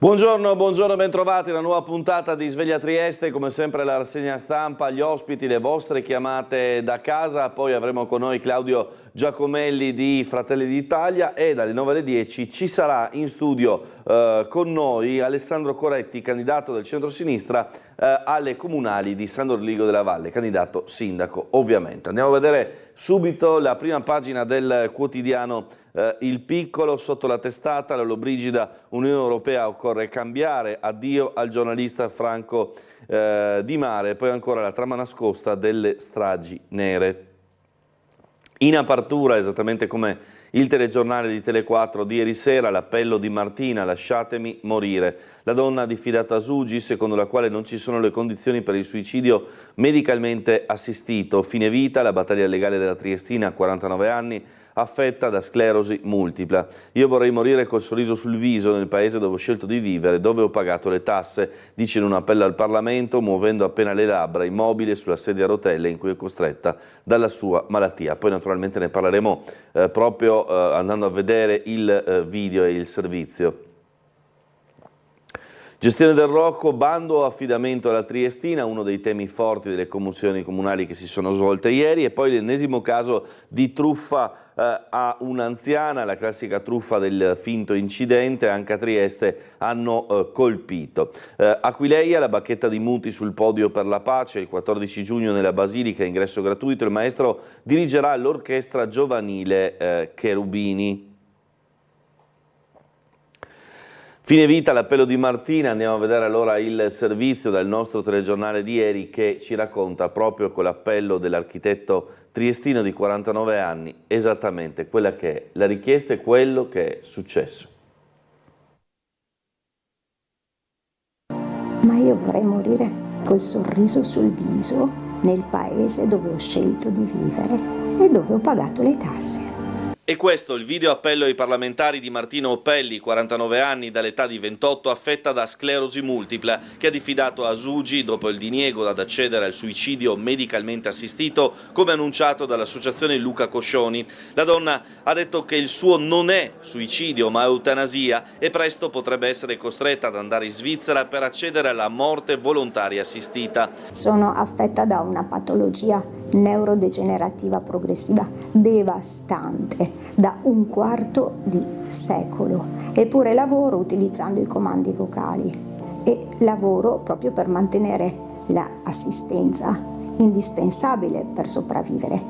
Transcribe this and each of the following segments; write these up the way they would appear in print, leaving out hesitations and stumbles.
Buongiorno, buongiorno, bentrovati. Una nuova puntata di Sveglia Trieste, come sempre la rassegna stampa, gli ospiti, le vostre chiamate da casa, poi avremo con noi Claudio Giacomelli di Fratelli d'Italia e dalle 9 alle 10 ci sarà in studio con noi Alessandro Coretti, candidato del centro-sinistra alle comunali di San Dorligo della Valle, candidato sindaco ovviamente. Andiamo a vedere subito la prima pagina del quotidiano Il Piccolo. Sotto la testata: la Lollobrigida, Unione Europea, occorre cambiare, addio al giornalista Franco Di Mare. Poi ancora la trama nascosta delle stragi nere. In apertura, esattamente come il telegiornale di Tele4 di ieri sera, l'appello di Martina: lasciatemi morire. La donna diffidata a Zugi, secondo la quale non ci sono le condizioni per il suicidio medicalmente assistito. Fine vita, la battaglia legale della Triestina, 49 anni, affetta da sclerosi multipla. Io vorrei morire col sorriso sul viso nel paese dove ho scelto di vivere, dove ho pagato le tasse, dice in un appello al Parlamento, muovendo appena le labbra, immobile sulla sedia a rotelle in cui è costretta dalla sua malattia. Poi naturalmente ne parleremo proprio andando a vedere il video e il servizio. Gestione del Rocco, bando o affidamento alla Triestina, uno dei temi forti delle commozioni comunali che si sono svolte ieri, e poi l'ennesimo caso di truffa a un'anziana, la classica truffa del finto incidente. Anche a Trieste hanno colpito. Aquileia, la bacchetta di mutui sul podio per la pace, il 14 giugno nella Basilica, ingresso gratuito, il maestro dirigerà l'orchestra giovanile Cherubini. Fine vita, l'appello di Martina. Andiamo a vedere allora il servizio dal nostro telegiornale di ieri, che ci racconta proprio con l'appello dell'architetto triestino di 49 anni esattamente quella che è la richiesta e quello che è successo. Ma io vorrei morire col sorriso sul viso nel paese dove ho scelto di vivere e dove ho pagato le tasse. E questo il video appello ai parlamentari di Martino Oppelli, 49 anni, dall'età di 28, affetta da sclerosi multipla, che ha diffidato a Zugi dopo il diniego ad accedere al suicidio medicalmente assistito, come annunciato dall'associazione Luca Coscioni. La donna ha detto che il suo non è suicidio ma eutanasia e presto potrebbe essere costretta ad andare in Svizzera per accedere alla morte volontaria assistita. Sono affetta da una patologia neurodegenerativa progressiva devastante da un quarto di secolo, eppure lavoro utilizzando i comandi vocali e lavoro proprio per mantenere l'assistenza indispensabile per sopravvivere,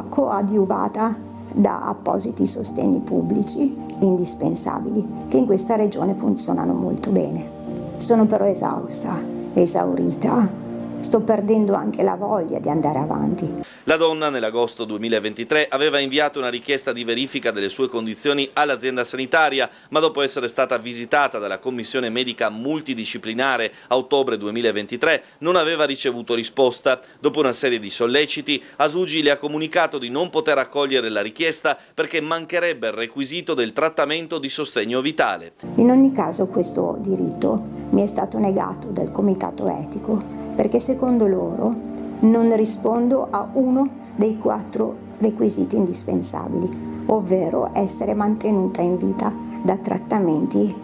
coadiuvata da appositi sostegni pubblici indispensabili che in questa regione funzionano molto bene. Sono però esausta, esaurita. Sto perdendo anche la voglia di andare avanti. La donna nell'agosto 2023 aveva inviato una richiesta di verifica delle sue condizioni all'azienda sanitaria, ma dopo essere stata visitata dalla commissione medica multidisciplinare a ottobre 2023 non aveva ricevuto risposta. Dopo una serie di solleciti, Asugi le ha comunicato di non poter accogliere la richiesta perché mancherebbe il requisito del trattamento di sostegno vitale. In ogni caso questo diritto mi è stato negato dal comitato etico, perché secondo loro non rispondo a uno dei 4 requisiti indispensabili, ovvero essere mantenuta in vita da trattamenti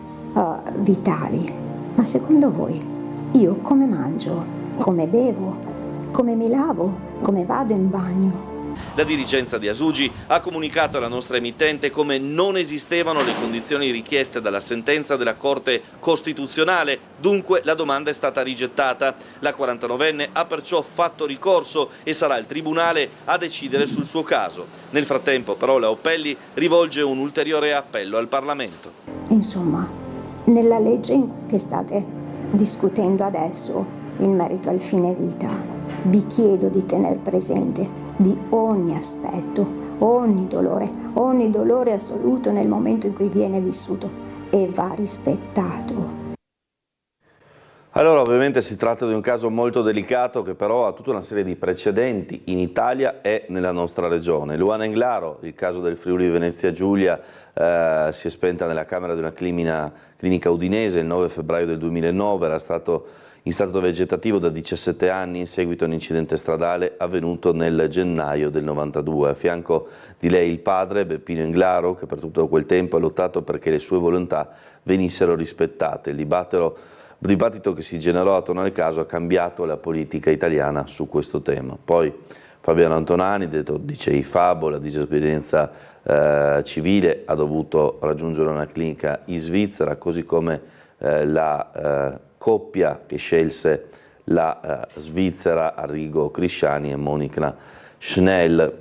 vitali. Ma secondo voi io come mangio, come bevo, come mi lavo, come vado in bagno? La dirigenza di Asugi ha comunicato alla nostra emittente come non esistevano le condizioni richieste dalla sentenza della Corte Costituzionale, dunque la domanda è stata rigettata. La 49enne ha perciò fatto ricorso e sarà il Tribunale a decidere sul suo caso. Nel frattempo però la Oppelli rivolge un ulteriore appello al Parlamento. Insomma, nella legge che state discutendo adesso in merito al fine vita, vi chiedo di tener presente di ogni aspetto, ogni dolore assoluto nel momento in cui viene vissuto e va rispettato. Allora, ovviamente si tratta di un caso molto delicato che però ha tutta una serie di precedenti in Italia e nella nostra regione. Luana Englaro, il caso del Friuli Venezia Giulia, si è spenta nella camera di una clinica udinese il 9 febbraio del 2009, era stato in stato vegetativo da 17 anni in seguito a un incidente stradale avvenuto nel gennaio del 92. A fianco di lei il padre, Beppino Englaro, che per tutto quel tempo ha lottato perché le sue volontà venissero rispettate. Il dibattito che si generò attorno al caso ha cambiato la politica italiana su questo tema. Poi Fabiano Antonani, detto Dicei Fabo, la disobbedienza civile, ha dovuto raggiungere una clinica in Svizzera, così come la coppia che scelse la Svizzera, Arrigo Crisciani e Monica Schnell,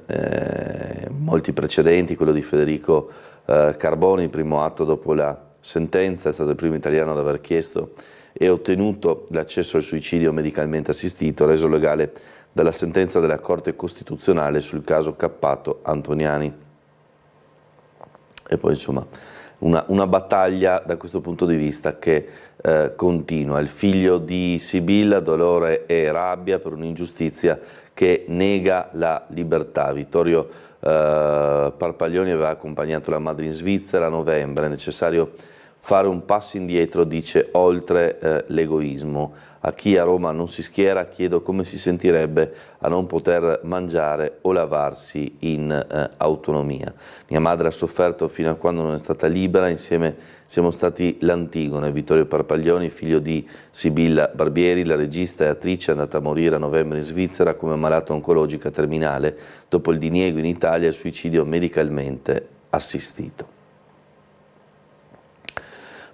molti precedenti, quello di Federico Carboni, il primo atto dopo la sentenza, è stato il primo italiano ad aver chiesto e ottenuto l'accesso al suicidio medicalmente assistito, reso legale dalla sentenza della Corte Costituzionale sul caso Cappato Antoniani. E poi insomma una battaglia da questo punto di vista che continua. Il figlio di Sibilla, dolore e rabbia per un'ingiustizia che nega la libertà. Vittorio Parpaglioni aveva accompagnato la madre in Svizzera a novembre. È necessario fare un passo indietro, dice, oltre l'egoismo. A chi a Roma non si schiera chiedo come si sentirebbe a non poter mangiare o lavarsi in autonomia. Mia madre ha sofferto fino a quando non è stata libera, insieme siamo stati l'Antigone. Vittorio Parpaglioni, figlio di Sibilla Barbieri, la regista e attrice, è andata a morire a novembre in Svizzera come malato oncologica terminale dopo il diniego in Italia e il suicidio medicalmente assistito.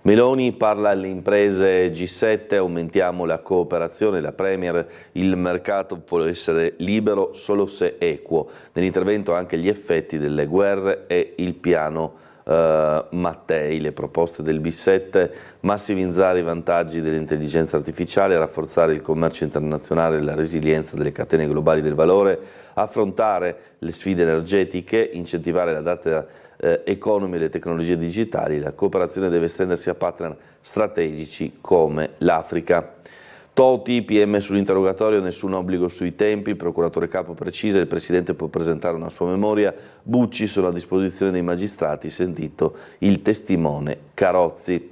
Meloni parla alle imprese G7, aumentiamo la cooperazione, la Premier, il mercato può essere libero solo se equo. Nell'intervento anche gli effetti delle guerre e il piano Mattei, le proposte del B7, massimizzare i vantaggi dell'intelligenza artificiale, rafforzare il commercio internazionale e la resilienza delle catene globali del valore, affrontare le sfide energetiche, incentivare la data economy e le tecnologie digitali. La cooperazione deve estendersi a partner strategici come l'Africa. Toti, PM sull'interrogatorio, nessun obbligo sui tempi, il procuratore capo precisa, il Presidente può presentare una sua memoria, Bucci sono a disposizione dei magistrati, sentito il testimone Carozzi.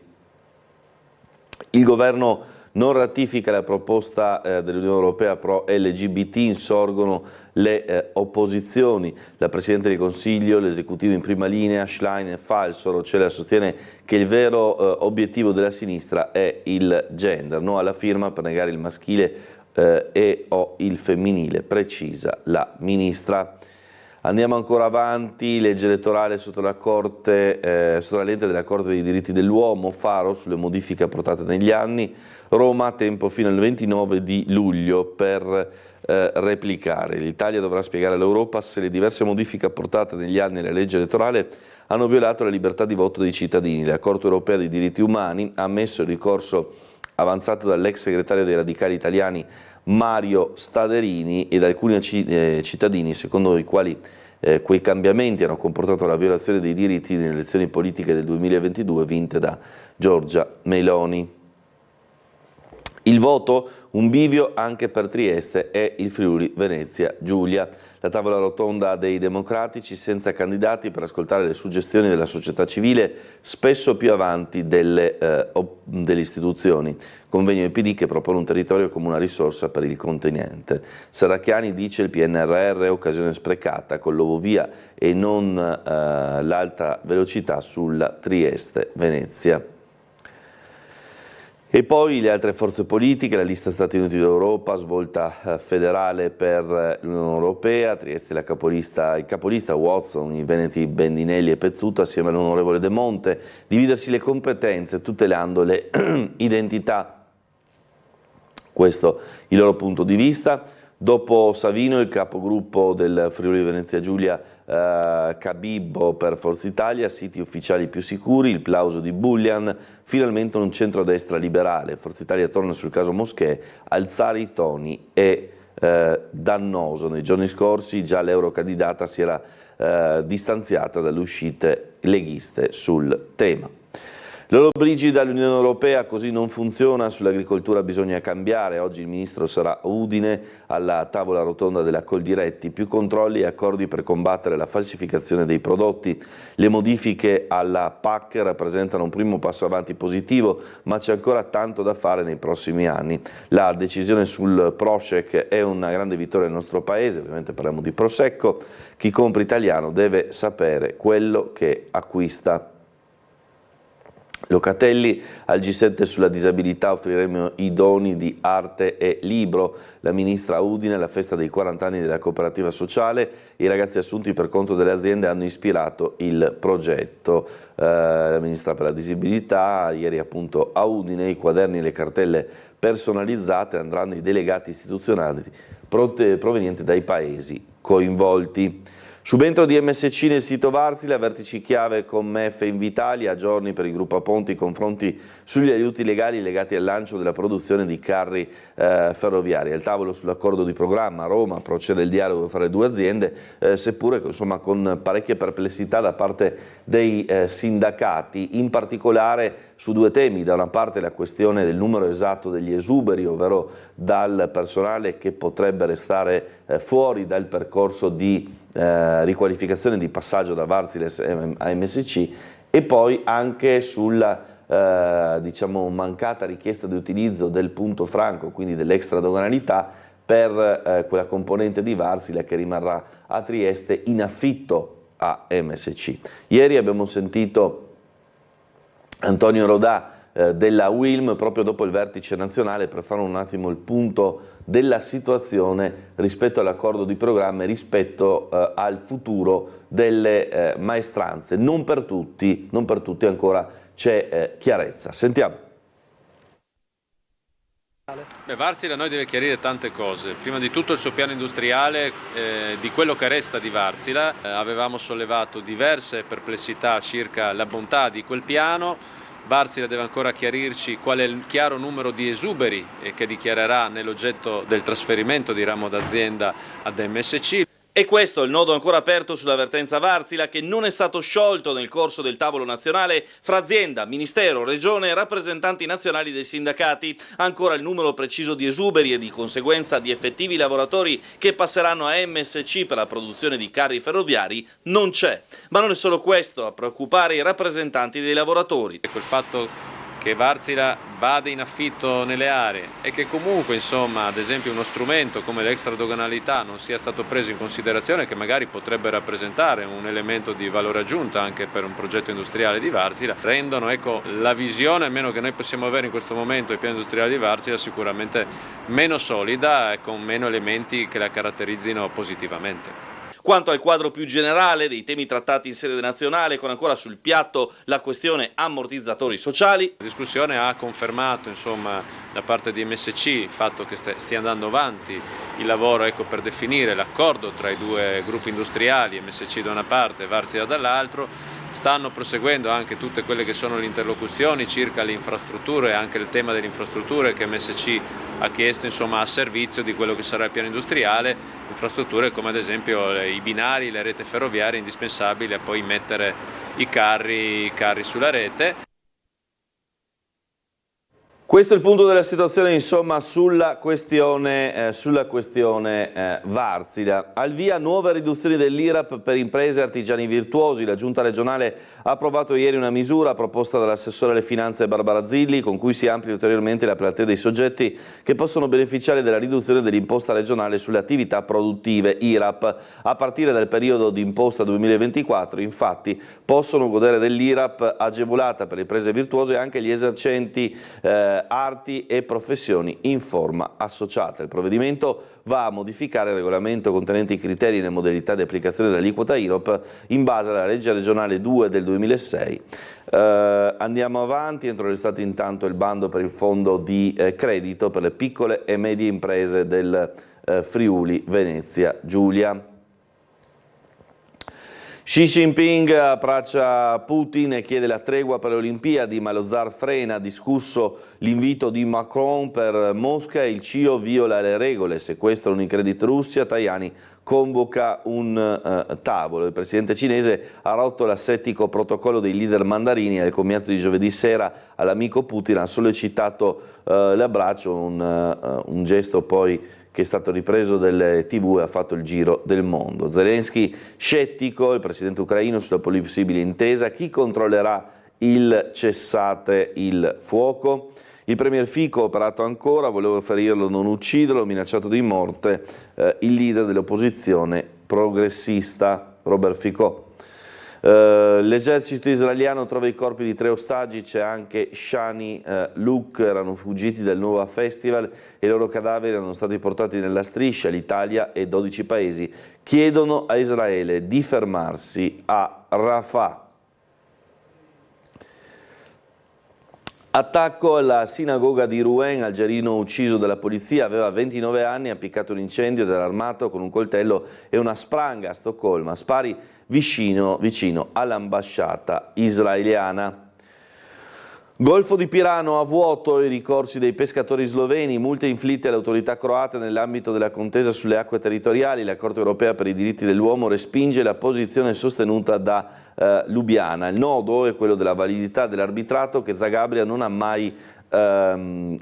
Il governo non ratifica la proposta dell'Unione Europea pro LGBT, insorgono le opposizioni. La Presidente del Consiglio, l'esecutivo in prima linea, Schlein e Falsoro, Cela sostiene che il vero obiettivo della sinistra è il gender, no alla firma per negare il maschile e o il femminile, precisa la Ministra. Andiamo ancora avanti, legge elettorale sotto la lente della Corte dei diritti dell'uomo, Faro sulle modifiche apportate negli anni, Roma tempo fino al 29 di luglio per replicare. L'Italia dovrà spiegare all'Europa se le diverse modifiche apportate negli anni alla legge elettorale hanno violato la libertà di voto dei cittadini. La Corte europea dei diritti umani ha ammesso il ricorso avanzato dall'ex segretario dei radicali italiani Mario Staderini e da alcuni cittadini secondo i quali quei cambiamenti hanno comportato la violazione dei diritti nelle elezioni politiche del 2022 vinte da Giorgia Meloni. Il voto, un bivio anche per Trieste e il Friuli Venezia Giulia. La tavola rotonda dei democratici senza candidati per ascoltare le suggestioni della società civile, spesso più avanti delle istituzioni. Convegno del PD che propone un territorio come una risorsa per il continente. Serracchiani dice il PNRR è occasione sprecata con l'Ovovia e non l'alta velocità sulla Trieste-Venezia. E poi le altre forze politiche, la lista Stati Uniti d'Europa, svolta federale per l'Unione Europea, Trieste il capolista Watson, i veneti Bendinelli e Pezzuto assieme all'onorevole De Monte, dividersi le competenze tutelando le identità. Questo il loro punto di vista. Dopo Savino, il capogruppo del Friuli Venezia Giulia, Cabibbo per Forza Italia, siti ufficiali più sicuri, il plauso di Bullian, finalmente un centrodestra liberale. Forza Italia torna sul caso Moschè, alzare i toni è dannoso. Nei giorni scorsi già l'eurocandidata si era distanziata dalle uscite leghiste sul tema. L'Lollobrigida dall'Unione Europea così non funziona, sull'agricoltura bisogna cambiare. Oggi il Ministro sarà a Udine alla tavola rotonda della Coldiretti, più controlli e accordi per combattere la falsificazione dei prodotti. Le modifiche alla PAC rappresentano un primo passo avanti positivo, ma c'è ancora tanto da fare nei prossimi anni. La decisione sul Prošek è una grande vittoria del nostro Paese, ovviamente parliamo di Prosecco. Chi compra italiano deve sapere quello che acquista. Locatelli, al G7 sulla disabilità offriremo i doni di arte e libro. La ministra a Udine, alla festa dei 40 anni della cooperativa sociale, i ragazzi assunti per conto delle aziende hanno ispirato il progetto. La ministra per la disabilità, ieri appunto a Udine, i quaderni e le cartelle personalizzate andranno ai delegati istituzionali provenienti dai paesi coinvolti. Subentro di MSC nel sito Varsila, vertici chiave con MEF e Invitalia, a giorni per il gruppo Aponti, confronti sugli aiuti legali legati al lancio della produzione di carri ferroviari. Al tavolo sull'accordo di programma a Roma procede il dialogo fra le due aziende, seppure insomma, con parecchie perplessità da parte dei sindacati, in particolare su due temi: da una parte la questione del numero esatto degli esuberi, ovvero dal personale che potrebbe restare fuori dal percorso di riqualificazione di passaggio da Varsila a MSC, e poi anche sulla diciamo mancata richiesta di utilizzo del punto franco, quindi dell'extradoganalità, per quella componente di Varsila che rimarrà a Trieste in affitto a MSC. Ieri abbiamo sentito Antonio Rodà della UILM proprio dopo il vertice nazionale per fare un attimo il punto della situazione rispetto all'accordo di programma e rispetto al futuro delle maestranze. Non per tutti ancora c'è chiarezza. Sentiamo. Varsila noi deve chiarire tante cose. Prima di tutto il suo piano industriale, di quello che resta di Varsila. Avevamo sollevato diverse perplessità circa la bontà di quel piano. Varsila deve ancora chiarirci qual è il chiaro numero di esuberi che dichiarerà nell'oggetto del trasferimento di ramo d'azienda ad MSC. E questo è il nodo ancora aperto sulla vertenza Varsila, che non è stato sciolto nel corso del tavolo nazionale fra azienda, ministero, regione e rappresentanti nazionali dei sindacati. Ancora il numero preciso di esuberi e di conseguenza di effettivi lavoratori che passeranno a MSC per la produzione di carri ferroviari non c'è. Ma non è solo questo a preoccupare i rappresentanti dei lavoratori. Ecco, il fatto che Varsila vada in affitto nelle aree e che comunque, insomma, ad esempio uno strumento come l'extradoganalità non sia stato preso in considerazione, che magari potrebbe rappresentare un elemento di valore aggiunto anche per un progetto industriale di Varsila, rendono, ecco, la visione, almeno che noi possiamo avere in questo momento, del piano industriale di Varsila sicuramente meno solida e con meno elementi che la caratterizzino positivamente. Quanto al quadro più generale dei temi trattati in sede nazionale, con ancora sul piatto la questione ammortizzatori sociali. La discussione ha confermato, insomma, da parte di MSC il fatto che stia andando avanti il lavoro, ecco, per definire l'accordo tra i due gruppi industriali, MSC da una parte e Varsila dall'altro. Stanno proseguendo anche tutte quelle che sono le interlocuzioni circa le infrastrutture e anche il tema delle infrastrutture che MSC ha chiesto, insomma, a servizio di quello che sarà il piano industriale, infrastrutture come ad esempio i binari, le rete ferroviarie indispensabili a poi mettere i carri sulla rete. Questo è il punto della situazione, insomma, sulla questione Varsila. Al via nuove riduzioni dell'IRAP per imprese e artigiani virtuosi. La Giunta regionale ha approvato ieri una misura proposta dall'assessore alle finanze Barbara Zilli, con cui si amplia ulteriormente la platea dei soggetti che possono beneficiare della riduzione dell'imposta regionale sulle attività produttive IRAP. A partire dal periodo di imposta 2024, infatti, possono godere dell'IRAP agevolata per le imprese virtuose anche gli esercenti arti e professioni in forma associata. Il provvedimento va a modificare il regolamento contenente i criteri e le modalità di applicazione dell'aliquota IRAP in base alla legge regionale 2 del 2006. Andiamo avanti. Entro l'estate intanto il bando per il fondo di credito per le piccole e medie imprese del Friuli Venezia Giulia. Xi Jinping abbraccia Putin e chiede la tregua per le Olimpiadi, ma lo zar frena, discusso l'invito di Macron per Mosca e il CIO viola le regole, sequestra Unicredit Russia, Tajani convoca un tavolo. Il presidente cinese ha rotto l'assettico protocollo dei leader mandarini e al commiato di giovedì sera all'amico Putin ha sollecitato l'abbraccio, un gesto poi che è stato ripreso dalle TV e ha fatto il giro del mondo. Zelensky scettico, il presidente ucraino, sulla possibile intesa. Chi controllerà il cessate il fuoco? Il premier Fico operato ancora, volevo ferirlo, non ucciderlo, minacciato di morte il leader dell'opposizione progressista, Robert Fico. L'esercito israeliano trova i corpi di 3 ostaggi, c'è anche Shani Luke, erano fuggiti dal Nova Festival e i loro cadaveri erano stati portati nella striscia. L'Italia e 12 paesi chiedono a Israele di fermarsi a Rafah. Attacco alla sinagoga di Rouen, algerino ucciso dalla polizia, aveva 29 anni, ha appiccato un incendio ed era armato con un coltello e una spranga a Stoccolma, spari vicino all'ambasciata israeliana. Golfo di Pirano a vuoto, i ricorsi dei pescatori sloveni, multe inflitte alle autorità croate nell'ambito della contesa sulle acque territoriali. La Corte europea per i diritti dell'uomo respinge la posizione sostenuta da Lubiana. Il nodo è quello della validità dell'arbitrato che Zagabria non ha mai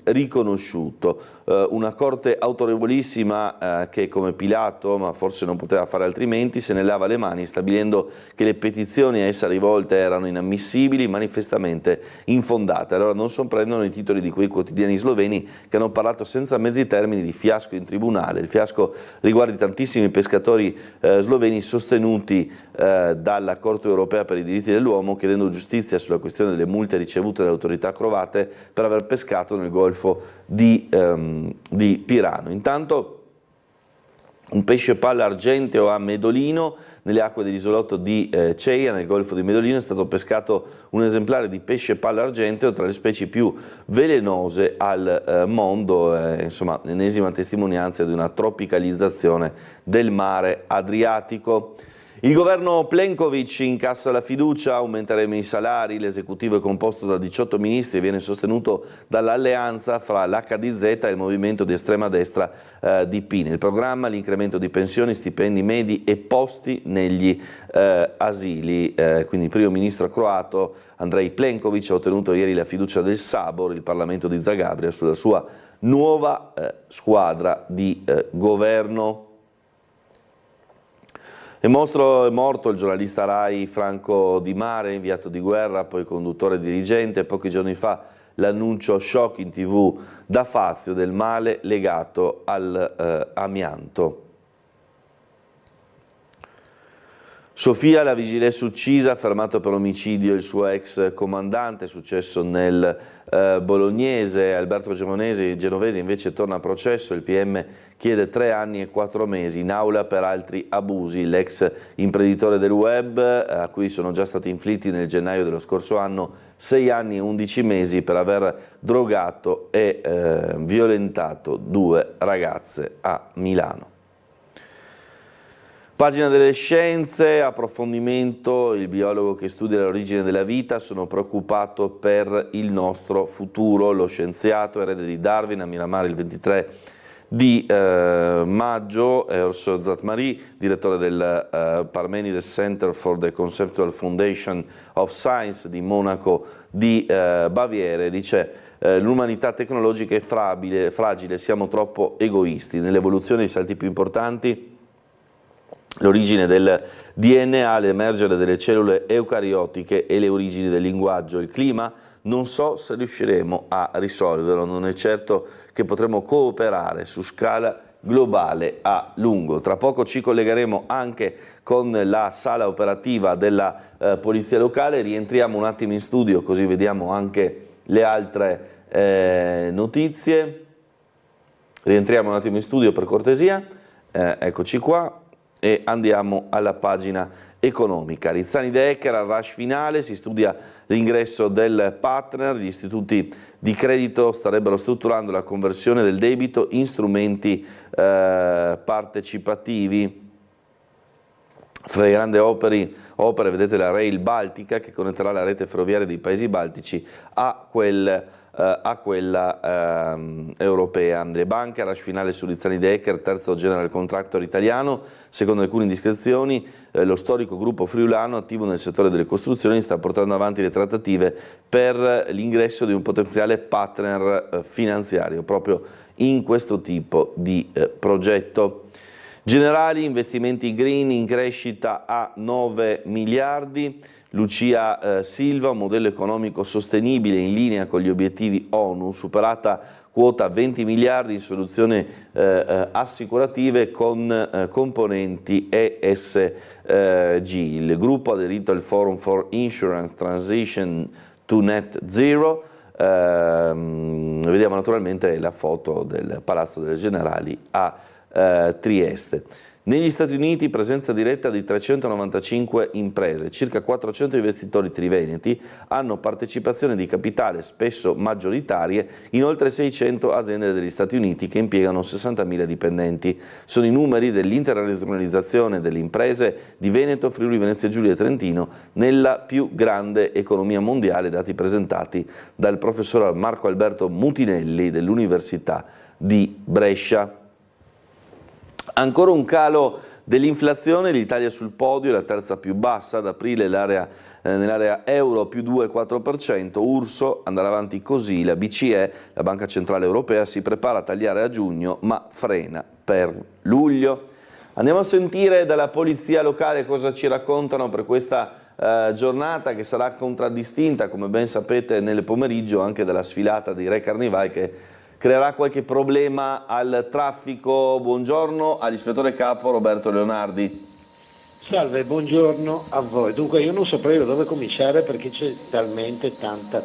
riconosciuto. Una corte autorevolissima che come Pilato, ma forse non poteva fare altrimenti, se ne lava le mani stabilendo che le petizioni a essa rivolte erano inammissibili, manifestamente infondate. Allora non sorprendono i titoli di quei quotidiani sloveni che hanno parlato senza mezzi termini di fiasco in tribunale. Il fiasco riguarda tantissimi pescatori sloveni sostenuti dalla Corte europea per i diritti dell'uomo, chiedendo giustizia sulla questione delle multe ricevute dalle autorità croate per aver pescato nel golfo di Pirano. Intanto un pesce palla argenteo a Medolino, nelle acque dell'isolotto di Ceia, nel golfo di Medolino, è stato pescato un esemplare di pesce palla argenteo tra le specie più velenose al mondo, insomma l'ennesima testimonianza di una tropicalizzazione del mare Adriatico. Il governo Plenković incassa la fiducia, aumenteremo i salari, l'esecutivo è composto da 18 ministri e viene sostenuto dall'alleanza fra l'HDZ e il movimento di estrema destra DP. Nel programma l'incremento di pensioni, stipendi medi e posti negli asili. Quindi il primo ministro croato Andrej Plenković ha ottenuto ieri la fiducia del Sabor, il Parlamento di Zagabria, sulla sua nuova squadra di governo. È morto il giornalista Rai Franco Di Mare, inviato di guerra, poi conduttore e dirigente. Pochi giorni fa l'annuncio shock in TV da Fazio del male legato all'amianto. Sofia, la vigilessa uccisa, fermato per omicidio il suo ex comandante, successo nel bolognese. Alberto Genovesi invece torna a processo, il PM chiede 3 anni e 4 mesi in aula per altri abusi. L'ex imprenditore del web, a cui sono già stati inflitti nel gennaio dello scorso anno 6 anni e 11 mesi per aver drogato e violentato 2 ragazze a Milano. Pagina delle scienze, approfondimento, il biologo che studia l'origine della vita, sono preoccupato per il nostro futuro, lo scienziato, erede di Darwin, a Miramare il 23 di maggio, Orso Zatmari, direttore del Parmenides Center for the Conceptual Foundation of Science di Monaco di Baviera, dice l'umanità tecnologica è fragile, siamo troppo egoisti, nell'evoluzione i salti più importanti, l'origine del DNA, l'emergere delle cellule eucariotiche e le origini del linguaggio. Il clima non so se riusciremo a risolverlo, non è certo che potremo cooperare su scala globale a lungo. Tra poco ci collegheremo anche con la sala operativa della Polizia Locale, rientriamo un attimo in studio così vediamo anche le altre notizie. Rientriamo un attimo in studio per cortesia, eccoci qua. E andiamo alla pagina economica. Rizzani De Ecker al rush finale, si studia l'ingresso del partner, gli istituti di credito starebbero strutturando la conversione del debito in strumenti partecipativi. Fra le grandi opere vedete la Rail Baltica, che connetterà la rete ferroviaria dei paesi baltici a quella europea. Le banche, rush finale su Rizzani Decker, terzo general contractor italiano. Secondo alcune indiscrezioni, lo storico gruppo friulano, attivo nel settore delle costruzioni, sta portando avanti le trattative per l'ingresso di un potenziale partner finanziario proprio in questo tipo di progetto. Generali, investimenti green in crescita a 9 miliardi. Lucia Silva, un modello economico sostenibile in linea con gli obiettivi ONU, superata quota 20 miliardi in soluzioni assicurative con componenti ESG. Il gruppo ha aderito al Forum for Insurance Transition to Net Zero. Vediamo naturalmente la foto del Palazzo delle Generali a Trieste. Negli Stati Uniti presenza diretta di 395 imprese, circa 400 investitori triveneti hanno partecipazione di capitale spesso maggioritarie in oltre 600 aziende degli Stati Uniti che impiegano 60.000 dipendenti. Sono i numeri dell'internazionalizzazione delle imprese di Veneto, Friuli, Venezia Giulia e Trentino nella più grande economia mondiale, dati presentati dal professor Marco Alberto Mutinelli dell'Università di Brescia. Ancora un calo dell'inflazione, l'Italia sul podio, la terza più bassa, ad aprile nell'area euro più 2,4%, Urso andrà avanti così, la BCE, la Banca Centrale Europea, si prepara a tagliare a giugno ma frena per luglio. Andiamo a sentire dalla polizia locale cosa ci raccontano per questa giornata che sarà contraddistinta, come ben sapete, nel pomeriggio anche dalla sfilata di Re Carnival che creerà qualche problema al traffico. Buongiorno all'ispettore capo Roberto Leonardi. Salve, buongiorno a voi. Dunque io non saprei da dove cominciare perché c'è talmente tanta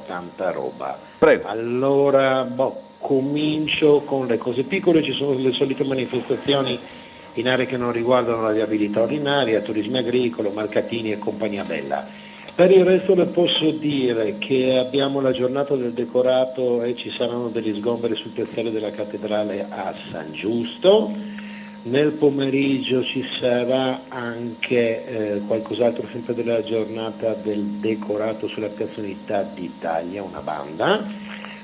roba. Prego. Allora, comincio con le cose piccole. Ci sono le solite manifestazioni in aree che non riguardano la viabilità ordinaria, turismo agricolo, mercatini e compagnia bella. Per il resto le posso dire che abbiamo la giornata del decorato e ci saranno degli sgomberi sul piazzale della cattedrale a San Giusto. Nel pomeriggio ci sarà anche qualcos'altro sempre della giornata del decorato sulla piazza Unità d'Italia, una banda.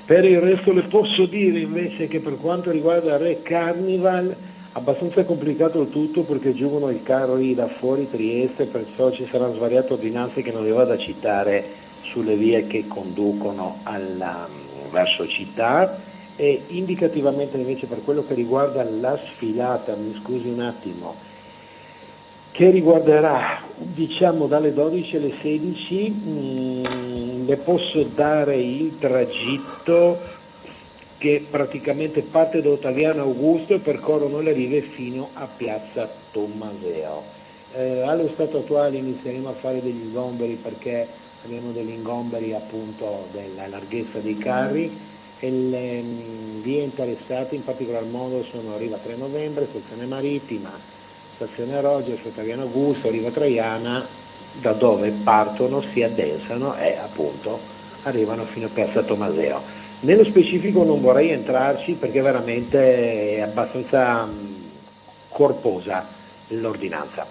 Per il resto le posso dire invece che per quanto riguarda Re Carnival abbastanza complicato il tutto perché giungono i carri da fuori Trieste, perciò ci saranno svariate ordinanze che non vi vado a citare sulle vie che conducono verso città. E indicativamente invece per quello che riguarda la sfilata, mi scusi un attimo, che riguarderà diciamo dalle 12 alle 16, le posso dare il tragitto che praticamente parte da Ottaviano Augusto e percorrono le rive fino a Piazza Tommaseo. Allo stato attuale inizieremo a fare degli sgomberi perché abbiamo degli ingomberi appunto della larghezza dei carri e le vie interessate in particolar modo sono Riva 3 Novembre, Stazione Marittima, Stazione Roger, Ottaviano Augusto, Riva Traiana, da dove partono, si addensano e appunto arrivano fino a Piazza Tommaseo. Nello specifico non vorrei entrarci perché veramente è abbastanza corposa l'ordinanza.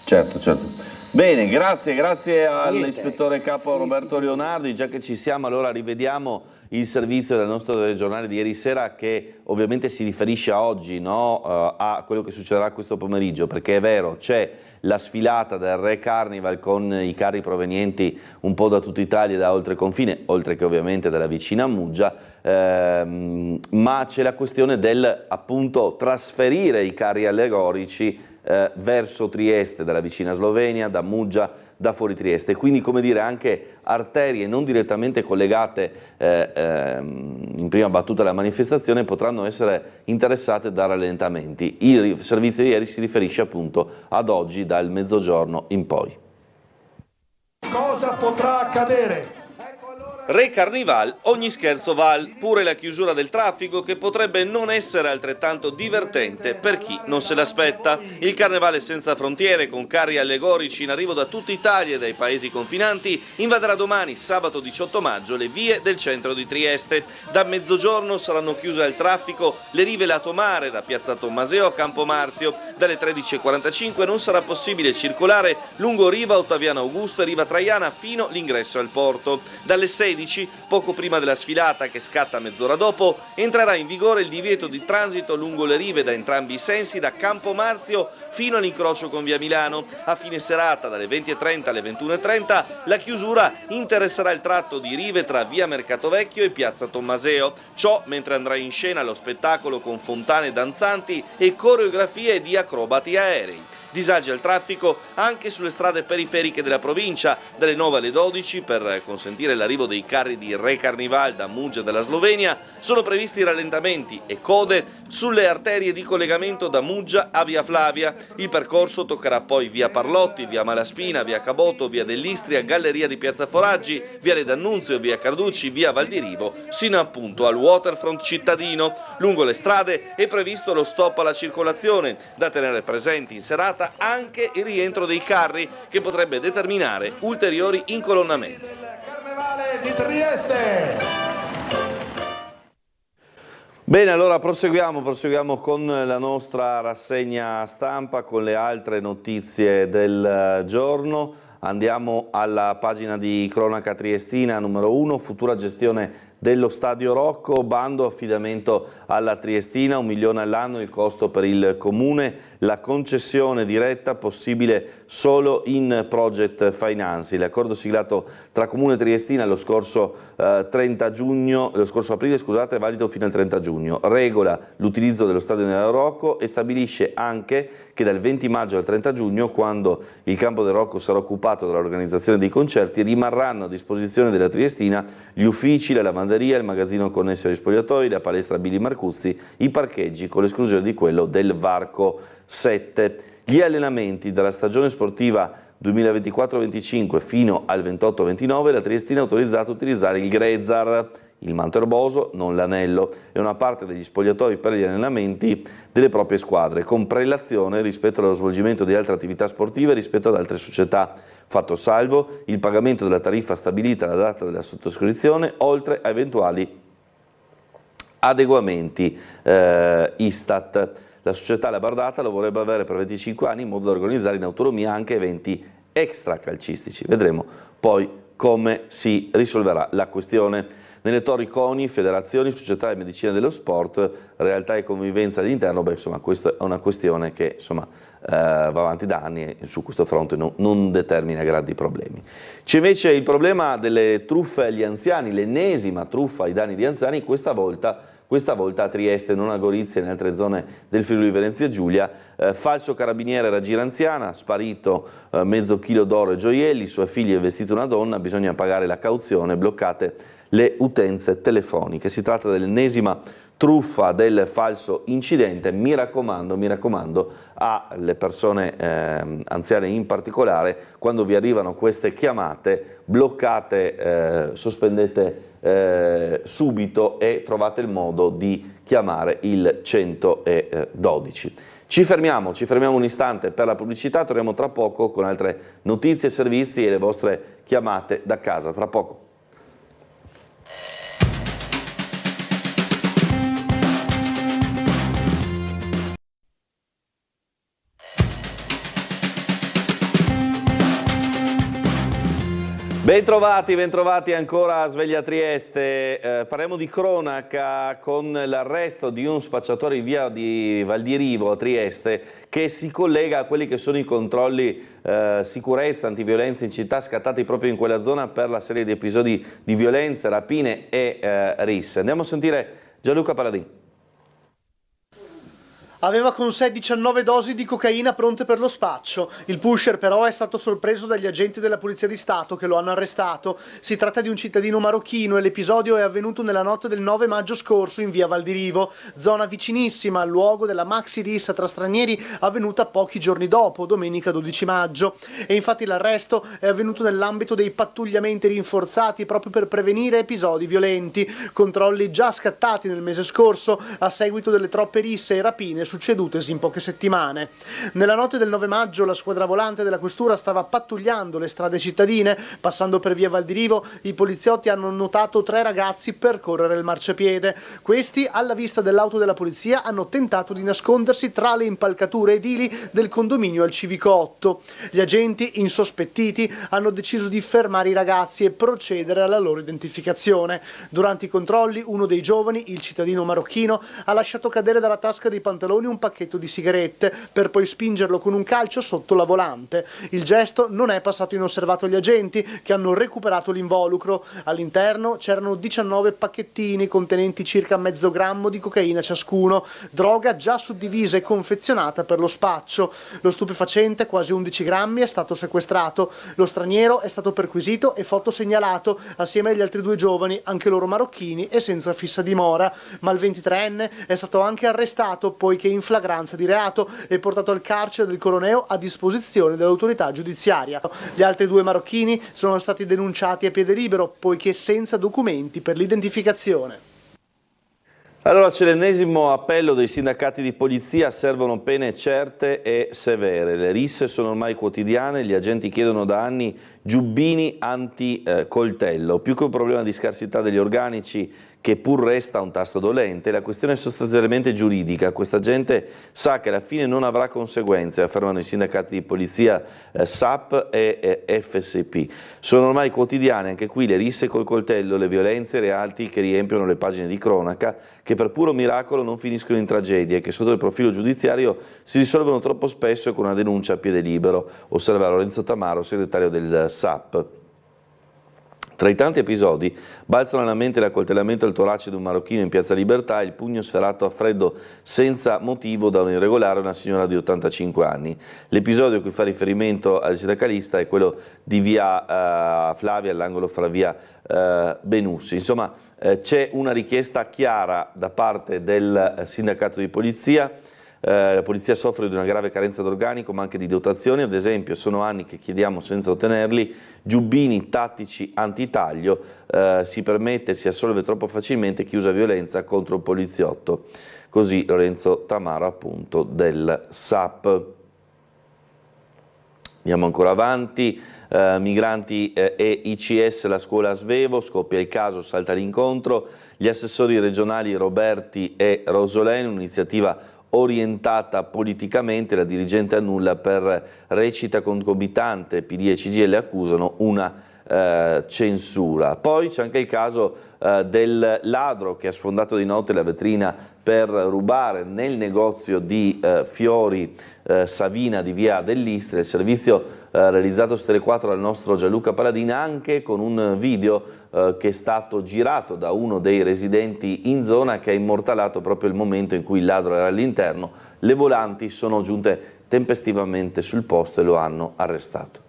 Certo. Bene, grazie all'ispettore capo Roberto Leonardi. Già che ci siamo, allora rivediamo il servizio del nostro telegiornale di ieri sera che ovviamente si riferisce a oggi, no? A quello che succederà questo pomeriggio, perché è vero, c'è la sfilata del Re Carnival con i carri provenienti un po' da tutta Italia e da oltre confine, oltre che ovviamente dalla vicina Muggia, ma c'è la questione del appunto trasferire i carri allegorici verso Trieste, dalla vicina Slovenia, da Muggia, da fuori Trieste, quindi come dire anche arterie non direttamente collegate in prima battuta alla manifestazione potranno essere interessate da rallentamenti. Il servizio di ieri si riferisce appunto ad oggi dal mezzogiorno in poi. Cosa potrà accadere? Ecco allora Re Carnival, ogni scherzo val, pure la chiusura del traffico che potrebbe non essere altrettanto divertente per chi non se l'aspetta. Il carnevale senza frontiere, con carri allegorici in arrivo da tutta Italia e dai paesi confinanti, invaderà domani, sabato 18 maggio, le vie del centro di Trieste. Da mezzogiorno saranno chiuse al traffico le rive lato mare, da Piazza Tommaseo a Campo Marzio. Dalle 13:45 non sarà possibile circolare lungo riva Ottaviano Augusto e riva Traiana fino all'ingresso al porto. Dalle 16, poco prima della sfilata che scatta mezz'ora dopo, entrerà in vigore il divieto di transito lungo le rive da entrambi i sensi da Campo Marzio fino all'incrocio con via Milano. A fine serata, dalle 20:30 alle 21:30, la chiusura interesserà il tratto di rive tra via Mercato Vecchio e piazza Tommaseo. Ciò mentre andrà in scena lo spettacolo con fontane danzanti e coreografie di acrobati aerei. Disagi al traffico anche sulle strade periferiche della provincia, dalle 9 alle 12 per consentire l'arrivo dei carri di Re Carnival da Muggia della Slovenia. Sono previsti rallentamenti e code sulle arterie di collegamento da Muggia a via Flavia. Il percorso toccherà poi via Parlotti, via Malaspina, via Caboto, via dell'Istria, Galleria di Piazza Foraggi, via D'Annunzio, via Carducci, via Valdirivo, sino appunto al waterfront cittadino. Lungo le strade è previsto lo stop alla circolazione, da tenere presenti in serata anche il rientro dei carri che potrebbe determinare ulteriori incolonnamenti. Carnevale di Trieste. Bene, allora proseguiamo con la nostra rassegna stampa, con le altre notizie del giorno. Andiamo alla pagina di cronaca triestina numero 1, futura gestione dello Stadio Rocco, bando affidamento alla Triestina, 1 milione all'anno il costo per il comune, la concessione diretta possibile solo in project financing. L'accordo siglato tra Comune Triestina lo scorso aprile, è valido fino al 30 giugno. Regola l'utilizzo dello Stadio del Rocco e stabilisce anche che dal 20 maggio al 30 giugno, quando il campo del Rocco sarà occupato dall'organizzazione dei concerti, rimarranno a disposizione della Triestina gli uffici, la lavanderia, il magazzino connesso agli spogliatoi, la palestra Billy Marcuzzi, i parcheggi, con l'esclusione di quello del Varco 7. Gli allenamenti della stagione sportiva 2024-25 fino al 28-29, la Triestina è autorizzata a utilizzare il Grezzar, il manto erboso, non l'anello, e una parte degli spogliatoi per gli allenamenti delle proprie squadre, con prelazione rispetto allo svolgimento di altre attività sportive rispetto ad altre società, fatto salvo il pagamento della tariffa stabilita alla data della sottoscrizione, oltre a eventuali adeguamenti Istat. La società La Bardata lo vorrebbe avere per 25 anni in modo da organizzare in autonomia anche eventi extracalcistici. Vedremo poi come si risolverà la questione. Nelle Torri CONI, federazioni, società di medicina dello sport, realtà e convivenza all'interno, insomma, questa è una questione che va avanti da anni e su questo fronte non determina grandi problemi. C'è invece il problema delle truffe agli anziani, l'ennesima truffa ai danni di anziani, questa volta a Trieste, non a Gorizia e in altre zone del Friuli Venezia Giulia. Falso carabiniere raggiro anziana, sparito mezzo chilo d'oro e gioielli, sua figlia è vestita una donna, bisogna pagare la cauzione, bloccate le utenze telefoniche. Si tratta dell'ennesima truffa del falso incidente. Mi raccomando alle persone anziane in particolare, quando vi arrivano queste chiamate, bloccate, sospendete subito e trovate il modo di chiamare il 112. Ci fermiamo un istante per la pubblicità, torniamo tra poco con altre notizie, servizi e le vostre chiamate da casa. Tra poco. Bentrovati ancora a Sveglia Trieste. Parliamo di cronaca con l'arresto di un spacciatore in via di Valdirivo a Trieste che si collega a quelli che sono i controlli sicurezza, antiviolenza in città scattati proprio in quella zona per la serie di episodi di violenze, rapine e risse. Andiamo a sentire Gianluca Paladini. Aveva con sé 19 dosi di cocaina pronte per lo spaccio. Il pusher però è stato sorpreso dagli agenti della Polizia di Stato che lo hanno arrestato. Si tratta di un cittadino marocchino e l'episodio è avvenuto nella notte del 9 maggio scorso in via Valdirivo, zona vicinissima al luogo della maxi rissa tra stranieri avvenuta pochi giorni dopo, domenica 12 maggio. E infatti l'arresto è avvenuto nell'ambito dei pattugliamenti rinforzati proprio per prevenire episodi violenti, controlli già scattati nel mese scorso a seguito delle troppe risse e rapine succedutesi in poche settimane. Nella notte del 9 maggio la squadra volante della questura stava pattugliando le strade cittadine. Passando per via Valdirivo, i poliziotti hanno notato 3 ragazzi percorrere il marciapiede. Questi, alla vista dell'auto della polizia, hanno tentato di nascondersi tra le impalcature edili del condominio al Civico 8. Gli agenti, insospettiti, hanno deciso di fermare i ragazzi e procedere alla loro identificazione. Durante i controlli, uno dei giovani, il cittadino marocchino, ha lasciato cadere dalla tasca dei pantaloni un pacchetto di sigarette per poi spingerlo con un calcio sotto la volante. Il gesto non è passato inosservato agli agenti, che hanno recuperato l'involucro. All'interno c'erano 19 pacchettini contenenti circa mezzo grammo di cocaina ciascuno, droga già suddivisa e confezionata per lo spaccio. Lo stupefacente, quasi 11 grammi, è stato sequestrato. Lo straniero è stato perquisito e fotosegnalato assieme agli altri 2 giovani, anche loro marocchini e senza fissa dimora. Ma il 23enne è stato anche arrestato poiché in flagranza di reato è portato al carcere del Coroneo a disposizione dell'autorità giudiziaria. Gli altri 2 marocchini sono stati denunciati a piede libero poiché senza documenti per l'identificazione. Allora c'è l'ennesimo appello dei sindacati di polizia: servono pene certe e severe. Le risse sono ormai quotidiane, gli agenti chiedono da anni giubbini anti-coltello. Più che un problema di scarsità degli organici, che pur resta un tasto dolente, la questione è sostanzialmente giuridica. Questa gente sa che alla fine non avrà conseguenze, affermano i sindacati di polizia SAP e FSP. Sono ormai quotidiane anche qui le risse col coltello, le violenze e i reati che riempiono le pagine di cronaca, che per puro miracolo non finiscono in tragedie, che sotto il profilo giudiziario si risolvono troppo spesso con una denuncia a piede libero, osserva Lorenzo Tamaro, segretario del SAP. Tra i tanti episodi balzano alla mente l'accoltellamento al torace di un marocchino in Piazza Libertà e il pugno sferato a freddo senza motivo da un irregolare a una signora di 85 anni. L'episodio a cui fa riferimento al sindacalista è quello di via Flavia, all'angolo fra via Benussi. Insomma, c'è una richiesta chiara da parte del sindacato di polizia. La polizia soffre di una grave carenza d'organico ma anche di dotazioni. Ad esempio sono anni che chiediamo senza ottenerli giubbini tattici antitaglio, si assolve troppo facilmente chi usa violenza contro il poliziotto. Così Lorenzo Tamaro, appunto, del SAP. Andiamo ancora avanti. Migranti e ICS, la scuola a Svevo, scoppia il caso, salta l'incontro. Gli assessori regionali Roberti e Rosolén, un'iniziativa orientata politicamente, la dirigente annulla per recita concomitante. PD e CGIL accusano una censura. Poi c'è anche il caso del ladro che ha sfondato di notte la vetrina per rubare nel negozio di fiori Savina di via dell'Istria. Il servizio realizzato su Tele4 dal nostro Gianluca Paladina, anche con un video che è stato girato da uno dei residenti in zona, che ha immortalato proprio il momento in cui il ladro era all'interno. Le volanti sono giunte tempestivamente sul posto e lo hanno arrestato.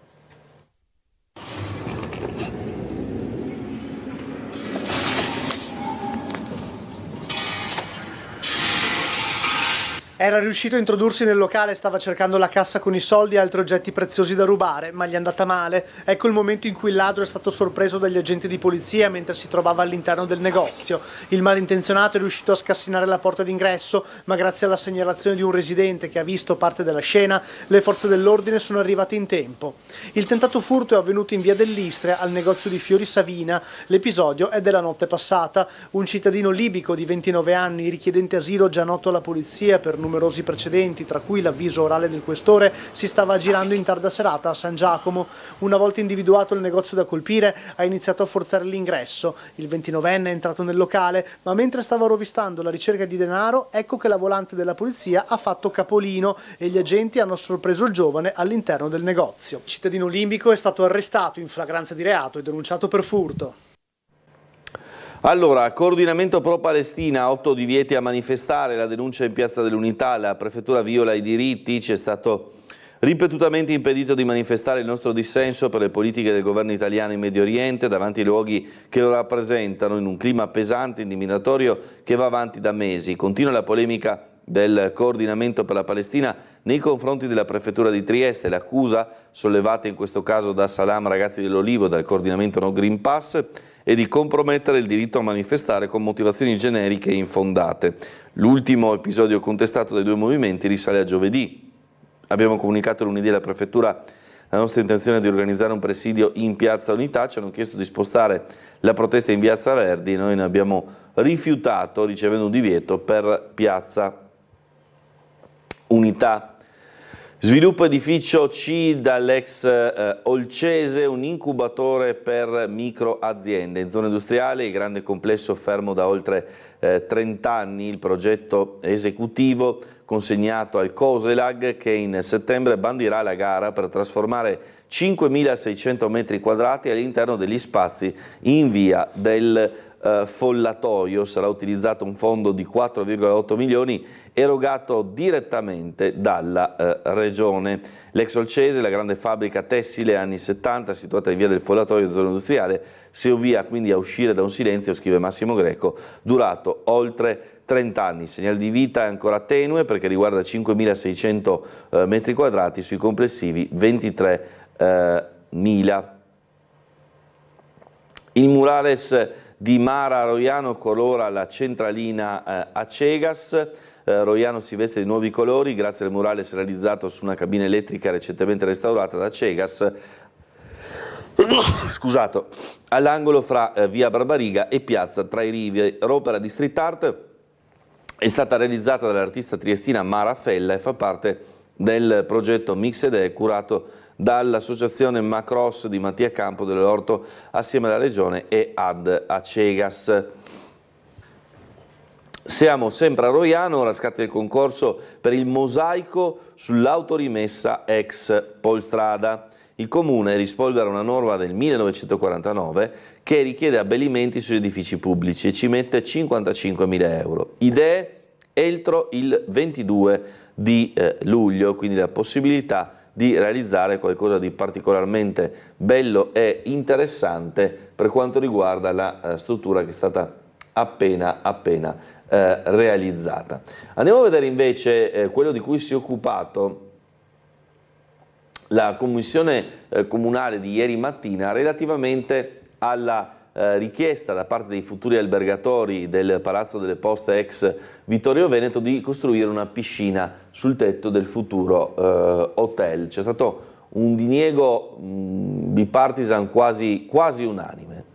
Era riuscito a introdursi nel locale, stava cercando la cassa con i soldi e altri oggetti preziosi da rubare, ma gli è andata male. Ecco il momento in cui il ladro è stato sorpreso dagli agenti di polizia mentre si trovava all'interno del negozio. Il malintenzionato è riuscito a scassinare la porta d'ingresso, ma grazie alla segnalazione di un residente che ha visto parte della scena, le forze dell'ordine sono arrivate in tempo. Il tentato furto è avvenuto in via dell'Istria, al negozio di fiori Savina. L'episodio è della notte passata. Un cittadino libico di 29 anni, richiedente asilo già noto alla polizia per numerosi precedenti, tra cui l'avviso orale del questore, si stava girando in tarda serata a San Giacomo. Una volta individuato il negozio da colpire, ha iniziato a forzare l'ingresso. Il 29enne è entrato nel locale, ma mentre stava rovistando la ricerca di denaro, ecco che la volante della polizia ha fatto capolino e gli agenti hanno sorpreso il giovane all'interno del negozio. Il cittadino libico è stato arrestato in flagranza di reato e denunciato per furto. Allora, coordinamento pro-Palestina, 8 divieti a manifestare, la denuncia in Piazza dell'Unità, la prefettura viola i diritti, ci è stato ripetutamente impedito di manifestare il nostro dissenso per le politiche del governo italiano in Medio Oriente davanti ai luoghi che lo rappresentano in un clima pesante e intimidatorio che va avanti da mesi. Continua la polemica del coordinamento per la Palestina nei confronti della prefettura di Trieste, l'accusa sollevata in questo caso da Salam Ragazzi dell'Olivo dal coordinamento No Green Pass e di compromettere il diritto a manifestare con motivazioni generiche e infondate. L'ultimo episodio contestato dai due movimenti risale a giovedì. Abbiamo comunicato lunedì alla prefettura la nostra intenzione di organizzare un presidio in Piazza Unità, ci hanno chiesto di spostare la protesta in Piazza Verdi e noi ne abbiamo rifiutato ricevendo un divieto per Piazza Unità. Sviluppo edificio C dall'ex Olcese, un incubatore per micro aziende. In zona industriale il grande complesso fermo da oltre 30 anni, il progetto esecutivo consegnato al Coselag che in settembre bandirà la gara per trasformare 5.600 metri quadrati all'interno degli spazi in via del Follatoio. Sarà utilizzato un fondo di 4,8 milioni erogato direttamente dalla Regione. L'ex Olcese, la grande fabbrica tessile anni 70 situata in via del Follatoio, zona industriale, si avvia quindi a uscire da un silenzio, scrive Massimo Greco, durato oltre 30 anni. Il segnale di vita è ancora tenue perché riguarda 5.600 metri quadrati sui complessivi 23.000. Il murales di Mara Roiano colora la centralina a Cegas. Roiano si veste di nuovi colori grazie al murales realizzato su una cabina elettrica recentemente restaurata da Cegas all'angolo fra via Barbariga e piazza Tra i Rivi. L'opera di street art è stata realizzata dall'artista triestina Mara Fella e fa parte del progetto Mixed E curato dall'associazione Macross di Mattia Campo dell'Orto assieme alla Regione e ad Acegas. Siamo sempre a Roiano, ora scatta il concorso per il mosaico sull'autorimessa ex Polstrada. Il Comune rispolvera una norma del 1949 che richiede abbellimenti sugli edifici pubblici e ci mette 55.000 euro. Idee entro il 22 di luglio, quindi la possibilità di realizzare qualcosa di particolarmente bello e interessante per quanto riguarda la struttura che è stata appena realizzata. Andiamo a vedere invece quello di cui si è occupato la commissione comunale di ieri mattina relativamente alla richiesta da parte dei futuri albergatori del Palazzo delle Poste ex Vittorio Veneto di costruire una piscina sul tetto del futuro hotel. C'è stato un diniego bipartisan quasi unanime.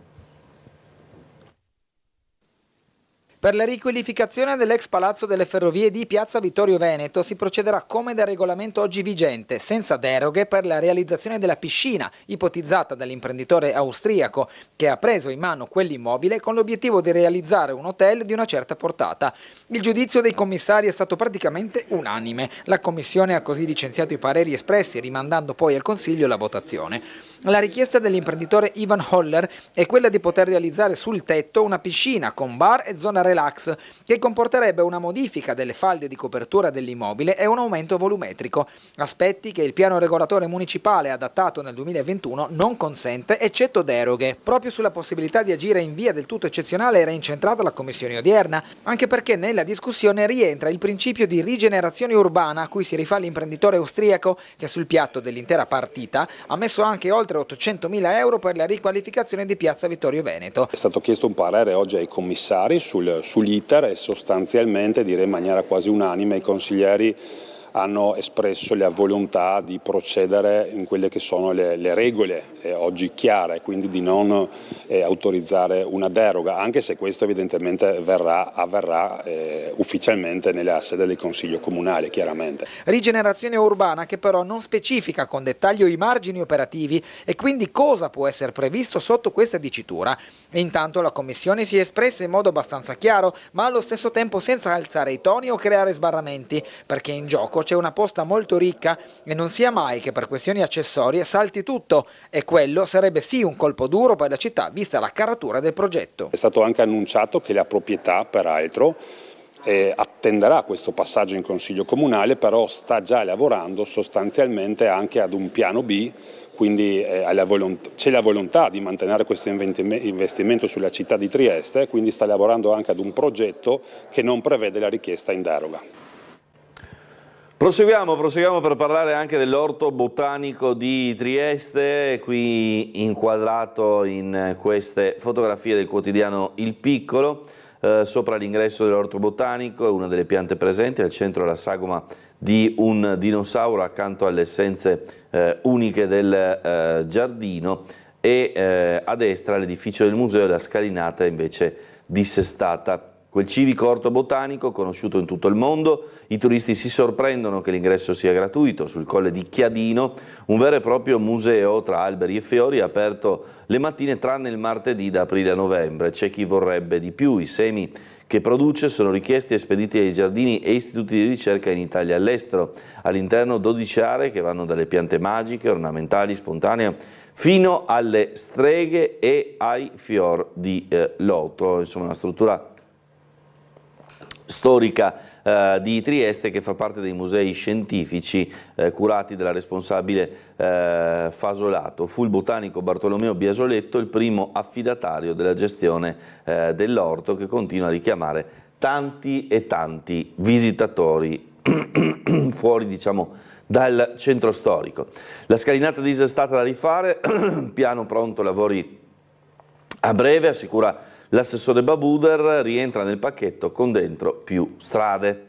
Per la riqualificazione dell'ex Palazzo delle Ferrovie di Piazza Vittorio Veneto si procederà come da regolamento oggi vigente, senza deroghe per la realizzazione della piscina, ipotizzata dall'imprenditore austriaco, che ha preso in mano quell'immobile con l'obiettivo di realizzare un hotel di una certa portata. Il giudizio dei commissari è stato praticamente unanime. La Commissione ha così licenziato i pareri espressi, rimandando poi al Consiglio la votazione. La richiesta dell'imprenditore Ivan Holler è quella di poter realizzare sul tetto una piscina con bar e zona relax, che comporterebbe una modifica delle falde di copertura dell'immobile e un aumento volumetrico, aspetti che il piano regolatore municipale adattato nel 2021 non consente, eccetto deroghe. Proprio sulla possibilità di agire in via del tutto eccezionale era incentrata la commissione odierna, anche perché nella discussione rientra il principio di rigenerazione urbana a cui si rifà l'imprenditore austriaco che sul piatto dell'intera partita ha messo anche oltre 800.000 euro per la riqualificazione di Piazza Vittorio Veneto. È stato chiesto un parere oggi ai commissari sull'iter e sostanzialmente, direi in maniera quasi unanime, i consiglieri hanno espresso la volontà di procedere in quelle che sono le regole oggi chiare, quindi di non autorizzare una deroga, anche se questo evidentemente avverrà ufficialmente nella sede del Consiglio Comunale, chiaramente. Rigenerazione urbana che però non specifica con dettaglio i margini operativi e quindi cosa può essere previsto sotto questa dicitura. E intanto la Commissione si è espressa in modo abbastanza chiaro, ma allo stesso tempo senza alzare i toni o creare sbarramenti, perché in gioco c'è una posta molto ricca e non sia mai che per questioni accessorie salti tutto, e quello sarebbe sì un colpo duro per la città vista la caratura del progetto. È stato anche annunciato che la proprietà, peraltro, attenderà questo passaggio in Consiglio Comunale, però sta già lavorando sostanzialmente anche ad un piano B, quindi c'è la volontà di mantenere questo investimento sulla città di Trieste, quindi sta lavorando anche ad un progetto che non prevede la richiesta in deroga. Proseguiamo per parlare anche dell'orto botanico di Trieste, qui inquadrato in queste fotografie del quotidiano Il Piccolo. Sopra l'ingresso dell'orto botanico è una delle piante presenti, al centro la sagoma di un dinosauro accanto alle essenze uniche del giardino, e a destra l'edificio del museo e la scalinata invece dissestata. Quel civico orto botanico conosciuto in tutto il mondo, i turisti si sorprendono che l'ingresso sia gratuito. Sul colle di Chiadino un vero e proprio museo tra alberi e fiori aperto le mattine tranne il martedì da aprile a novembre. C'è chi vorrebbe di più, i semi che produce sono richiesti e spediti ai giardini e istituti di ricerca in Italia e all'estero. All'interno 12 aree che vanno dalle piante magiche, ornamentali, spontanee, fino alle streghe e ai fior di loto. Insomma, una struttura storica di Trieste che fa parte dei musei scientifici curati dalla responsabile Fasolato. Fu il botanico Bartolomeo Biasoletto il primo affidatario della gestione dell'orto, che continua a richiamare tanti e tanti visitatori fuori, diciamo, dal centro storico. La scalinata dissestata da rifare, piano pronto, lavori a breve, assicura l'assessore Babuder, rientra nel pacchetto con dentro più strade.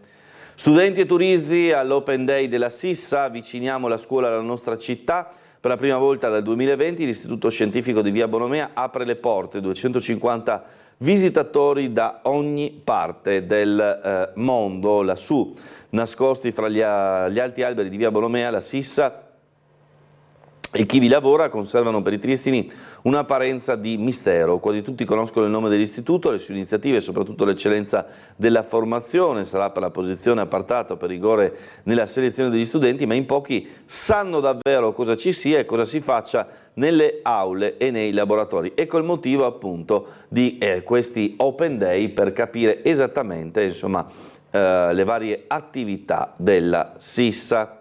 Studenti e turisti all'Open Day della Sissa, avviciniamo la scuola alla nostra città. Per la prima volta dal 2020 l'Istituto Scientifico di Via Bonomea apre le porte, 250 visitatori da ogni parte del mondo. Lassù, nascosti fra gli alti alberi di Via Bonomea, la Sissa e chi vi lavora conservano per i triestini un'apparenza di mistero. Quasi tutti conoscono il nome dell'istituto, le sue iniziative e soprattutto l'eccellenza della formazione. Sarà per la posizione appartata per rigore nella selezione degli studenti, ma in pochi sanno davvero cosa ci sia e cosa si faccia nelle aule e nei laboratori. Ecco il motivo appunto di questi Open Day, per capire esattamente, insomma, le varie attività della Sissa.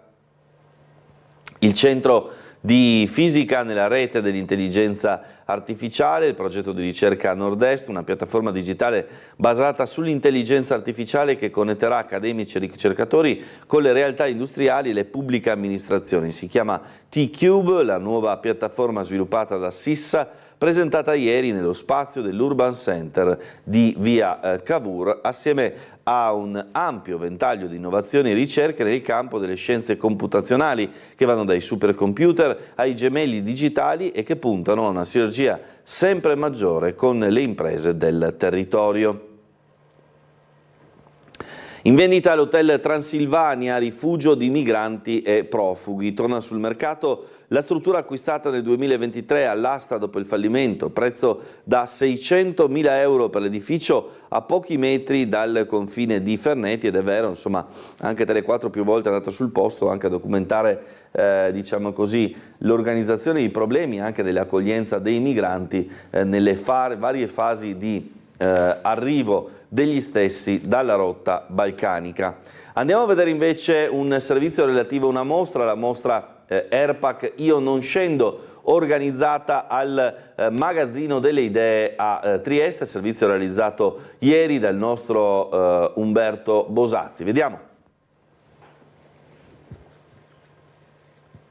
Il centro di fisica nella rete dell'intelligenza artificiale, il progetto di ricerca Nord-Est, una piattaforma digitale basata sull'intelligenza artificiale che connetterà accademici e ricercatori con le realtà industriali e le pubbliche amministrazioni. Si chiama T-Cube, la nuova piattaforma sviluppata da Sissa, presentata ieri nello spazio dell'Urban Center di via Cavour, assieme a un ampio ventaglio di innovazioni e ricerche nel campo delle scienze computazionali, che vanno dai supercomputer ai gemelli digitali e che puntano a una sinergia sempre maggiore con le imprese del territorio. In vendita l'Hotel Transilvania, rifugio di migranti e profughi. Torna sul mercato la struttura acquistata nel 2023 all'asta dopo il fallimento, prezzo da 600.000 euro per l'edificio a pochi metri dal confine di Ferneti, ed è vero, insomma, anche Tele4 più volte è andato sul posto anche a documentare, diciamo così, l'organizzazione e i problemi anche dell'accoglienza dei migranti nelle varie fasi di arrivo degli stessi dalla rotta balcanica. Andiamo a vedere invece un servizio relativo a una mostra, la mostra Airpack Io non scendo, organizzata al Magazzino delle Idee a Trieste, servizio realizzato ieri dal nostro Umberto Bosazzi. Vediamo.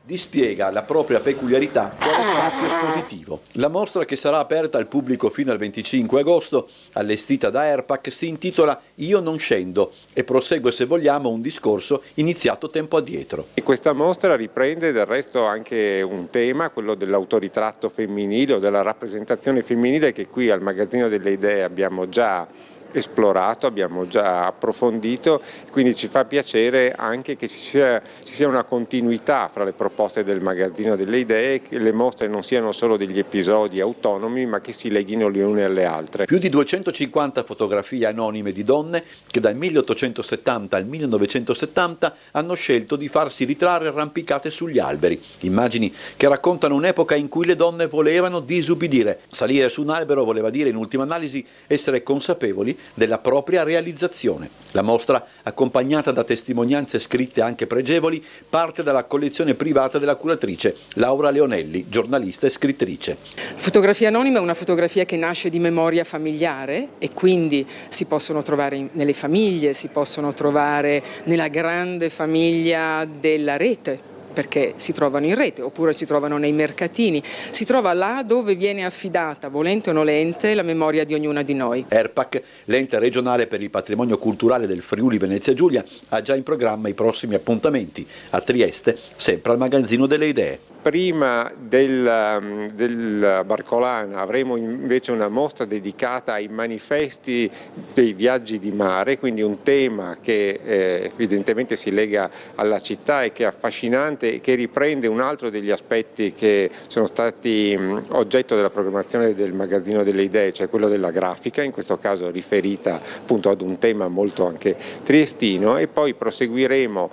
Dispiega la propria peculiarità quale spazio espositivo. La mostra, che sarà aperta al pubblico fino al 25 agosto, allestita da Airpack, si intitola Io non scendo e prosegue, se vogliamo, un discorso iniziato tempo addietro. E questa mostra riprende del resto anche un tema, quello dell'autoritratto femminile o della rappresentazione femminile, che qui al Magazzino delle Idee abbiamo già esplorato, abbiamo già approfondito, quindi ci fa piacere anche che ci sia una continuità fra le proposte del magazzino delle idee, che le mostre non siano solo degli episodi autonomi ma che si leghino le une alle altre. Più di 250 fotografie anonime di donne che dal 1870 al 1970 hanno scelto di farsi ritrarre arrampicate sugli alberi, immagini che raccontano un'epoca in cui le donne volevano disubbidire. Salire su un albero voleva dire in ultima analisi essere consapevoli della propria realizzazione. La mostra, accompagnata da testimonianze scritte anche pregevoli, parte dalla collezione privata della curatrice Laura Leonelli, giornalista e scrittrice. Fotografia anonima è una fotografia che nasce di memoria familiare e quindi si possono trovare nelle famiglie, si possono trovare nella grande famiglia della rete, perché si trovano in rete oppure si trovano nei mercatini, si trova là dove viene affidata, volente o nolente, la memoria di ognuna di noi. ERPAC, l'ente regionale per il patrimonio culturale del Friuli Venezia Giulia, ha già in programma i prossimi appuntamenti a Trieste, sempre al Magazzino delle Idee. Prima del Barcolana avremo invece una mostra dedicata ai manifesti dei viaggi di mare, quindi un tema che evidentemente si lega alla città e che è affascinante e che riprende un altro degli aspetti che sono stati oggetto della programmazione del Magazzino delle Idee, cioè quello della grafica, in questo caso riferita appunto ad un tema molto anche triestino, e poi proseguiremo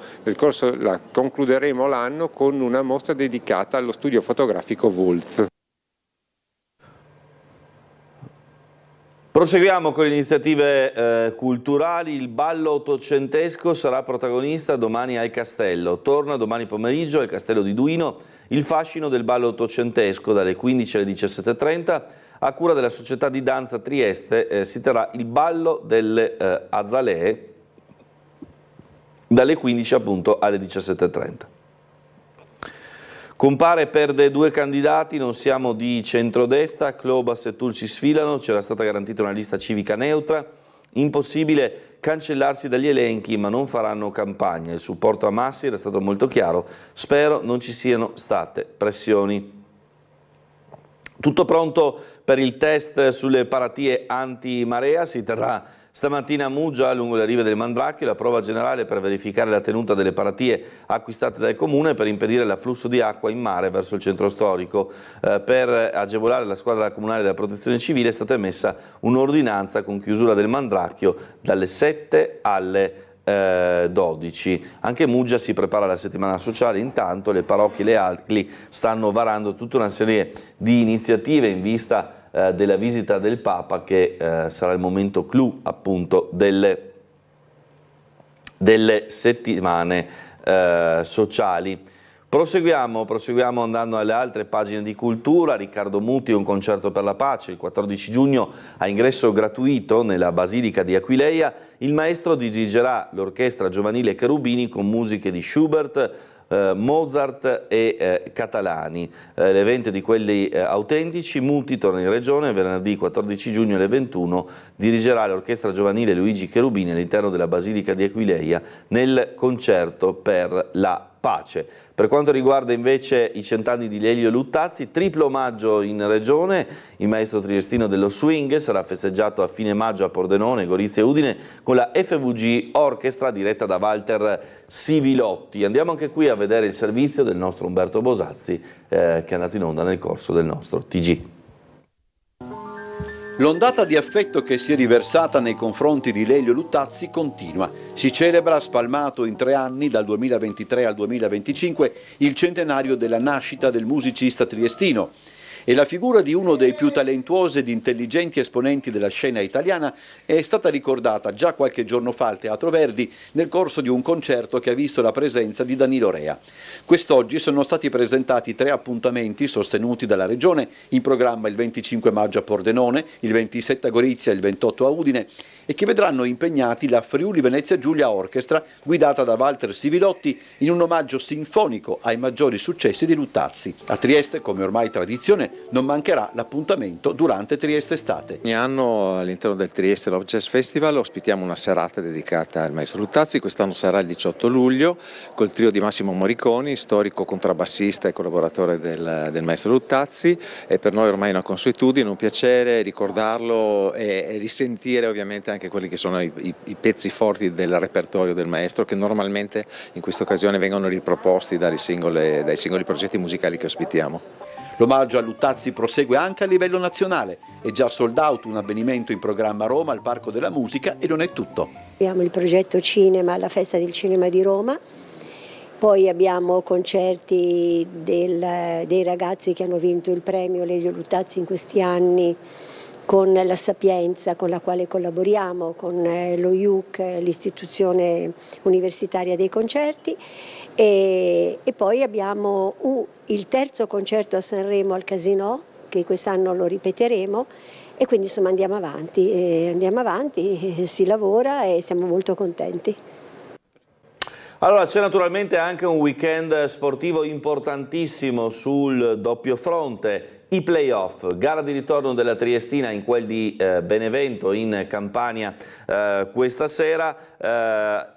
concluderemo l'anno con una mostra dedicata allo studio fotografico Wulz. Proseguiamo con le iniziative culturali. Il ballo ottocentesco sarà protagonista domani al Castello. Torna domani pomeriggio al Castello di Duino il fascino del ballo ottocentesco. Dalle 15 alle 17:30 a cura della Società di Danza Trieste si terrà il ballo delle Azalee dalle 15 appunto alle 17:30. Compare perde 2 candidati, non siamo di centrodestra, Clobas e Tulci sfilano, c'era stata garantita una lista civica neutra, impossibile cancellarsi dagli elenchi ma non faranno campagna, il supporto a Massi era stato molto chiaro, spero non ci siano state pressioni. Tutto pronto per il test sulle paratie anti-marea, si terrà stamattina a Muggia, lungo le rive del Mandracchio, la prova generale per verificare la tenuta delle paratie acquistate dal Comune per impedire l'afflusso di acqua in mare verso il centro storico. Per agevolare la squadra comunale della Protezione Civile è stata emessa un'ordinanza con chiusura del Mandracchio dalle 7 alle 12. Anche Muggia si prepara alla settimana sociale, intanto le parrocchie e le ACLI stanno varando tutta una serie di iniziative in vista della visita del Papa, che sarà il momento clou appunto delle settimane sociali. Proseguiamo andando alle altre pagine di cultura. Riccardo Muti, un concerto per la pace, il 14 giugno a ingresso gratuito nella Basilica di Aquileia. Il maestro dirigerà l'orchestra giovanile Cherubini con musiche di Schubert, Mozart e Catalani. L'evento di quelli autentici. Muti torna in regione venerdì 14 giugno alle 21, dirigerà l'orchestra giovanile Luigi Cherubini all'interno della Basilica di Aquileia nel concerto per la pace. Per quanto riguarda invece i 100 anni di Lelio Luttazzi, triplo omaggio in regione. Il maestro triestino dello swing sarà festeggiato a fine maggio a Pordenone, Gorizia e Udine con la FVG Orchestra diretta da Walter Sivilotti. Andiamo anche qui a vedere il servizio del nostro Umberto Bosazzi che è andato in onda nel corso del nostro TG. L'ondata di affetto che si è riversata nei confronti di Lelio Luttazzi continua. Si celebra, spalmato in 3 anni, dal 2023 al 2025, il centenario della nascita del musicista triestino. E la figura di uno dei più talentuosi ed intelligenti esponenti della scena italiana è stata ricordata già qualche giorno fa al Teatro Verdi nel corso di un concerto che ha visto la presenza di Danilo Rea. Quest'oggi sono stati presentati 3 appuntamenti sostenuti dalla Regione, in programma il 25 maggio a Pordenone, il 27 a Gorizia e il 28 a Udine, e che vedranno impegnati la Friuli Venezia Giulia Orchestra, guidata da Walter Sivilotti, in un omaggio sinfonico ai maggiori successi di Luttazzi. A Trieste, come ormai tradizione, Attenzione, non mancherà l'appuntamento durante Trieste Estate. Ogni anno all'interno del Trieste Love Jazz Festival ospitiamo una serata dedicata al maestro Luttazzi. Quest'anno sarà il 18 luglio col trio di Massimo Moriconi, storico contrabbassista e collaboratore del maestro Luttazzi. E per noi ormai è una consuetudine, un piacere ricordarlo e risentire ovviamente anche quelli che sono i pezzi forti del repertorio del maestro, che normalmente in questa occasione vengono riproposti dai singoli progetti musicali che ospitiamo. L'omaggio a Luttazzi prosegue anche a livello nazionale. È già sold out un avvenimento in programma a Roma al Parco della Musica e non è tutto. Abbiamo il progetto Cinema alla Festa del Cinema di Roma, poi abbiamo concerti dei ragazzi che hanno vinto il premio Lelio Luttazzi in questi anni con la Sapienza con la quale collaboriamo, con lo IUC, l'istituzione universitaria dei concerti, e poi abbiamo il terzo concerto a Sanremo al Casinò, che quest'anno lo ripeteremo, e quindi insomma andiamo avanti, si lavora e siamo molto contenti. Allora c'è naturalmente anche un weekend sportivo importantissimo sul doppio fronte. I playoff, gara di ritorno della Triestina in quel di Benevento in Campania questa sera,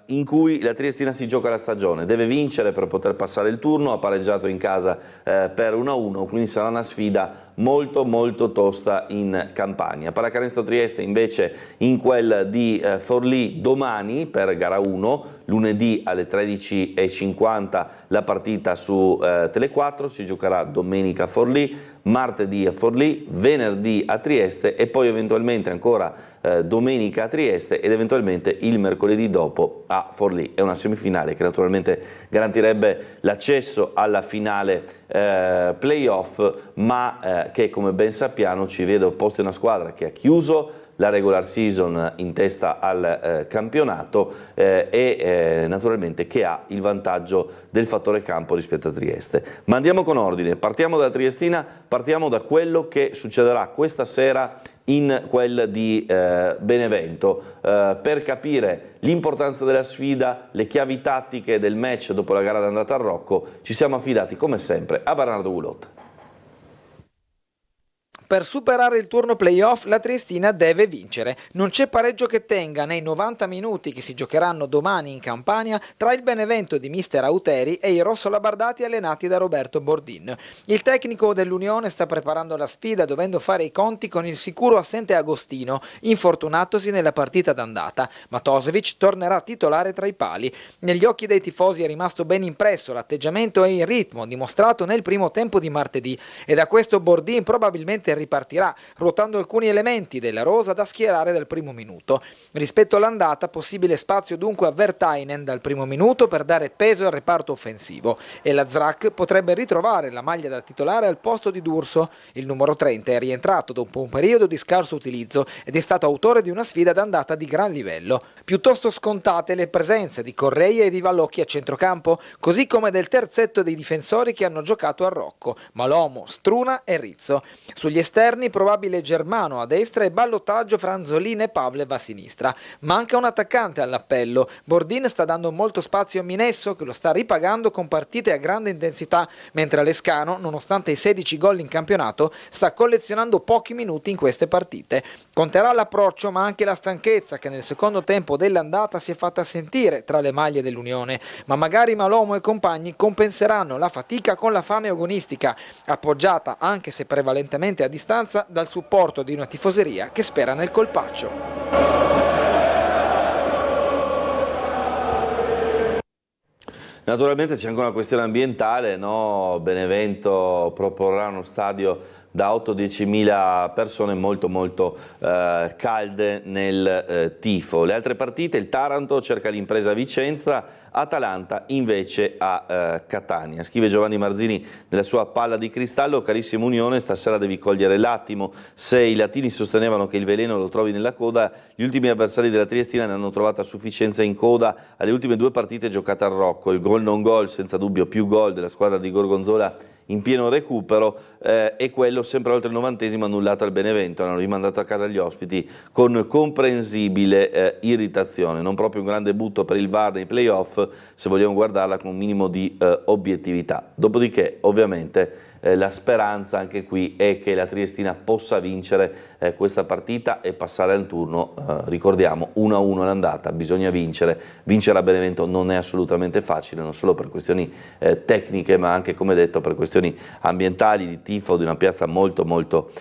in cui la Triestina si gioca la stagione, deve vincere per poter passare il turno, ha pareggiato in casa per 1-1, quindi sarà una sfida molto tosta in Campania. Pallacanestro Trieste invece in quel di Forlì domani per gara 1, lunedì alle 13:50 la partita su Tele4, si giocherà domenica a Forlì, martedì a Forlì, venerdì a Trieste e poi eventualmente ancora domenica a Trieste ed eventualmente il mercoledì dopo a Forlì. È una semifinale che naturalmente garantirebbe l'accesso alla finale playoff, ma che come ben sappiamo ci vede opposta una squadra che ha chiuso la regular season in testa al campionato e naturalmente che ha il vantaggio del fattore campo rispetto a Trieste. Ma andiamo con ordine, partiamo dalla Triestina, partiamo da quello che succederà questa sera in quel di Benevento per capire l'importanza della sfida, le chiavi tattiche del match dopo la gara d'andata al Rocco. Ci siamo affidati come sempre a Bernardo Gulotta. Per superare il turno playoff la Triestina deve vincere. Non c'è pareggio che tenga nei 90 minuti che si giocheranno domani in Campania tra il Benevento di mister Auteri e i rossolabardati allenati da Roberto Bordin. Il tecnico dell'Unione sta preparando la sfida dovendo fare i conti con il sicuro assente Agostino, infortunatosi nella partita d'andata. Matosevic tornerà titolare tra i pali. Negli occhi dei tifosi è rimasto ben impresso l'atteggiamento e il ritmo dimostrato nel primo tempo di martedì e da questo Bordin probabilmente ripartirà, ruotando alcuni elementi della rosa da schierare dal primo minuto. Rispetto all'andata, possibile spazio dunque a Vertainen dal primo minuto per dare peso al reparto offensivo e la Zrak potrebbe ritrovare la maglia da titolare al posto di D'Urso. Il numero 30 è rientrato dopo un periodo di scarso utilizzo ed è stato autore di una sfida d'andata di gran livello. Piuttosto scontate le presenze di Correia e di Vallocchi a centrocampo, così come del terzetto dei difensori che hanno giocato a Rocco, Malomo, Struna e Rizzo. Sugli esterni probabile Germano a destra e ballottaggio Franzolin e Pavlev a sinistra. Manca un attaccante all'appello. Bordin sta dando molto spazio a Minesso che lo sta ripagando con partite a grande intensità, mentre Lescano, nonostante i 16 gol in campionato, sta collezionando pochi minuti in queste partite. Conterà l'approccio ma anche la stanchezza che nel secondo tempo dell'andata si è fatta sentire tra le maglie dell'Unione, ma magari Malomo e compagni compenseranno la fatica con la fame agonistica, appoggiata anche se prevalentemente a distanza dal supporto di una tifoseria che spera nel colpaccio. Naturalmente c'è anche una questione ambientale, no? Benevento proporrà uno stadio da 8-10.000 persone molto calde nel tifo. Le altre partite, il Taranto cerca l'impresa a Vicenza, Atalanta invece a Catania. Scrive Giovanni Marzini nella sua palla di cristallo: carissimo Unione, stasera devi cogliere l'attimo. Se i latini sostenevano che il veleno lo trovi nella coda, gli ultimi avversari della Triestina ne hanno trovata a sufficienza in coda alle ultime 2 partite giocate al Rocco. Il gol non gol, senza dubbio più gol della squadra di Gorgonzola in pieno recupero, e quello sempre oltre il 90esimo annullato al Benevento. Hanno rimandato a casa gli ospiti con comprensibile irritazione. Non proprio un gran debutto per il VAR nei playoff, se vogliamo guardarla con un minimo di obiettività. Dopodiché ovviamente la speranza anche qui è che la Triestina possa vincere questa partita e passare al turno. Ricordiamo 1-1 all'andata, bisogna vincere a Benevento non è assolutamente facile, non solo per questioni tecniche ma anche, come detto, per questioni ambientali, di tifo, di una piazza molto molto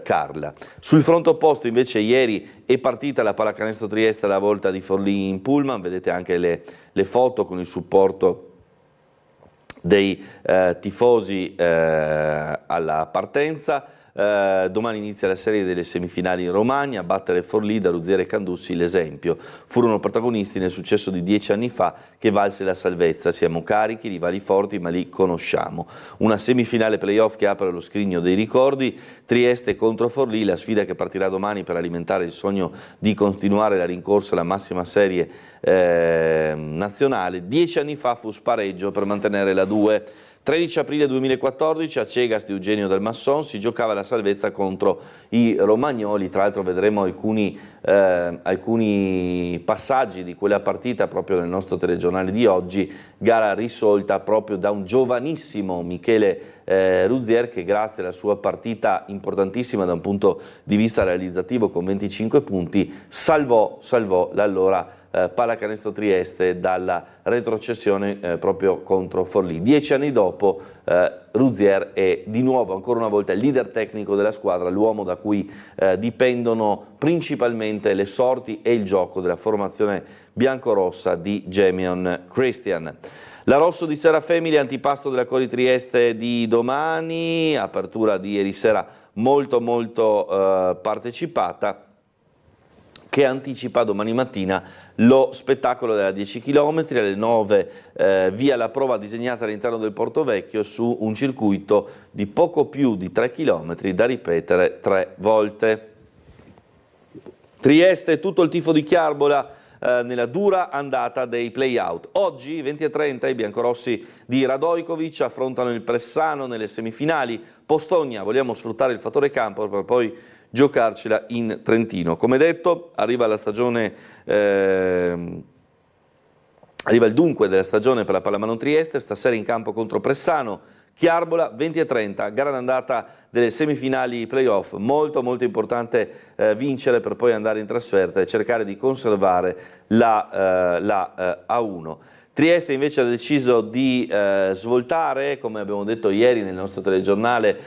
calda. Sul fronte opposto invece ieri è partita la Pallacanestro Trieste alla volta di Forlì in pullman, vedete anche le foto con il supporto dei tifosi alla partenza. Domani inizia la serie delle semifinali in Romagna, a battere Forlì, Daruzzere e Candussi l'esempio. Furono protagonisti nel successo di 10 anni fa che valse la salvezza. Siamo carichi, rivali forti, ma li conosciamo. Una semifinale playoff che apre lo scrigno dei ricordi. Trieste contro Forlì, la sfida che partirà domani per alimentare il sogno di continuare la rincorsa alla massima serie nazionale. 10 anni fa fu spareggio per mantenere la 2. 13 aprile 2014 a Cegas di Eugenio Del Masson si giocava la salvezza contro i romagnoli. Tra l'altro vedremo alcuni passaggi di quella partita proprio nel nostro telegiornale di oggi, gara risolta proprio da un giovanissimo Michele Ruzier che grazie alla sua partita importantissima da un punto di vista realizzativo con 25 punti salvò l'allora Pallacanestro Trieste dalla retrocessione proprio contro Forlì. 10 anni dopo Ruzier è di nuovo, ancora una volta, il leader tecnico della squadra, l'uomo da cui dipendono principalmente le sorti e il gioco della formazione biancorossa di Jamion Christian. La Rosso di Sera Family, antipasto della Cori Trieste di domani, apertura di ieri sera molto partecipata, che anticipa domani mattina lo spettacolo della 10 km alle 9 via la prova disegnata all'interno del Porto Vecchio su un circuito di poco più di 3 km da ripetere 3 volte. Trieste, tutto il tifo di Chiarbola nella dura andata dei play-out. Oggi 20:30 i biancorossi di Radojkovic affrontano il Pressano nelle semifinali. Postogna, vogliamo sfruttare il fattore campo per poi giocarcela in Trentino. Come detto, arriva la stagione, arriva il dunque della stagione per la Pallamano Trieste, stasera in campo contro Pressano. Chiarbola 20:30, gara d'andata delle semifinali playoff, molto importante vincere per poi andare in trasferta e cercare di conservare la A1. Trieste invece ha deciso di svoltare, come abbiamo detto ieri nel nostro telegiornale,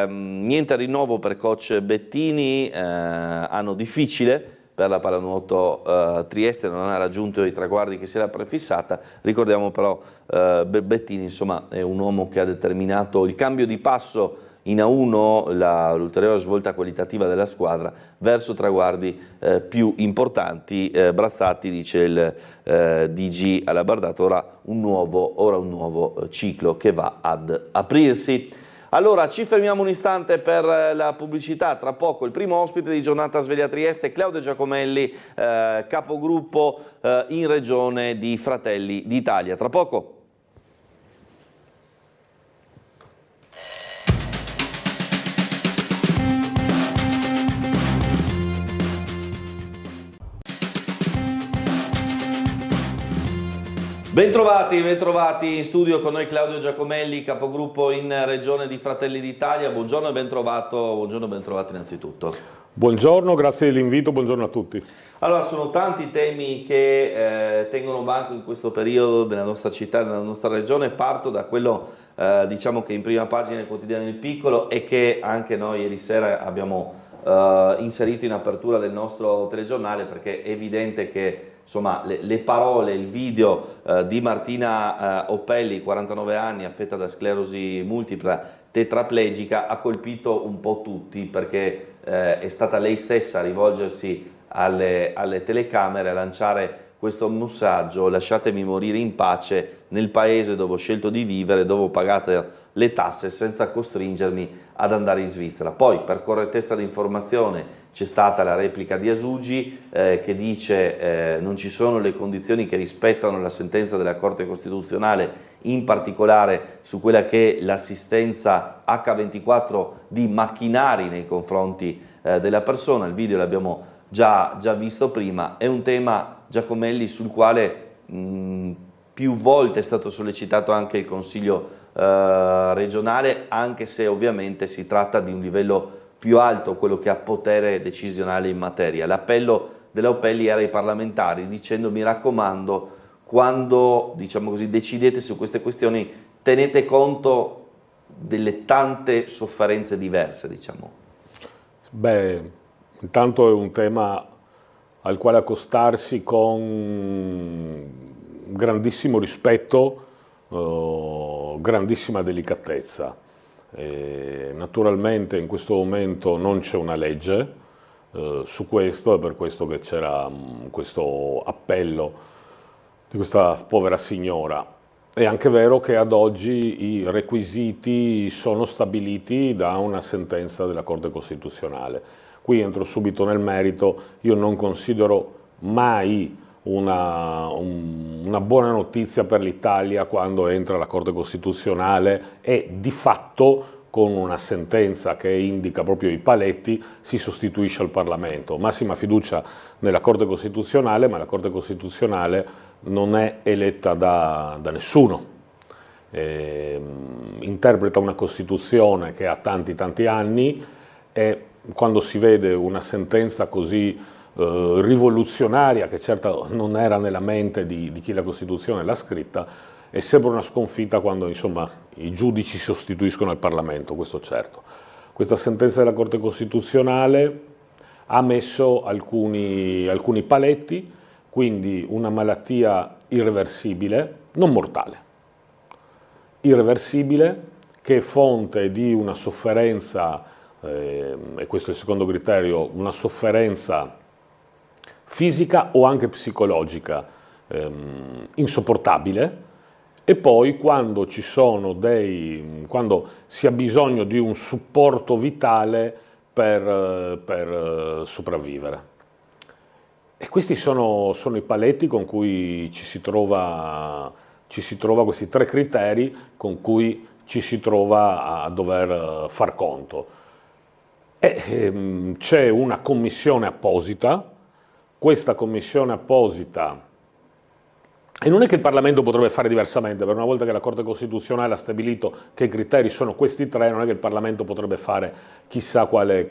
niente rinnovo per coach Bettini, anno difficile per la pallanuoto Trieste, non ha raggiunto i traguardi che si era prefissata. Ricordiamo però Bettini insomma è un uomo che ha determinato il cambio di passo in A1, l'ulteriore svolta qualitativa della squadra verso traguardi più importanti. Brazzatti, dice il DG alla Bardata, ora un nuovo ciclo che va ad aprirsi. Allora ci fermiamo un istante per la pubblicità, tra poco il primo ospite di giornata Sveglia Trieste, Claudio Giacomelli, capogruppo in regione di Fratelli d'Italia. Tra poco. Bentrovati in studio con noi Claudio Giacomelli, capogruppo in regione di Fratelli d'Italia. Buongiorno e bentrovato innanzitutto. Buongiorno, grazie dell'invito, buongiorno a tutti. Allora, sono tanti temi che tengono banco in questo periodo della nostra città, della nostra regione. Parto da quello diciamo che in prima pagina del quotidiano Il Piccolo e che anche noi ieri sera abbiamo inserito in apertura del nostro telegiornale, perché è evidente che insomma le parole, il video di Martina Oppelli, 49 anni, affetta da sclerosi multipla, tetraplegica, ha colpito un po' tutti, perché è stata lei stessa a rivolgersi alle telecamere, a lanciare questo messaggio: lasciatemi morire in pace nel paese dove ho scelto di vivere, dove ho pagato le tasse senza costringermi ad andare in Svizzera. Poi, per correttezza di informazione, c'è stata la replica di Asugi che dice non ci sono le condizioni che rispettano la sentenza della Corte Costituzionale, in particolare su quella che è l'assistenza H24 di macchinari nei confronti della persona. Il video l'abbiamo già visto prima. È un tema, Giacomelli, sul quale più volte è stato sollecitato anche il Consiglio regionale, anche se ovviamente si tratta di un livello più alto, quello che ha potere decisionale in materia. L'appello dell'Aupelli era ai parlamentari dicendo: mi raccomando, quando, diciamo così, decidete su queste questioni, tenete conto delle tante sofferenze diverse, diciamo. Beh, intanto è un tema al quale accostarsi con grandissimo rispetto, grandissima delicatezza. Naturalmente in questo momento non c'è una legge su questo, è per questo che c'era questo appello di questa povera signora. È anche vero che ad oggi i requisiti sono stabiliti da una sentenza della Corte Costituzionale. Qui entro subito nel merito. Io non considero mai una buona notizia per l'Italia quando entra la Corte Costituzionale e di fatto, con una sentenza che indica proprio i paletti, si sostituisce al Parlamento. Massima fiducia nella Corte Costituzionale, ma la Corte Costituzionale non è eletta da nessuno. Interpreta una Costituzione che ha tanti anni, e quando si vede una sentenza così rivoluzionaria, che certo non era nella mente di chi la Costituzione l'ha scritta, è sempre una sconfitta quando, insomma, i giudici si sostituiscono al Parlamento, questo certo. Questa sentenza della Corte Costituzionale ha messo alcuni paletti, quindi una malattia irreversibile, non mortale, irreversibile, che è fonte di una sofferenza, e questo è il secondo criterio, una sofferenza fisica o anche psicologica insopportabile. E poi quando si ha bisogno di un supporto vitale per sopravvivere. E questi sono i paletti con cui ci si trova, questi tre criteri con cui ci si trova a dover far conto. C'è una commissione apposita, questa commissione apposita. E non è che il Parlamento potrebbe fare diversamente, per una volta che la Corte Costituzionale ha stabilito che i criteri sono questi tre, non è che il Parlamento potrebbe fare chissà quale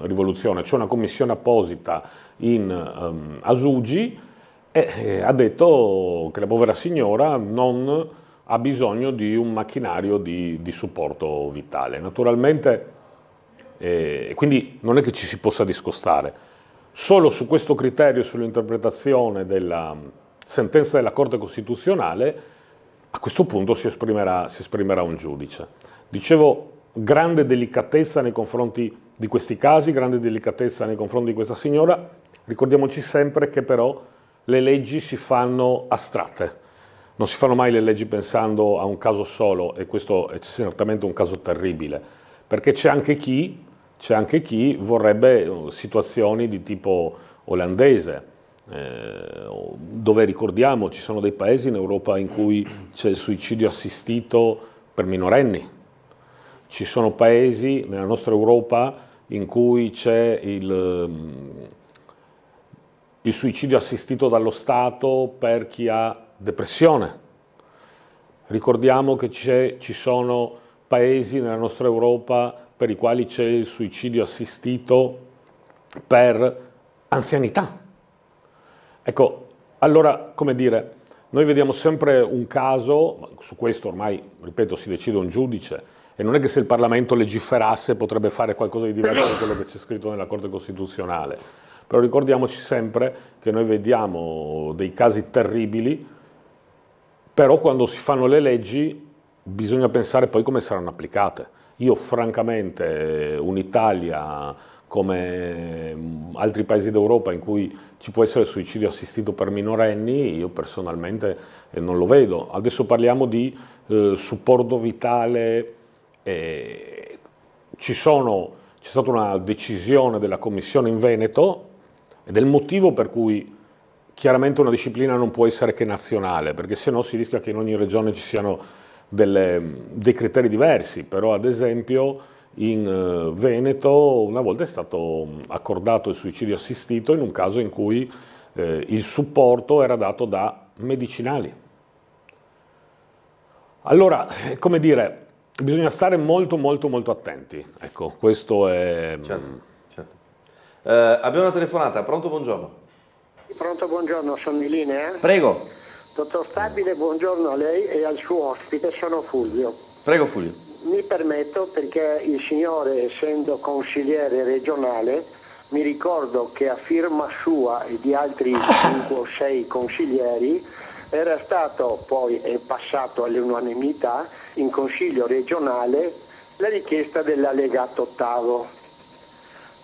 rivoluzione. C'è una commissione apposita in Asugi e ha detto che la povera signora non ha bisogno di un macchinario di supporto vitale. Naturalmente, quindi non è che ci si possa discostare. Solo su questo criterio, sull'interpretazione della sentenza della Corte Costituzionale, a questo punto si esprimerà un giudice. Dicevo, grande delicatezza nei confronti di questi casi, grande delicatezza nei confronti di questa signora. Ricordiamoci sempre che però le leggi si fanno astratte, non si fanno mai le leggi pensando a un caso solo, e questo è certamente un caso terribile, perché c'è anche chi vorrebbe situazioni di tipo olandese, dove, ricordiamo, ci sono dei paesi in Europa in cui c'è il suicidio assistito per minorenni, ci sono paesi nella nostra Europa in cui c'è il suicidio assistito dallo Stato per chi ha depressione. Ricordiamo che ci sono paesi nella nostra Europa per i quali c'è il suicidio assistito per anzianità. Ecco, allora, come dire, noi vediamo sempre un caso, su questo ormai, ripeto, si decide un giudice, e non è che se il Parlamento legiferasse potrebbe fare qualcosa di diverso da quello che c'è scritto nella Corte Costituzionale. Però ricordiamoci sempre che noi vediamo dei casi terribili, però quando si fanno le leggi bisogna pensare poi come saranno applicate. Io francamente, un'Italia come altri paesi d'Europa in cui ci può essere suicidio assistito per minorenni, io personalmente non lo vedo. Adesso parliamo di supporto vitale. C'è stata una decisione della Commissione in Veneto, ed è il motivo per cui chiaramente una disciplina non può essere che nazionale, perché se no si rischia che in ogni regione ci siano dei criteri diversi. Però ad esempio in Veneto una volta è stato accordato il suicidio assistito in un caso in cui il supporto era dato da medicinali. Allora, come dire, bisogna stare molto attenti. Ecco, questo è... Certo. Abbiamo una telefonata, pronto, buongiorno. Pronto, buongiorno, sono in linea. Prego. Dottor Stabile, buongiorno a lei e al suo ospite, sono Fulvio. Prego Fulvio. Mi permetto perché il signore, essendo consigliere regionale, mi ricordo che a firma sua e di altri 5 o 6 consiglieri era stato, poi è passato all'unanimità, in Consiglio regionale la richiesta dell'allegato ottavo.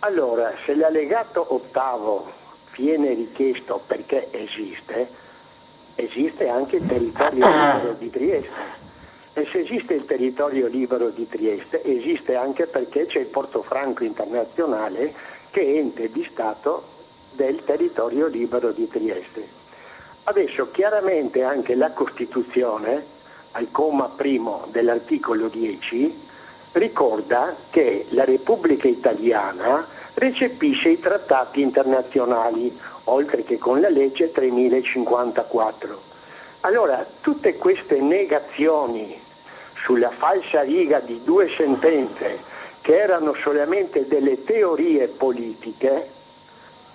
Allora, se l'allegato ottavo viene richiesto perché esiste anche il territorio libero di Trieste. E se esiste il territorio libero di Trieste, esiste anche perché c'è il Portofranco Internazionale che è ente di Stato del territorio libero di Trieste. Adesso chiaramente anche la Costituzione, al comma primo dell'articolo 10, ricorda che la Repubblica Italiana recepisce i trattati internazionali, oltre che con la legge 3054. Allora, tutte queste negazioni sulla falsa riga di 2 sentenze che erano solamente delle teorie politiche,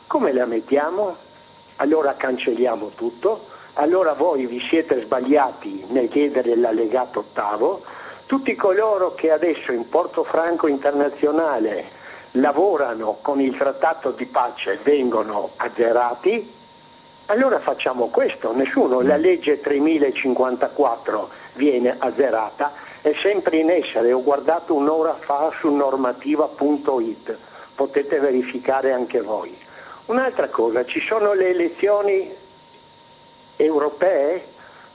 come la mettiamo? Allora cancelliamo tutto, allora voi vi siete sbagliati nel chiedere l'allegato ottavo, tutti coloro che adesso in Portofranco Internazionale lavorano con il trattato di pace vengono azzerati, allora facciamo questo, la legge 3054 viene azzerata, è sempre in essere, ho guardato un'ora fa su normativa.it, potete verificare anche voi. Un'altra cosa, ci sono le elezioni europee?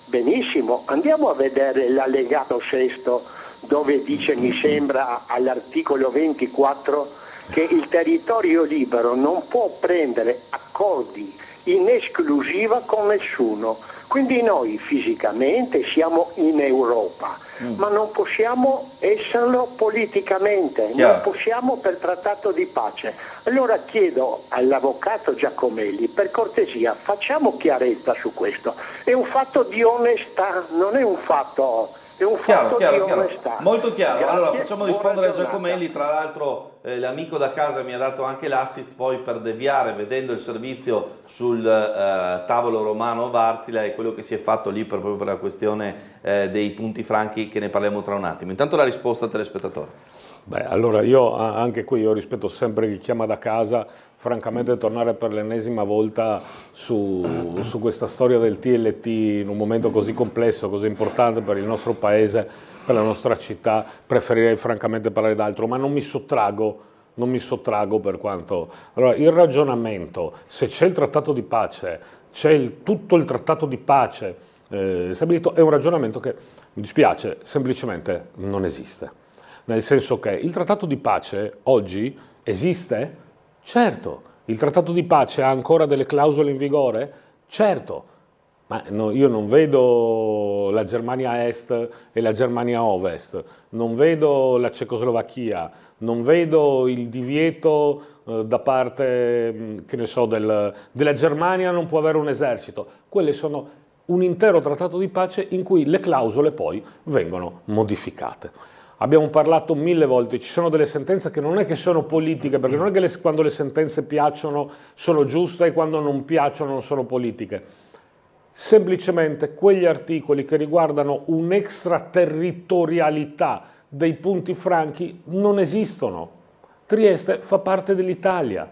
Benissimo, andiamo a vedere l'allegato sesto dove dice, mi sembra all'articolo 24, che il territorio libero non può prendere accordi in esclusiva con nessuno. Quindi noi fisicamente siamo in Europa, ma non possiamo esserlo politicamente, non possiamo per trattato di pace. Allora chiedo all'avvocato Giacomelli, per cortesia, facciamo chiarezza su questo. È un fatto di onestà, non è un fatto... È un fatto di onestà. Molto chiaro. Grazie, allora facciamo rispondere a giornata. Giacomelli. Tra l'altro l'amico da casa mi ha dato anche l'assist poi per deviare, vedendo il servizio sul tavolo romano Varzila e quello che si è fatto lì proprio per la questione dei punti franchi, che ne parliamo tra un attimo. Intanto la risposta al telespettatore. Beh, allora io anche qui rispetto sempre chi chiama da casa, francamente tornare per l'ennesima volta su questa storia del TLT in un momento così complesso, così importante per il nostro paese, per la nostra città, preferirei francamente parlare d'altro, ma non mi sottraggo per quanto... Allora, il ragionamento, se c'è il trattato di pace, c'è tutto il trattato di pace stabilito, è un ragionamento che, mi dispiace, semplicemente non esiste. Nel senso che il trattato di pace oggi esiste? Certo. Il trattato di pace ha ancora delle clausole in vigore? Certo. Ma no, io non vedo la Germania Est e la Germania Ovest, non vedo la Cecoslovacchia, non vedo il divieto da parte, che ne so, della Germania non può avere un esercito. Quelle sono un intero trattato di pace in cui le clausole poi vengono modificate. Abbiamo parlato 1000 volte, ci sono delle sentenze che non è che sono politiche, perché non è che quando le sentenze piacciono sono giuste e quando non piacciono non sono politiche. Semplicemente quegli articoli che riguardano un'extraterritorialità dei punti franchi non esistono. Trieste fa parte dell'Italia.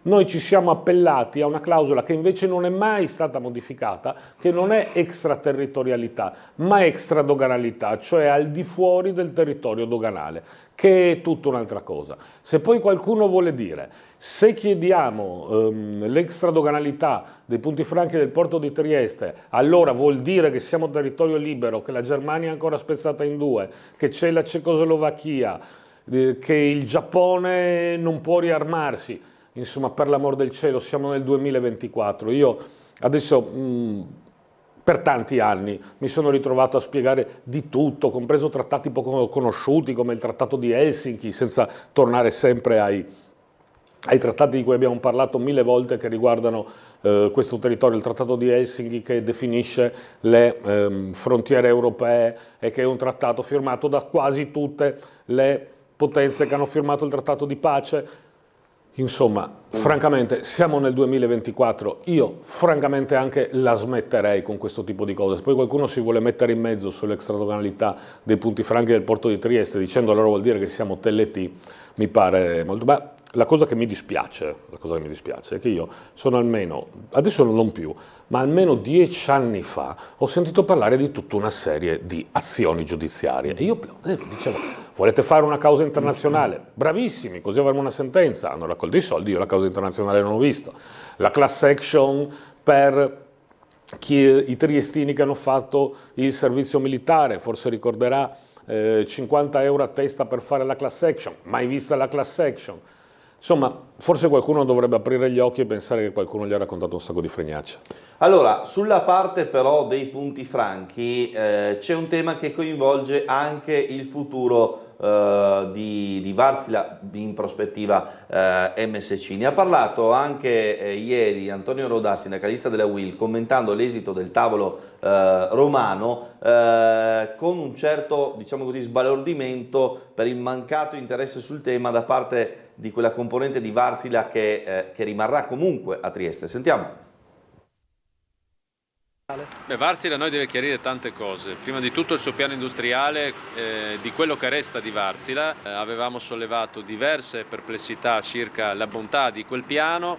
Noi ci siamo appellati a una clausola che invece non è mai stata modificata, che non è extraterritorialità, ma extradoganalità, cioè al di fuori del territorio doganale, che è tutta un'altra cosa. Se poi qualcuno vuole dire, se chiediamo l'extradoganalità dei punti franchi del porto di Trieste, allora vuol dire che siamo territorio libero, che la Germania è ancora spezzata in due, che c'è la Cecoslovacchia, che il Giappone non può riarmarsi. Insomma, per l'amor del cielo, siamo nel 2024. Io adesso, per tanti anni, mi sono ritrovato a spiegare di tutto, compreso trattati poco conosciuti come il Trattato di Helsinki, senza tornare sempre ai trattati di cui abbiamo parlato 1000 volte che riguardano questo territorio, il trattato di Helsinki che definisce le frontiere europee e che è un trattato firmato da quasi tutte le potenze che hanno firmato il trattato di pace. Insomma, francamente, siamo nel 2024, io francamente anche la smetterei con questo tipo di cose. Se poi qualcuno si vuole mettere in mezzo sull'extradoganalità dei punti franchi del porto di Trieste dicendo allora vuol dire che siamo Telletì, mi pare molto... Beh, la cosa che mi dispiace è che io sono almeno, adesso non più, ma almeno 10 anni fa ho sentito parlare di tutta una serie di azioni giudiziarie e io dicevo, volete fare una causa internazionale? Bravissimi, così avremo una sentenza. Hanno raccolto i soldi, io la causa internazionale non ho visto. La class action per i triestini che hanno fatto il servizio militare, forse ricorderà 50 euro a testa per fare la class action, mai vista la class action. Insomma, forse qualcuno dovrebbe aprire gli occhi e pensare che qualcuno gli ha raccontato un sacco di fregnacce. Allora, sulla parte però dei punti franchi c'è un tema che coinvolge anche il futuro di Wärtsilä, in prospettiva MSC. Ne ha parlato anche ieri Antonio Rodà, sindacalista della UIL, commentando l'esito del tavolo romano con un certo, diciamo così, sbalordimento per il mancato interesse sul tema da parte di quella componente di Wärtsilä che rimarrà comunque a Trieste. Sentiamo. Wärtsilä noi deve chiarire tante cose, prima di tutto il suo piano industriale, di quello che resta di Wärtsilä. Avevamo sollevato diverse perplessità circa la bontà di quel piano.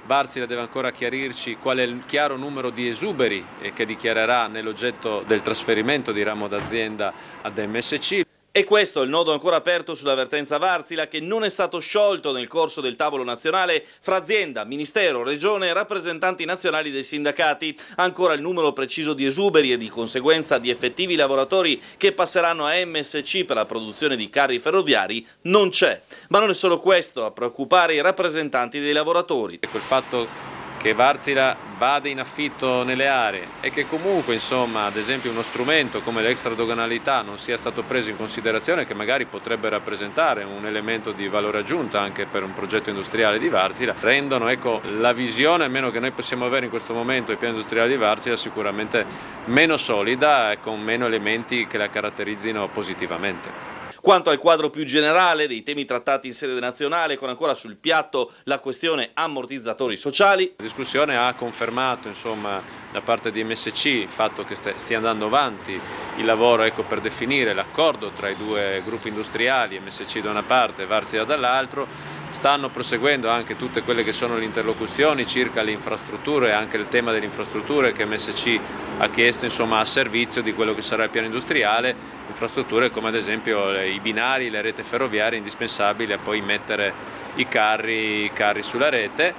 Wärtsilä deve ancora chiarirci qual è il chiaro numero di esuberi che dichiarerà nell'oggetto del trasferimento di ramo d'azienda ad MSC. E questo è il nodo ancora aperto sulla vertenza Wärtsilä, che non è stato sciolto nel corso del tavolo nazionale fra azienda, ministero, regione e rappresentanti nazionali dei sindacati. Ancora il numero preciso di esuberi e di conseguenza di effettivi lavoratori che passeranno a MSC per la produzione di carri ferroviari non c'è. Ma non è solo questo a preoccupare i rappresentanti dei lavoratori. Ecco, il fatto che Wärtsilä vada in affitto nelle aree e che comunque, insomma, ad esempio uno strumento come l'extradoganalità non sia stato preso in considerazione, che magari potrebbe rappresentare un elemento di valore aggiunto anche per un progetto industriale di Wärtsilä, rendono, ecco, la visione, almeno che noi possiamo avere in questo momento, del piano industriale di Wärtsilä sicuramente meno solida e con meno elementi che la caratterizzino positivamente. Quanto al quadro più generale dei temi trattati in sede nazionale, con ancora sul piatto la questione ammortizzatori sociali. La discussione ha confermato, insomma, da parte di MSC il fatto che stia andando avanti il lavoro, ecco, per definire l'accordo tra i due gruppi industriali, MSC da una parte e Wärtsilä dall'altro. Stanno proseguendo anche tutte quelle che sono le interlocuzioni circa le infrastrutture e anche il tema delle infrastrutture che MSC ha chiesto, insomma, a servizio di quello che sarà il piano industriale, infrastrutture come ad esempio i binari, le rete ferroviarie indispensabili a poi mettere i carri sulla rete.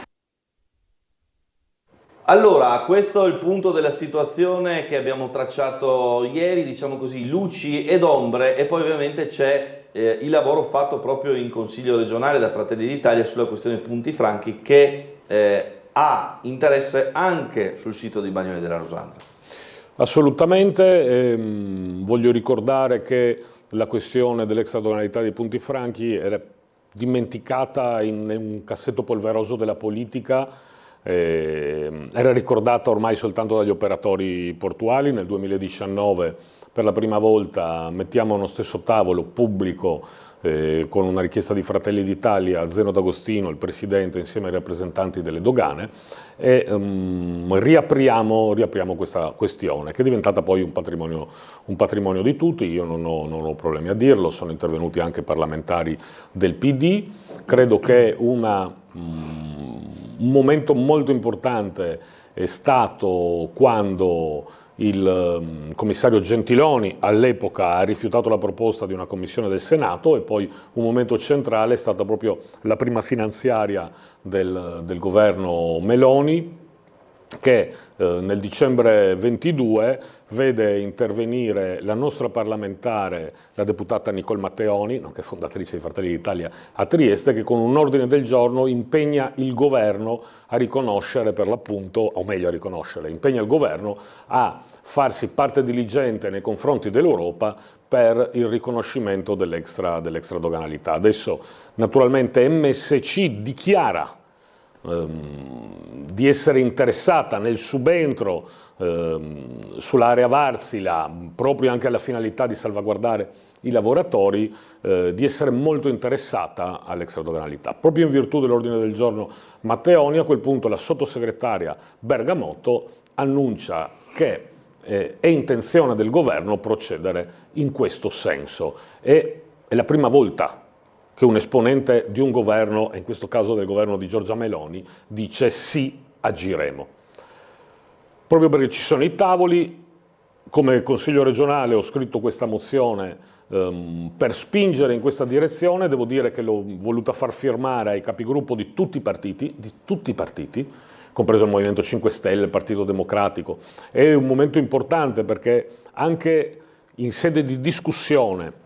Allora, questo è il punto della situazione che abbiamo tracciato ieri, diciamo così, luci ed ombre, e poi ovviamente c'è il lavoro fatto proprio in Consiglio regionale da Fratelli d'Italia sulla questione punti franchi, che ha interesse anche sul sito di Bagnoli della Rosandra. Assolutamente, voglio ricordare che la questione dell'extradoganalità dei punti franchi era dimenticata in un cassetto polveroso della politica, era ricordata ormai soltanto dagli operatori portuali. Nel 2019 per la prima volta mettiamo allo stesso tavolo pubblico, con una richiesta di Fratelli d'Italia, Zeno D'Agostino, il presidente, insieme ai rappresentanti delle dogane, e riapriamo questa questione, che è diventata poi un patrimonio di tutti. Io non ho problemi a dirlo, sono intervenuti anche parlamentari del PD. Credo che un momento molto importante è stato quando il commissario Gentiloni all'epoca ha rifiutato la proposta di una commissione del Senato, e poi un momento centrale è stata proprio la prima finanziaria del governo Meloni, che nel dicembre 22 vede intervenire la nostra parlamentare, la deputata Nicole Matteoni, nonché fondatrice di Fratelli d'Italia a Trieste, che con un ordine del giorno impegna il governo a riconoscere per l'appunto, o meglio a riconoscere, impegna il governo a farsi parte diligente nei confronti dell'Europa per il riconoscimento dell'extradoganalità. Adesso naturalmente MSC dichiara di essere interessata nel subentro sull'area Varsila, proprio anche alla finalità di salvaguardare i lavoratori, di essere molto interessata all'extradoganalità. Proprio in virtù dell'ordine del giorno Matteoni, a quel punto la sottosegretaria Bergamotto annuncia che è intenzione del governo procedere in questo senso. È la prima volta che un esponente di un governo, e in questo caso del governo di Giorgia Meloni, dice sì, agiremo. Proprio perché ci sono i tavoli, come Consiglio regionale ho scritto questa mozione per spingere in questa direzione. Devo dire che l'ho voluta far firmare ai capigruppo di tutti i partiti, compreso il Movimento 5 Stelle, il Partito Democratico. È un momento importante perché anche in sede di discussione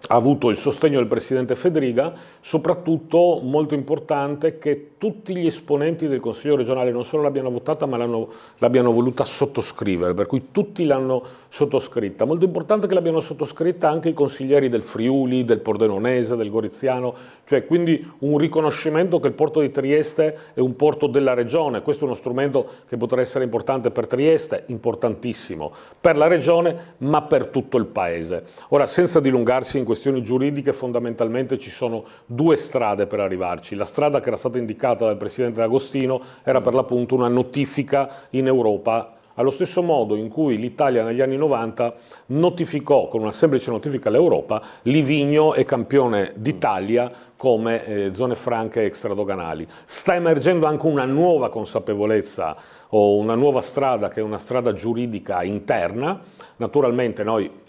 ha avuto il sostegno del Presidente Fedriga, soprattutto molto importante che tutti gli esponenti del Consiglio regionale non solo l'abbiano votata ma l'abbiano voluta sottoscrivere, per cui tutti l'hanno sottoscritta. Molto importante che l'abbiano sottoscritta anche i consiglieri del Friuli, del Pordenonese, del Goriziano, cioè quindi un riconoscimento che il porto di Trieste è un porto della regione. Questo è uno strumento che potrà essere importante per Trieste, importantissimo per la regione ma per tutto il paese. Ora, senza dilungarsi in questioni giuridiche, fondamentalmente ci sono due strade per arrivarci. La strada che era stata indicata dal Presidente D'Agostino era per l'appunto una notifica in Europa, allo stesso modo in cui l'Italia negli anni 90 notificò, con una semplice notifica all'Europa, Livigno e Campione d'Italia come zone franche extradoganali. Sta emergendo anche una nuova consapevolezza o una nuova strada che è una strada giuridica interna. Naturalmente noi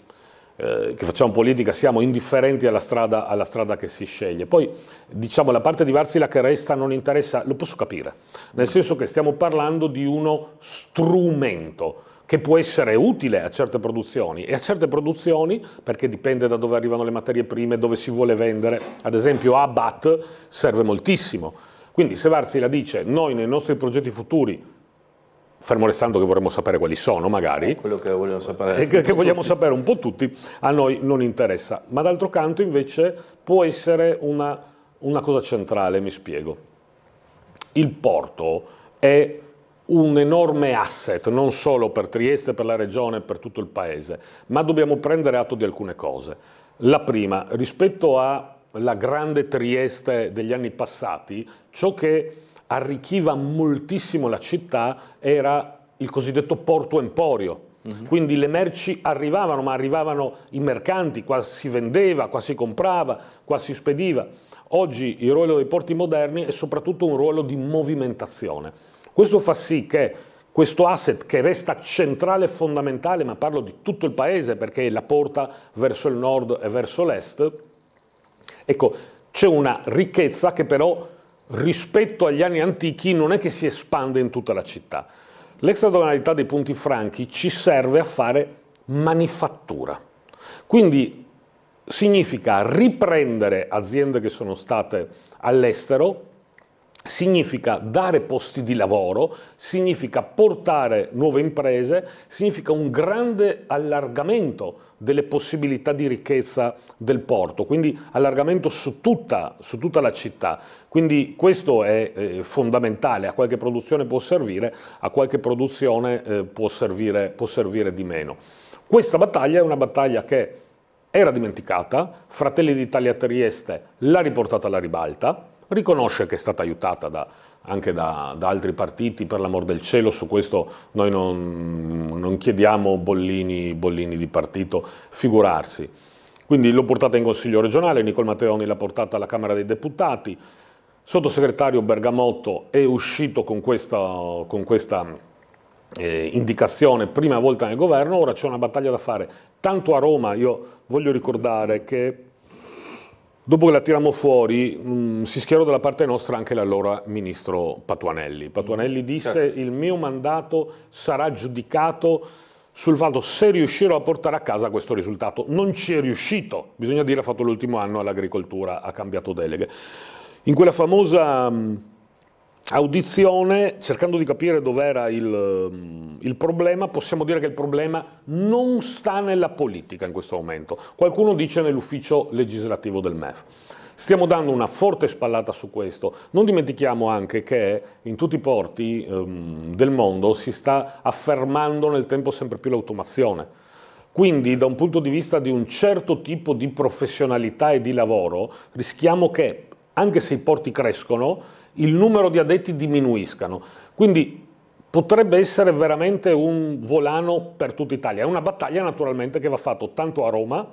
che facciamo politica siamo indifferenti alla strada che si sceglie. Poi diciamo la parte di Varsila che resta non interessa, lo posso capire, nel senso che stiamo parlando di uno strumento che può essere utile a certe produzioni e a certe produzioni, perché dipende da dove arrivano le materie prime, dove si vuole vendere. Ad esempio a Abbat serve moltissimo, quindi se Varsila dice noi nei nostri progetti futuri, fermo restando che vorremmo sapere quali sono magari, quello che vogliamo sapere, che vogliamo sapere un po' tutti, a noi non interessa, ma d'altro canto invece può essere una cosa centrale, mi spiego. Il porto è un enorme asset, non solo per Trieste, per la regione, per tutto il paese, ma dobbiamo prendere atto di alcune cose. La prima, rispetto alla grande Trieste degli anni passati, ciò che arricchiva moltissimo la città era il cosiddetto porto emporio. Quindi le merci arrivavano, ma arrivavano i mercanti, qua si vendeva, qua si comprava, qua si spediva. Oggi il ruolo dei porti moderni è soprattutto un ruolo di movimentazione. Questo fa sì che questo asset, che resta centrale e fondamentale, ma parlo di tutto il paese perché la porta verso il nord e verso l'est, ecco, c'è una ricchezza che però rispetto agli anni antichi non è che si espande in tutta la città. L'extradoganalità dei punti franchi ci serve a fare manifattura, quindi significa riprendere aziende che sono state all'estero, significa dare posti di lavoro, significa portare nuove imprese, significa un grande allargamento delle possibilità di ricchezza del porto, quindi allargamento su tutta la città. Quindi questo è fondamentale, a qualche produzione può servire, a qualche produzione può servire di meno. Questa battaglia è una battaglia che era dimenticata, Fratelli d'Italia Trieste l'ha riportata alla ribalta, riconosce che è stata aiutata anche da altri partiti, per l'amor del cielo, su questo noi non chiediamo bollini di partito, figurarsi. Quindi l'ho portata in Consiglio regionale, Nicole Matteoni l'ha portata alla Camera dei Deputati, sottosegretario Bergamotto è uscito con questa indicazione prima volta nel governo, ora c'è una battaglia da fare, tanto a Roma. Io voglio ricordare che Dopo che la tirammo fuori, si schierò dalla parte nostra anche l'allora ministro Patuanelli. Patuanelli disse: il mio mandato sarà giudicato sul fatto se riuscirò a portare a casa questo risultato. Non ci è riuscito, bisogna dire, ha fatto l'ultimo anno all'agricoltura, ha cambiato deleghe. In quella famosa audizione, cercando di capire dov'era il problema, possiamo dire che il problema non sta nella politica in questo momento. Qualcuno dice nell'ufficio legislativo del MEF. Stiamo dando una forte spallata su questo. Non dimentichiamo anche che in tutti i porti del mondo si sta affermando nel tempo sempre più l'automazione. Quindi da un punto di vista di un certo tipo di professionalità e di lavoro rischiamo che, anche se i porti crescono, il numero di addetti diminuiscano. Quindi potrebbe essere veramente un volano per tutta Italia. È una battaglia naturalmente che va fatta tanto a Roma,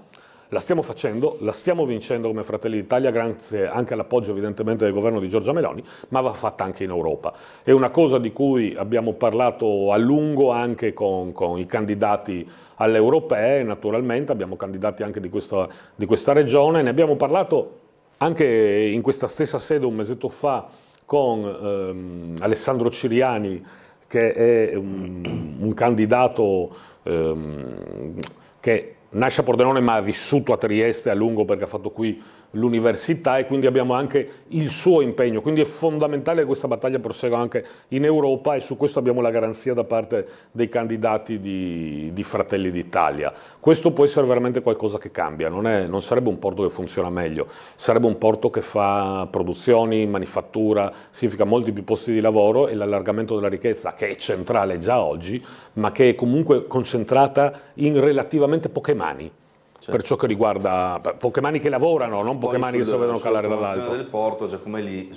la stiamo facendo, la stiamo vincendo come Fratelli d'Italia grazie anche all'appoggio evidentemente del governo di Giorgia Meloni, ma va fatta anche in Europa. È una cosa di cui abbiamo parlato a lungo anche con i candidati alle europee, naturalmente, abbiamo candidati anche di questa regione, ne abbiamo parlato anche in questa stessa sede un mesetto fa con Alessandro Ciriani, che è un candidato che nasce a Pordenone ma ha vissuto a Trieste a lungo perché ha fatto qui l'università, e quindi abbiamo anche il suo impegno. Quindi è fondamentale che questa battaglia prosegua anche in Europa, e su questo abbiamo la garanzia da parte dei candidati di Fratelli d'Italia. Questo può essere veramente qualcosa che cambia, non sarebbe un porto che funziona meglio, sarebbe un porto che fa produzioni, manifattura, significa molti più posti di lavoro e l'allargamento della ricchezza, che è centrale già oggi, ma che è comunque concentrata in relativamente poche mani. Per ciò che riguarda poche mani che lavorano, non poche mani che si vedono calare dall'alto. Del porto, Giacomelli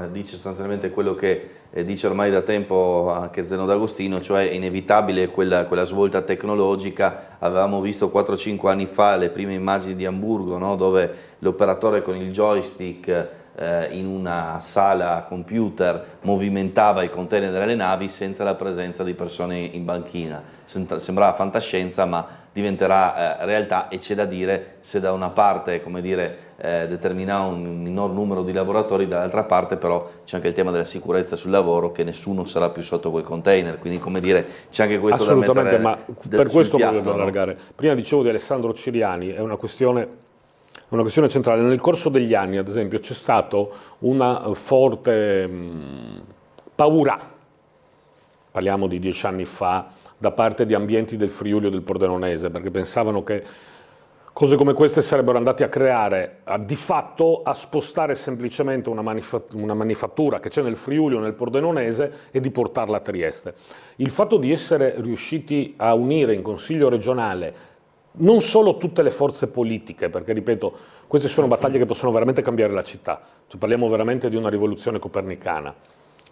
dice sostanzialmente quello che dice ormai da tempo anche Zeno D'Agostino, cioè è inevitabile quella svolta tecnologica. Avevamo visto 4-5 anni fa le prime immagini di Amburgo, no? Dove l'operatore con il joystick in una sala computer movimentava i container delle navi senza la presenza di persone in banchina. Sembrava fantascienza, ma diventerà realtà, e c'è da dire, se da una parte, come dire, determina un minor numero di lavoratori, dall'altra parte però c'è anche il tema della sicurezza sul lavoro, che nessuno sarà più sotto quel container, quindi come dire c'è anche questo da mettere. Assolutamente, ma per questo voglio allargare. Prima dicevo di Alessandro Ciriani, è una questione centrale. Nel corso degli anni, ad esempio, c'è stata una forte paura, parliamo di 10 anni fa, da parte di ambienti del Friuli o del Pordenonese, perché pensavano che cose come queste sarebbero andate a creare, di fatto, a spostare semplicemente una manifattura che c'è nel Friuli o nel Pordenonese e di portarla a Trieste. Il fatto di essere riusciti a unire in Consiglio regionale non solo tutte le forze politiche, perché ripeto, queste sono battaglie che possono veramente cambiare la città, cioè parliamo veramente di una rivoluzione copernicana,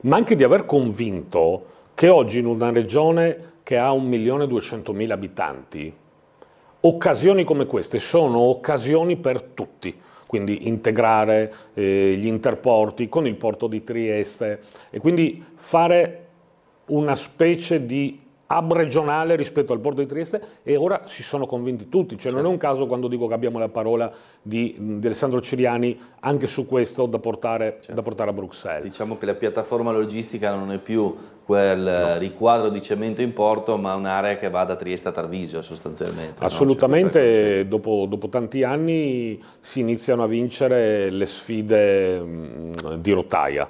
ma anche di aver convinto che oggi in una regione che ha 1.200.000 abitanti, occasioni come queste sono occasioni per tutti. Quindi integrare gli interporti con il porto di Trieste e quindi fare una specie di hub regionale rispetto al porto di Trieste, e ora si sono convinti tutti, cioè non è un caso quando dico che abbiamo la parola di Alessandro Ciriani anche su questo da portare a Bruxelles. Diciamo che la piattaforma logistica non è più quel riquadro di cemento in porto, ma un'area che va da Trieste a Tarvisio sostanzialmente. Assolutamente, no? dopo tanti anni si iniziano a vincere le sfide di rotaia.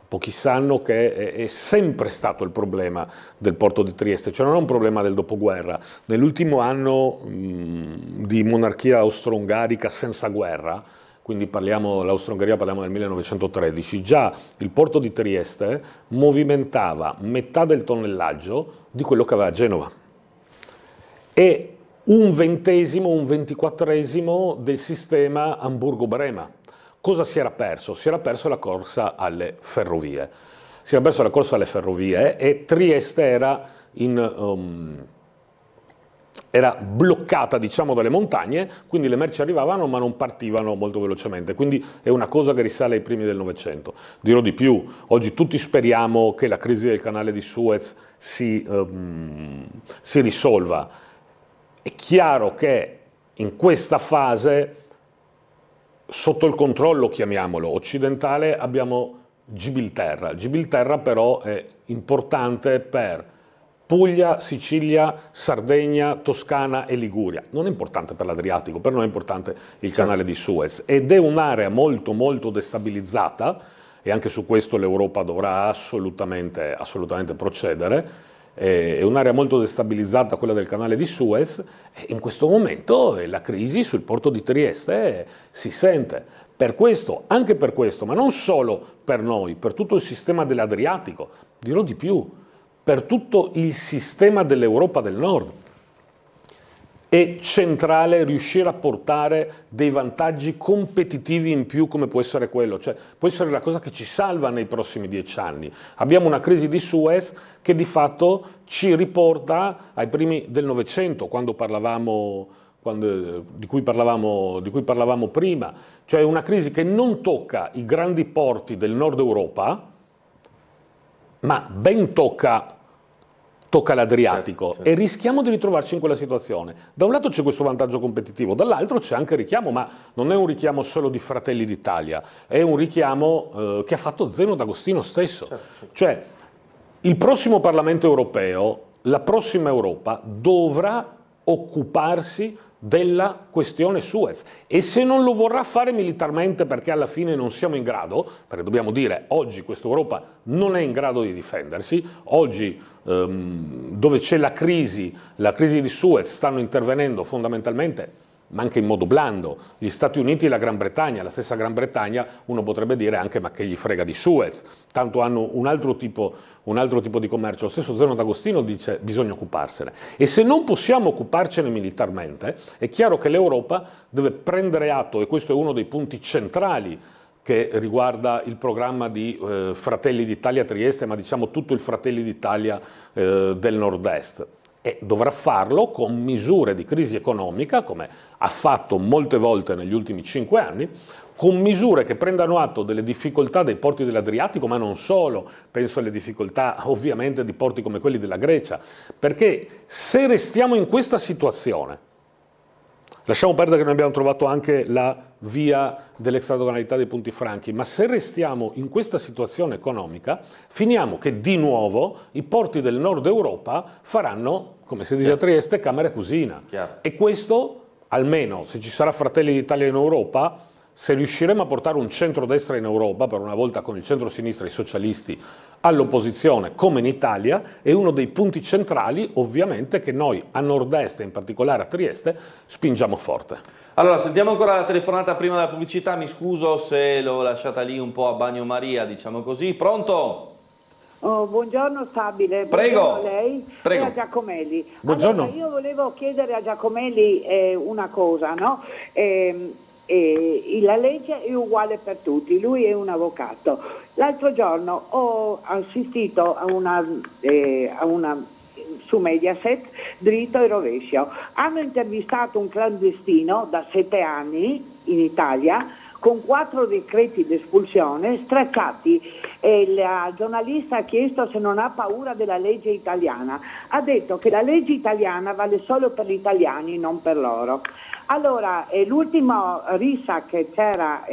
Pochi sanno che è sempre stato il problema del porto di Trieste, cioè non è un problema del dopoguerra. Nell'ultimo anno di monarchia austro-ungarica senza guerra, quindi l'Austro-Ungheria parliamo del 1913, già il porto di Trieste movimentava metà del tonnellaggio di quello che aveva Genova e un 24esimo del sistema Amburgo-Brema. Cosa si era perso? Si era perso la corsa alle ferrovie. E Trieste era bloccata, diciamo, dalle montagne, quindi le merci arrivavano ma non partivano molto velocemente, quindi è una cosa che risale ai primi del Novecento. Dirò di più, oggi tutti speriamo che la crisi del canale di Suez si risolva. È chiaro che in questa fase sotto il controllo, chiamiamolo, occidentale abbiamo Gibilterra. Gibilterra però è importante per Puglia, Sicilia, Sardegna, Toscana e Liguria. Non è importante per l'Adriatico, per noi è importante il canale di Suez ed è un'area molto molto destabilizzata e anche su questo l'Europa dovrà assolutamente procedere. È un'area molto destabilizzata quella del canale di Suez e in questo momento la crisi sul porto di Trieste si sente. Per questo, anche per questo, ma non solo per noi, per tutto il sistema dell'Adriatico, dirò di più, per tutto il sistema dell'Europa del Nord, è centrale riuscire a portare dei vantaggi competitivi in più come può essere quello, cioè può essere la cosa che ci salva nei prossimi 10 anni. Abbiamo una crisi di Suez che di fatto ci riporta ai primi del Novecento, di cui parlavamo prima, cioè una crisi che non tocca i grandi porti del nord Europa, ma ben tocca l'Adriatico, certo. E rischiamo di ritrovarci in quella situazione. Da un lato c'è questo vantaggio competitivo, dall'altro c'è anche il richiamo, ma non è un richiamo solo di Fratelli d'Italia, è un richiamo che ha fatto Zeno D'Agostino stesso. Certo. Cioè il prossimo Parlamento europeo, la prossima Europa dovrà occuparsi della questione Suez e se non lo vorrà fare militarmente perché alla fine non siamo in grado, perché dobbiamo dire oggi questa Europa non è in grado di difendersi, oggi dove c'è la crisi di Suez stanno intervenendo fondamentalmente, ma anche in modo blando, gli Stati Uniti e la Gran Bretagna. La stessa Gran Bretagna uno potrebbe dire anche ma che gli frega di Suez, tanto hanno un altro tipo di commercio. Lo stesso Zeno D'Agostino dice bisogna occuparsene e se non possiamo occuparcene militarmente è chiaro che l'Europa deve prendere atto, e questo è uno dei punti centrali che riguarda il programma di Fratelli d'Italia Trieste, ma diciamo tutto il Fratelli d'Italia del Nord-Est. E dovrà farlo con misure di crisi economica, come ha fatto molte volte negli ultimi 5 anni, con misure che prendano atto delle difficoltà dei porti dell'Adriatico, ma non solo, penso alle difficoltà ovviamente di porti come quelli della Grecia, perché se restiamo in questa situazione, lasciamo perdere che noi abbiamo trovato anche la via dell'extradoganalità dei punti franchi, ma se restiamo in questa situazione economica, finiamo che di nuovo i porti del nord Europa faranno, come si dice a Trieste, camera e cucina. Chiaro. E questo, almeno se ci sarà Fratelli d'Italia in Europa, se riusciremo a portare un centrodestra in Europa, per una volta con il centro-sinistra e i socialisti all'opposizione, come in Italia, è uno dei punti centrali, ovviamente, che noi a nord-est, e in particolare a Trieste, spingiamo forte. Allora, sentiamo ancora la telefonata prima della pubblicità, mi scuso se l'ho lasciata lì un po' a bagnomaria, diciamo così. Pronto? Oh, buongiorno Stabile, prego. Buongiorno a lei prego. E a Giacomelli. Buongiorno. Allora, io volevo chiedere a Giacomelli una cosa, no? La legge è uguale per tutti, lui è un avvocato. L'altro giorno ho assistito a una su Mediaset, dritto e rovescio. Hanno intervistato un clandestino da 7 anni in Italia con 4 decreti di espulsione stracciati e la giornalista ha chiesto se non ha paura della legge italiana. Ha detto che la legge italiana vale solo per gli italiani, non per loro. Allora, l'ultima rissa che c'era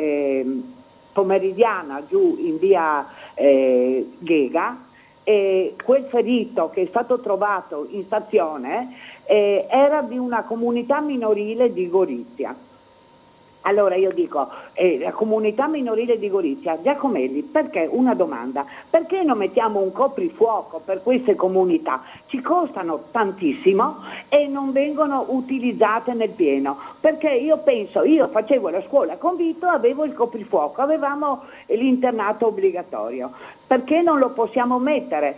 pomeridiana giù in via Ghega, quel ferito che è stato trovato in stazione era di una comunità minorile di Gorizia. Allora io dico, la comunità minorile di Gorizia, Giacomelli, perché una domanda, perché non mettiamo un coprifuoco per queste comunità? Ci costano tantissimo e non vengono utilizzate nel pieno, perché io facevo la scuola con Vito, avevo il coprifuoco, avevamo l'internato obbligatorio, perché non lo possiamo mettere?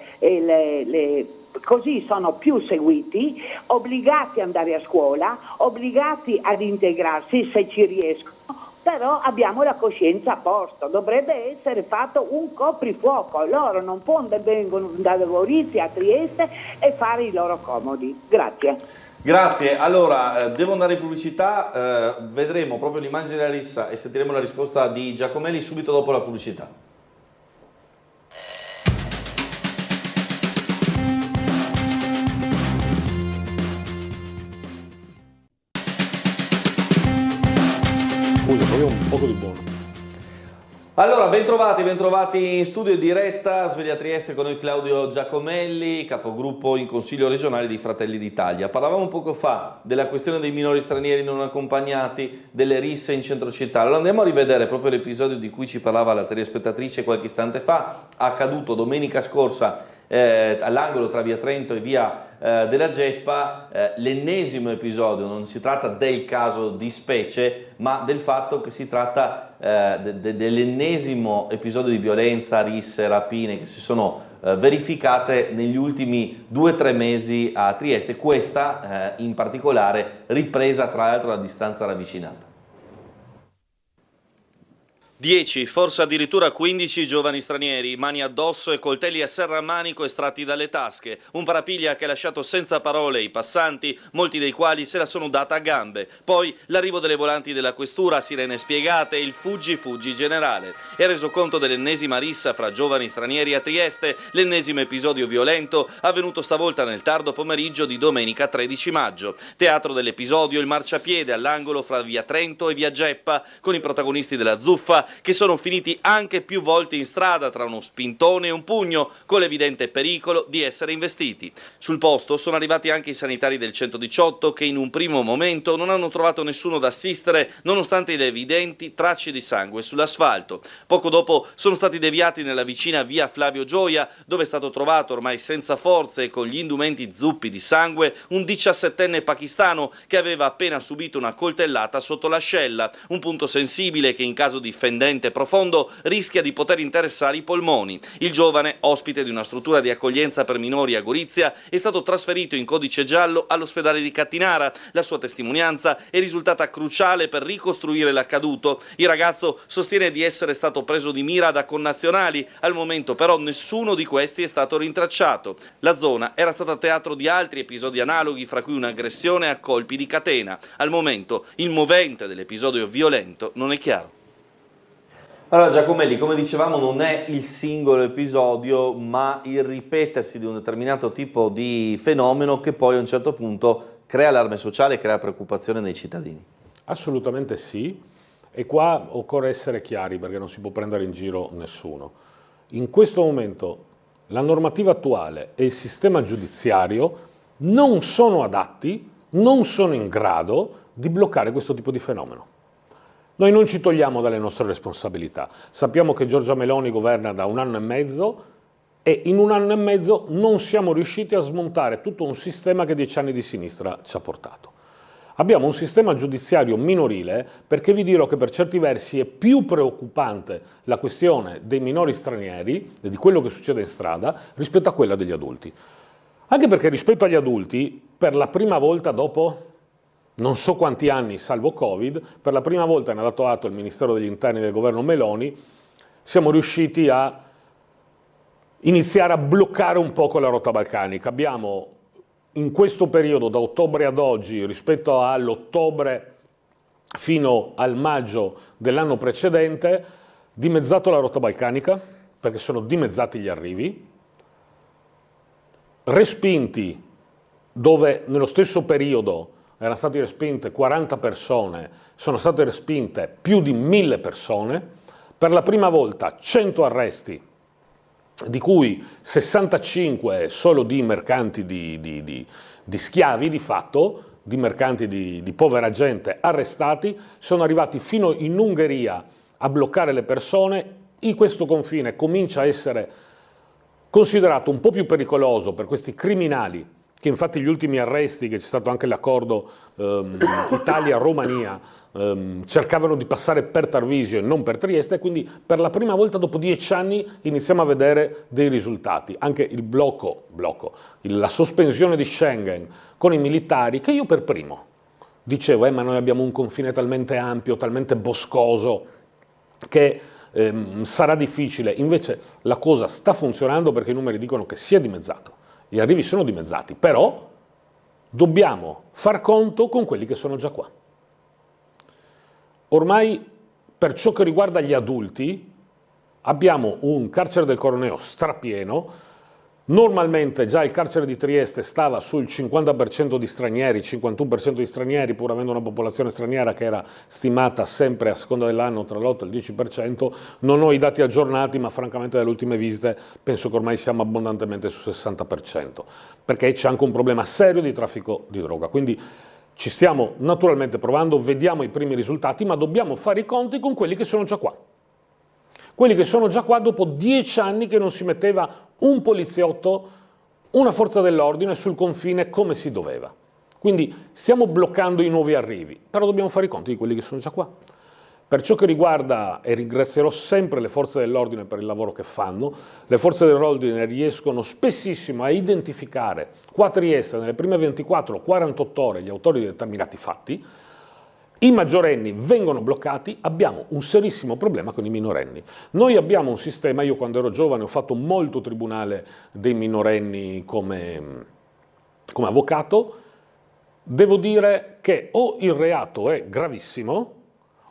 Così sono più seguiti, obbligati ad andare a scuola, obbligati ad integrarsi se ci riescono, però abbiamo la coscienza a posto, dovrebbe essere fatto un coprifuoco, loro non vengono da Gorizia a Trieste e fare i loro comodi. Grazie. Grazie, allora devo andare in pubblicità, vedremo proprio l'immagine della rissa e sentiremo la risposta di Giacomelli subito dopo la pubblicità. Scusa, un poco di buono. Allora, bentrovati in studio in diretta, Sveglia Trieste con noi Claudio Giacomelli, capogruppo in Consiglio regionale di Fratelli d'Italia. Parlavamo poco fa della questione dei minori stranieri non accompagnati, delle risse in centro città. Allora andiamo a rivedere proprio l'episodio di cui ci parlava la telespettatrice qualche istante fa, accaduto domenica scorsa all'angolo tra via Trento e via della Geppa, l'ennesimo episodio. Non si tratta del caso di specie, ma del fatto che si tratta dell'ennesimo episodio di violenza, risse, rapine che si sono verificate negli ultimi 2-3 mesi a Trieste, questa in particolare ripresa tra l'altro a distanza ravvicinata. 10, forse addirittura 15 giovani stranieri, mani addosso e coltelli a serramanico estratti dalle tasche. Un parapiglia che ha lasciato senza parole i passanti, molti dei quali se la sono data a gambe. Poi l'arrivo delle volanti della questura, sirene spiegate e il fuggi generale. E reso conto dell'ennesima rissa fra giovani stranieri a Trieste, l'ennesimo episodio violento avvenuto stavolta nel tardo pomeriggio di domenica 13 maggio. Teatro dell'episodio il marciapiede all'angolo fra via Trento e via Geppa, con i protagonisti della zuffa che sono finiti anche più volte in strada tra uno spintone e un pugno, con l'evidente pericolo di essere investiti. Sul posto sono arrivati anche i sanitari del 118 che in un primo momento non hanno trovato nessuno da assistere nonostante le evidenti tracce di sangue sull'asfalto. Poco dopo sono stati deviati nella vicina via Flavio Gioia, dove è stato trovato ormai senza forze e con gli indumenti zuppi di sangue un 17enne pakistano che aveva appena subito una coltellata sotto l'ascella, un punto sensibile che in caso di fendente profondo rischia di poter interessare i polmoni. Il giovane, ospite di una struttura di accoglienza per minori a Gorizia, è stato trasferito in codice giallo all'ospedale di Cattinara. La sua testimonianza è risultata cruciale per ricostruire l'accaduto. Il ragazzo sostiene di essere stato preso di mira da connazionali, al momento però nessuno di questi è stato rintracciato. La zona era stata teatro di altri episodi analoghi, fra cui un'aggressione a colpi di catena. Al momento il movente dell'episodio violento non è chiaro. Allora Giacomelli, come dicevamo, non è il singolo episodio, ma il ripetersi di un determinato tipo di fenomeno che poi a un certo punto crea allarme sociale, crea preoccupazione nei cittadini. Assolutamente sì, e qua occorre essere chiari perché non si può prendere in giro nessuno. In questo momento la normativa attuale e il sistema giudiziario non sono adatti, non sono in grado di bloccare questo tipo di fenomeno. Noi non ci togliamo dalle nostre responsabilità. Sappiamo che Giorgia Meloni governa da 1 anno e mezzo e in 1 anno e mezzo non siamo riusciti a smontare tutto un sistema che 10 anni di sinistra ci ha portato. Abbiamo un sistema giudiziario minorile perché vi dirò che per certi versi è più preoccupante la questione dei minori stranieri e di quello che succede in strada rispetto a quella degli adulti. Anche perché rispetto agli adulti, per la prima volta dopo non so quanti anni, salvo Covid, per la prima volta, ne ha dato atto il Ministero degli Interni del governo Meloni, siamo riusciti a iniziare a bloccare un poco la rotta balcanica. Abbiamo in questo periodo, da ottobre ad oggi, rispetto all'ottobre fino al maggio dell'anno precedente, dimezzato la rotta balcanica, perché sono dimezzati gli arrivi, respinti dove nello stesso periodo erano state respinte 40 persone, sono state respinte più di 1000 persone, per la prima volta 100 arresti, di cui 65 solo di mercanti di schiavi di fatto, di mercanti di povera gente arrestati, sono arrivati fino in Ungheria a bloccare le persone. In questo confine comincia a essere considerato un po' più pericoloso per questi criminali, che infatti gli ultimi arresti, che c'è stato anche l'accordo Italia-Romania, cercavano di passare per Tarvisio e non per Trieste, quindi per la prima volta dopo 10 anni iniziamo a vedere dei risultati. Anche il la sospensione di Schengen con i militari, che io per primo dicevo, ma noi abbiamo un confine talmente ampio, talmente boscoso, che sarà difficile. Invece la cosa sta funzionando perché i numeri dicono che si è dimezzato. Gli arrivi sono dimezzati, però dobbiamo far conto con quelli che sono già qua. Ormai, per ciò che riguarda gli adulti, abbiamo un carcere del Coroneo strapieno, Normalmente già il carcere di Trieste stava sul 50% di stranieri, 51% di stranieri, pur avendo una popolazione straniera che era stimata sempre a seconda dell'anno tra l'8 e il 10%. Non ho i dati aggiornati, ma francamente dalle ultime visite penso che ormai siamo abbondantemente sul 60%, perché c'è anche un problema serio di traffico di droga. Quindi ci stiamo naturalmente provando, vediamo i primi risultati, ma dobbiamo fare i conti con quelli che sono già qua. Quelli che sono già qua dopo 10 anni che non si metteva un poliziotto, una forza dell'ordine sul confine come si doveva. Quindi stiamo bloccando i nuovi arrivi, però dobbiamo fare i conti di quelli che sono già qua. Per ciò che riguarda, e ringrazierò sempre le forze dell'ordine per il lavoro che fanno, le forze dell'ordine riescono spessissimo a identificare qua a Trieste nelle prime 24-48 ore gli autori di determinati fatti. I maggiorenni vengono bloccati, abbiamo un serissimo problema con i minorenni. Noi abbiamo un sistema, io quando ero giovane ho fatto molto tribunale dei minorenni come avvocato, devo dire che o il reato è gravissimo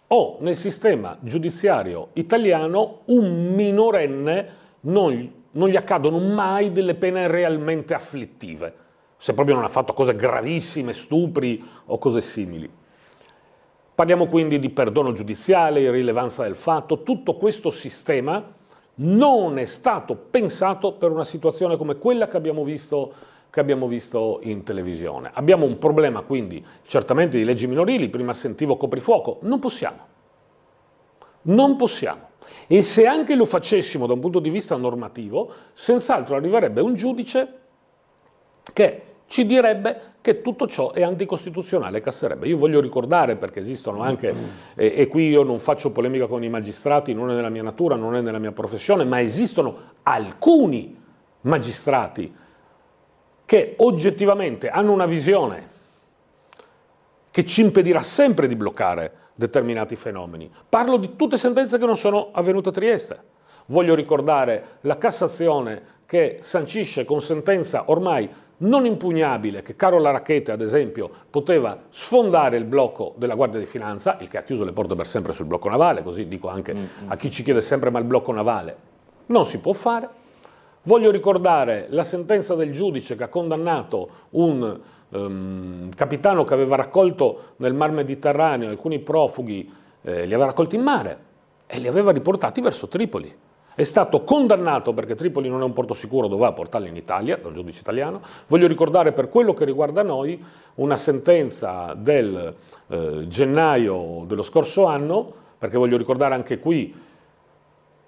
o nel sistema giudiziario italiano un minorenne non gli accadono mai delle pene realmente afflittive, se proprio non ha fatto cose gravissime, stupri o cose simili. Parliamo quindi di perdono giudiziale, irrilevanza del fatto. Tutto questo sistema non è stato pensato per una situazione come quella che abbiamo visto in televisione. Abbiamo un problema quindi certamente di leggi minorili, prima sentivo coprifuoco, non possiamo. E se anche lo facessimo da un punto di vista normativo, senz'altro arriverebbe un giudice che ci direbbe che tutto ciò è anticostituzionale e casserebbe. Io voglio ricordare, perché esistono anche, e qui io non faccio polemica con i magistrati, non è nella mia natura, non è nella mia professione, ma esistono alcuni magistrati che oggettivamente hanno una visione che ci impedirà sempre di bloccare determinati fenomeni. Parlo di tutte sentenze che non sono avvenute a Trieste. Voglio ricordare la Cassazione che sancisce con sentenza ormai non impugnabile che Carola Rackete, ad esempio, poteva sfondare il blocco della Guardia di Finanza, il che ha chiuso le porte per sempre sul blocco navale, così dico anche a chi ci chiede sempre ma il blocco navale non si può fare. Voglio ricordare la sentenza del giudice che ha condannato un capitano che aveva raccolto nel Mar Mediterraneo alcuni profughi, li aveva raccolti in mare e li aveva riportati verso Tripoli. È stato condannato perché Tripoli non è un porto sicuro, doveva portarli in Italia, dal giudice italiano. Voglio ricordare per quello che riguarda noi una sentenza del gennaio dello scorso anno, perché voglio ricordare anche qui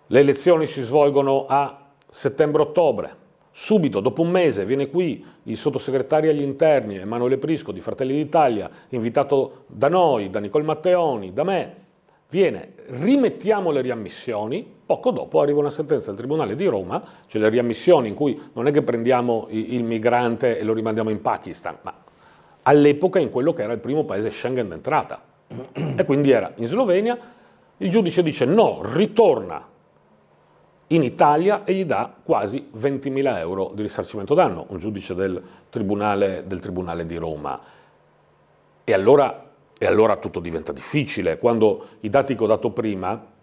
le elezioni si svolgono a settembre-ottobre. Subito, dopo un mese, viene qui il sottosegretario agli interni, Emanuele Prisco di Fratelli d'Italia, invitato da noi, da Nicole Matteoni, da me. Viene, rimettiamo le riammissioni, poco dopo arriva una sentenza del Tribunale di Roma, cioè le riammissioni in cui non è che prendiamo il migrante e lo rimandiamo in Pakistan, ma all'epoca in quello che era il primo paese Schengen d'entrata. E quindi era in Slovenia, il giudice dice no, ritorna in Italia e gli dà quasi 20.000 euro di risarcimento danno, un giudice del Tribunale di Roma. E allora tutto diventa difficile. Quando i dati che ho dato prima,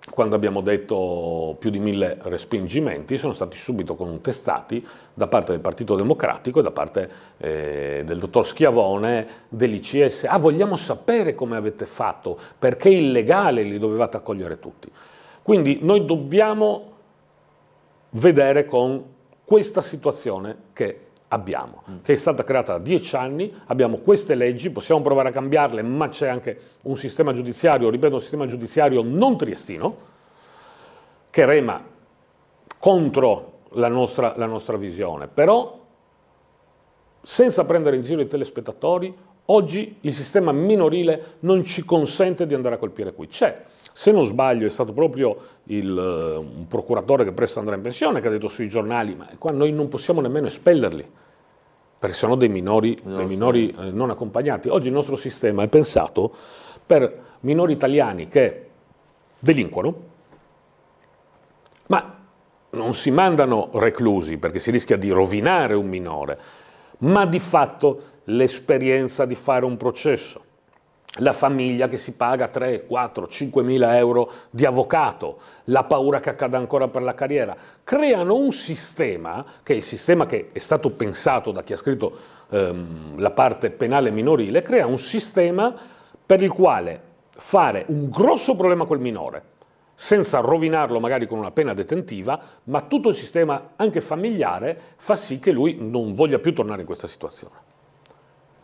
quando abbiamo detto più di 1.000 respingimenti, sono stati subito contestati da parte del Partito Democratico e da parte del dottor Schiavone, dell'ICS. Ah, vogliamo sapere come avete fatto, perché è illegale, li dovevate accogliere tutti. Quindi noi dobbiamo vedere con questa situazione che abbiamo, che è stata creata da 10 anni, abbiamo queste leggi, possiamo provare a cambiarle, ma c'è anche un sistema giudiziario, ripeto, un sistema giudiziario non triestino, che rema contro la nostra visione. Però, senza prendere in giro i telespettatori, oggi il sistema minorile non ci consente di andare a colpire qui. C'è, se non sbaglio, è stato proprio un procuratore che presto andrà in pensione che ha detto sui giornali, ma qua noi non possiamo nemmeno espellerli, perché sono dei minori non accompagnati. Oggi il nostro sistema è pensato per minori italiani che delinquono, ma non si mandano reclusi perché si rischia di rovinare un minore, ma di fatto l'esperienza di fare un processo, la famiglia che si paga 3, 4, 5 mila euro di avvocato, la paura che accada ancora per la carriera, creano un sistema, che è il sistema che è stato pensato da chi ha scritto la parte penale minorile, crea un sistema per il quale fare un grosso problema col minore, senza rovinarlo magari con una pena detentiva, ma tutto il sistema anche familiare fa sì che lui non voglia più tornare in questa situazione.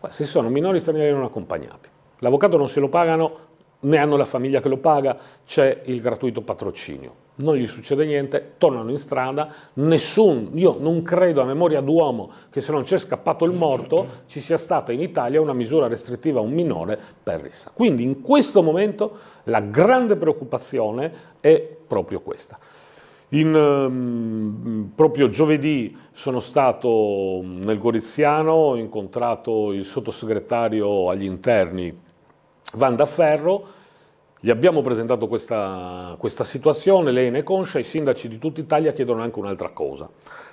Se sono minori stranieri non accompagnati, l'avvocato non se lo pagano, ne hanno la famiglia che lo paga, c'è il gratuito patrocinio. Non gli succede niente, tornano in strada, io non credo a memoria d'uomo che se non c'è scappato il morto ci sia stata in Italia una misura restrittiva a un minore per rissa. Quindi in questo momento la grande preoccupazione è proprio questa. Proprio giovedì sono stato nel Goriziano, ho incontrato il sottosegretario agli interni Wanda Ferro, gli abbiamo presentato questa situazione, lei ne è conscia, i sindaci di tutta Italia chiedono anche un'altra cosa.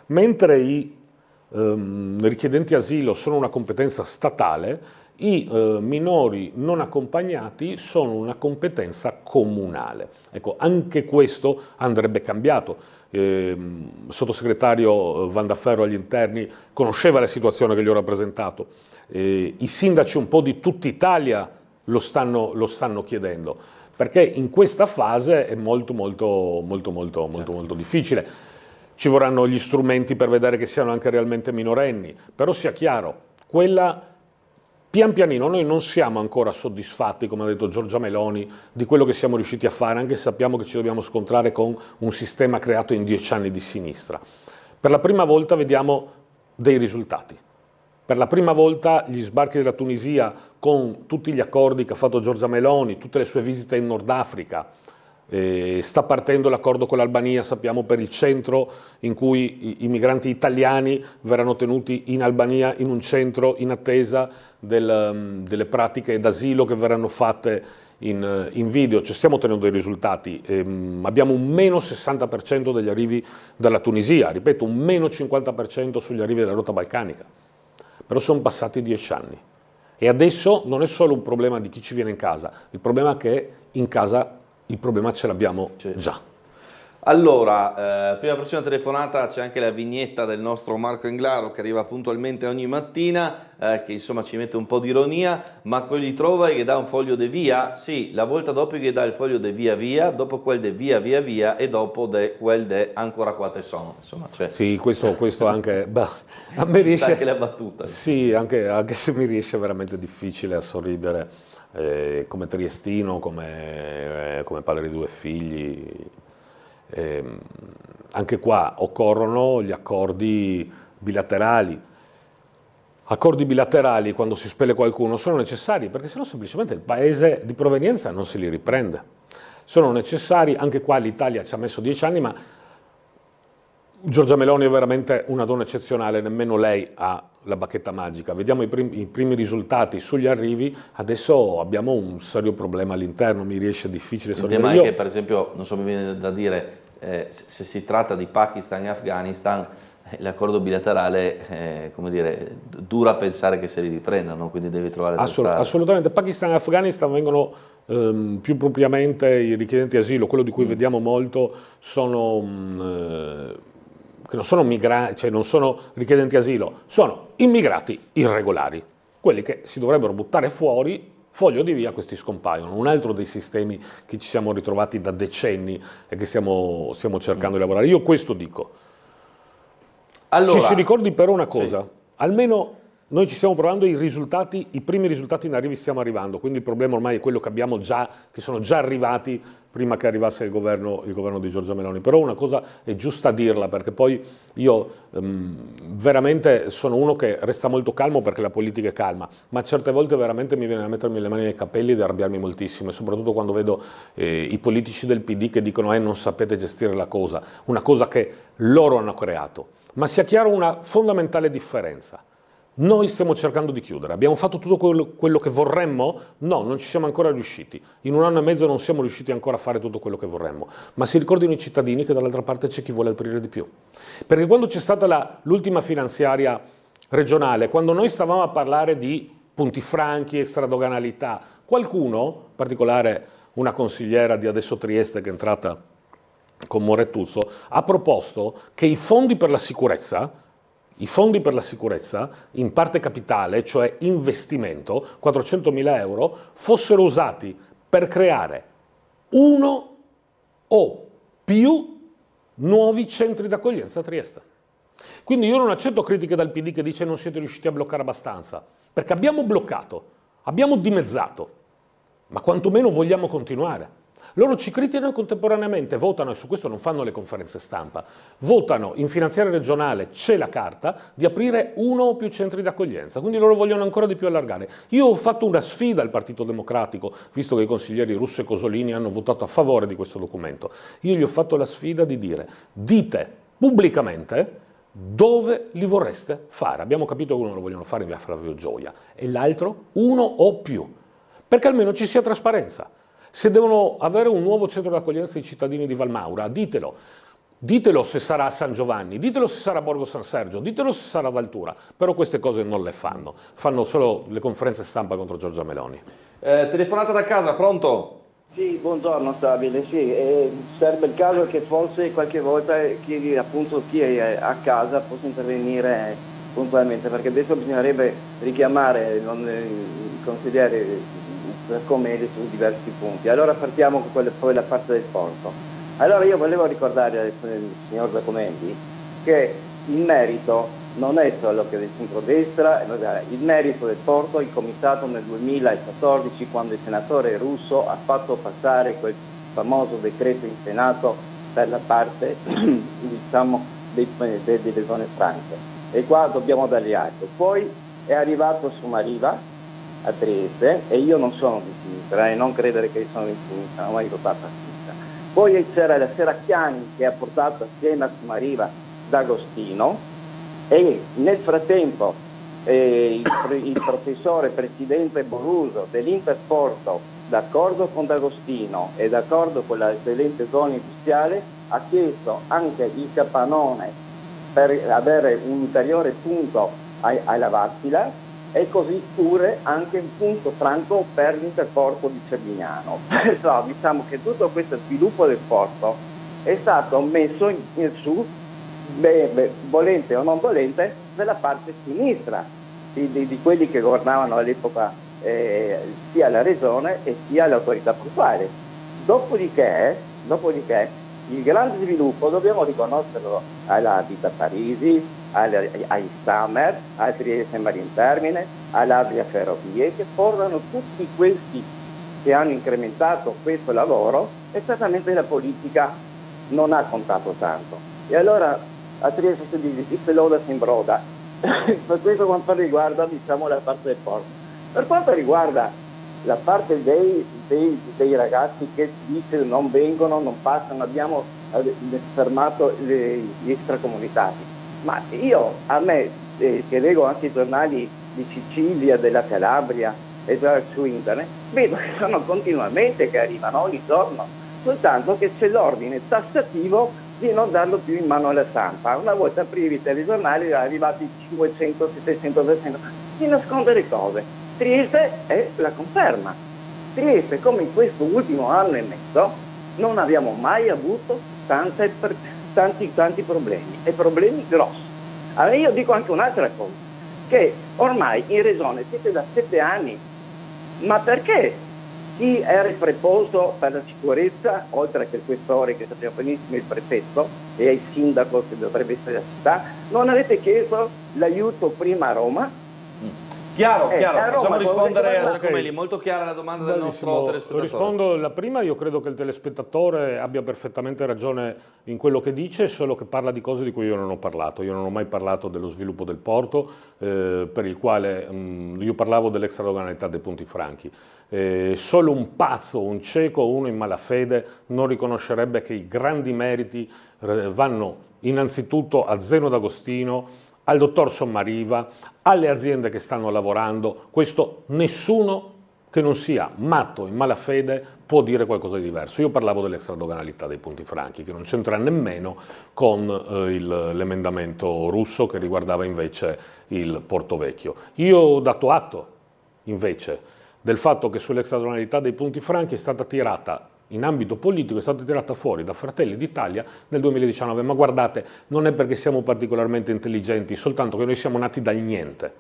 Mentre i richiedenti asilo sono una competenza statale, i minori non accompagnati sono una competenza comunale. Ecco, anche questo andrebbe cambiato. Il sottosegretario Wanda Ferro agli interni conosceva la situazione che gli ho rappresentato. I sindaci un po' di tutta Italia lo stanno chiedendo, perché in questa fase è molto difficile. Ci vorranno gli strumenti per vedere che siano anche realmente minorenni, però sia chiaro, pian pianino noi non siamo ancora soddisfatti, come ha detto Giorgia Meloni, di quello che siamo riusciti a fare, anche se sappiamo che ci dobbiamo scontrare con un sistema creato in 10 anni di sinistra. Per la prima volta vediamo dei risultati. Per la prima volta gli sbarchi della Tunisia, con tutti gli accordi che ha fatto Giorgia Meloni, tutte le sue visite in Nord Africa, sta partendo l'accordo con l'Albania, sappiamo, per il centro in cui i migranti italiani verranno tenuti in Albania, in un centro in attesa delle pratiche d'asilo che verranno fatte in video. Cioè, stiamo ottenendo dei risultati, abbiamo un meno 60% degli arrivi dalla Tunisia, ripeto, un meno 50% sugli arrivi della rotta balcanica. Però sono passati 10 anni e adesso non è solo un problema di chi ci viene in casa, il problema è che in casa il problema ce l'abbiamo già. Allora, prima prossima telefonata c'è anche la vignetta del nostro Marco Englaro che arriva puntualmente ogni mattina, che insomma ci mette un po' di ironia, ma quelli trova e che dà un foglio de via, sì, la volta dopo che dà il foglio de via via, dopo quel de via via via e dopo quel de ancora qua te sono. Insomma, cioè... Sì, questo anche, a me riesce... anche la battuta. Sì, anche se mi riesce veramente difficile a sorridere, come triestino, come padre di 2 figli. Anche qua occorrono gli accordi bilaterali. Accordi bilaterali, quando si spelle qualcuno, sono necessari perché sennò semplicemente il paese di provenienza non se li riprende. Sono necessari, anche qua l'Italia ci ha messo 10 anni, ma Giorgia Meloni è veramente una donna eccezionale, nemmeno lei ha la bacchetta magica. Vediamo i primi risultati sugli arrivi, adesso abbiamo un serio problema all'interno, mi riesce difficile sorridere. Il tema è che, per esempio, non so, mi viene da dire, se si tratta di Pakistan e Afghanistan, l'accordo bilaterale, come dire, dura pensare che se li riprendano, quindi devi trovare da strada. Assolutamente, Pakistan e Afghanistan vengono più propriamente i richiedenti asilo, quello di cui vediamo molto sono... che non sono migranti, cioè non sono richiedenti asilo, sono immigrati irregolari, quelli che si dovrebbero buttare fuori, foglio di via, questi scompaiono. Un altro dei sistemi che ci siamo ritrovati da decenni e che stiamo cercando di lavorare. Io questo dico. Allora, ci si ricordi però una cosa, sì. Almeno noi ci stiamo provando i primi risultati in arrivi stiamo arrivando, quindi il problema ormai è quello che abbiamo già, che sono già arrivati prima che arrivasse il governo di Giorgia Meloni. Però una cosa è giusta dirla, perché poi io veramente sono uno che resta molto calmo perché la politica è calma, ma certe volte veramente mi viene a mettermi le mani nei capelli ed arrabbiarmi moltissimo, e soprattutto quando vedo i politici del PD che dicono non sapete gestire la cosa, una cosa che loro hanno creato. Ma sia chiaro una fondamentale differenza. Noi stiamo cercando di chiudere, abbiamo fatto tutto quello che vorremmo? No, non ci siamo ancora riusciti. In 1 anno e mezzo non siamo riusciti ancora a fare tutto quello che vorremmo. Ma si ricordino i cittadini che dall'altra parte c'è chi vuole aprire di più. Perché quando c'è stata l'ultima finanziaria regionale, quando noi stavamo a parlare di punti franchi, extradoganalità. Qualcuno, in particolare una consigliera di adesso Trieste che è entrata con Morettuzzo, ha proposto che i fondi per la sicurezza, in parte capitale, cioè investimento, 400.000 euro, fossero usati per creare uno o più nuovi centri d'accoglienza a Trieste. Quindi io non accetto critiche dal PD che dice non siete riusciti a bloccare abbastanza, perché abbiamo bloccato, abbiamo dimezzato, ma quantomeno vogliamo continuare. Loro ci criticano contemporaneamente, votano, e su questo non fanno le conferenze stampa, votano in finanziaria regionale, c'è la carta, di aprire uno o più centri d'accoglienza, quindi loro vogliono ancora di più allargare. Io ho fatto una sfida al Partito Democratico, visto che i consiglieri Russo e Cosolini hanno votato a favore di questo documento, io gli ho fatto la sfida di dire, dite pubblicamente dove li vorreste fare. Abbiamo capito che uno lo vogliono fare in via Flavio Gioia e l'altro uno o più, perché almeno ci sia trasparenza. Se devono avere un nuovo centro d'accoglienza i cittadini di Valmaura, ditelo. Ditelo se sarà a San Giovanni, ditelo se sarà a Borgo San Sergio, ditelo se sarà a Valtura, però queste cose non le fanno solo le conferenze stampa contro Giorgia Meloni. Telefonata da casa, pronto? Sì, buongiorno Stabile, sì, sarebbe il caso che forse qualche volta chi è a casa possa intervenire puntualmente, perché adesso bisognerebbe richiamare i consiglieri Giacomelli su diversi punti. Allora partiamo con poi la parte del porto. Allora io volevo ricordare al signor Giacomelli che il merito non è solo che del centrodestra, il merito del porto è cominciato nel 2014 quando il senatore Russo ha fatto passare quel famoso decreto in Senato per la parte diciamo delle zone franche, e qua dobbiamo dargli atto. Poi è arrivato Somariva a Trieste, e io non sono di sinistra e non credere che sono di sinistra, non ho mai votato a sinistra. Poi c'era la Serracchiani che ha portato assieme a Somariva D'Agostino, e nel frattempo il professore presidente Boruso dell'Interporto, d'accordo con D'Agostino e d'accordo con la eccellente zona industriale, ha chiesto anche il capannone per avere un ulteriore punto alla Vattila, e così pure anche un punto franco per l'Interporto di Cervignano. Perciò diciamo che tutto questo sviluppo del porto è stato messo su, volente o non volente, dalla parte sinistra di quelli che governavano all'epoca sia la regione e sia l'autorità portuale. Dopodiché il grande sviluppo dobbiamo riconoscerlo alla Vita Parisi, ai Summer, al Trieste Marine Termine, all'Adria Ferrovie, che formano tutti questi che hanno incrementato questo lavoro, e certamente la politica non ha contato tanto. E allora a Trieste si dice chi se loda si imbroda. Per questo quanto riguarda diciamo la parte del porto. Per quanto riguarda la parte dei ragazzi che dice non vengono, non passano, abbiamo fermato gli extracomunitari. Ma a me, che leggo anche i giornali di Sicilia, della Calabria e su internet, vedo che sono continuamente che arrivano ogni giorno, soltanto che c'è l'ordine tassativo di non darlo più in mano alla stampa. Una volta aprivi i telegiornali erano arrivati 500, 700, 600, di nascondere cose. Trieste è la conferma. Trieste, come in questo ultimo anno e mezzo, non abbiamo mai avuto tanti problemi, e problemi grossi. Allora io dico anche un'altra cosa, che ormai in regione siete da 7 anni, ma perché chi era il preposto per la sicurezza, oltre che il questore che sapeva benissimo il prefetto e il sindaco che dovrebbe essere la città, non avete chiesto l'aiuto prima a Roma? Chiaro, facciamo rispondere a Giacomelli, molto chiara la domanda del nostro telespettatore. Rispondo la prima, io credo che il telespettatore abbia perfettamente ragione in quello che dice, solo che parla di cose di cui io non ho parlato. Io non ho mai parlato dello sviluppo del porto, per il quale io parlavo dell'extradoganalità dei punti franchi. Solo un pazzo, un cieco, uno in malafede non riconoscerebbe che i grandi meriti vanno innanzitutto a Zeno D'Agostino, al dottor Sommariva, alle aziende che stanno lavorando. Questo nessuno che non sia matto in malafede può dire qualcosa di diverso. Io parlavo dell'extradoganalità dei punti franchi, che non c'entra nemmeno con l'emendamento Russo che riguardava invece il Porto Vecchio. Io ho dato atto invece del fatto che sull'extradonalità dei punti franchi è stata tirata, in ambito politico, è stata tirata fuori da Fratelli d'Italia nel 2019, ma guardate, non è perché siamo particolarmente intelligenti, soltanto che noi siamo nati dal niente.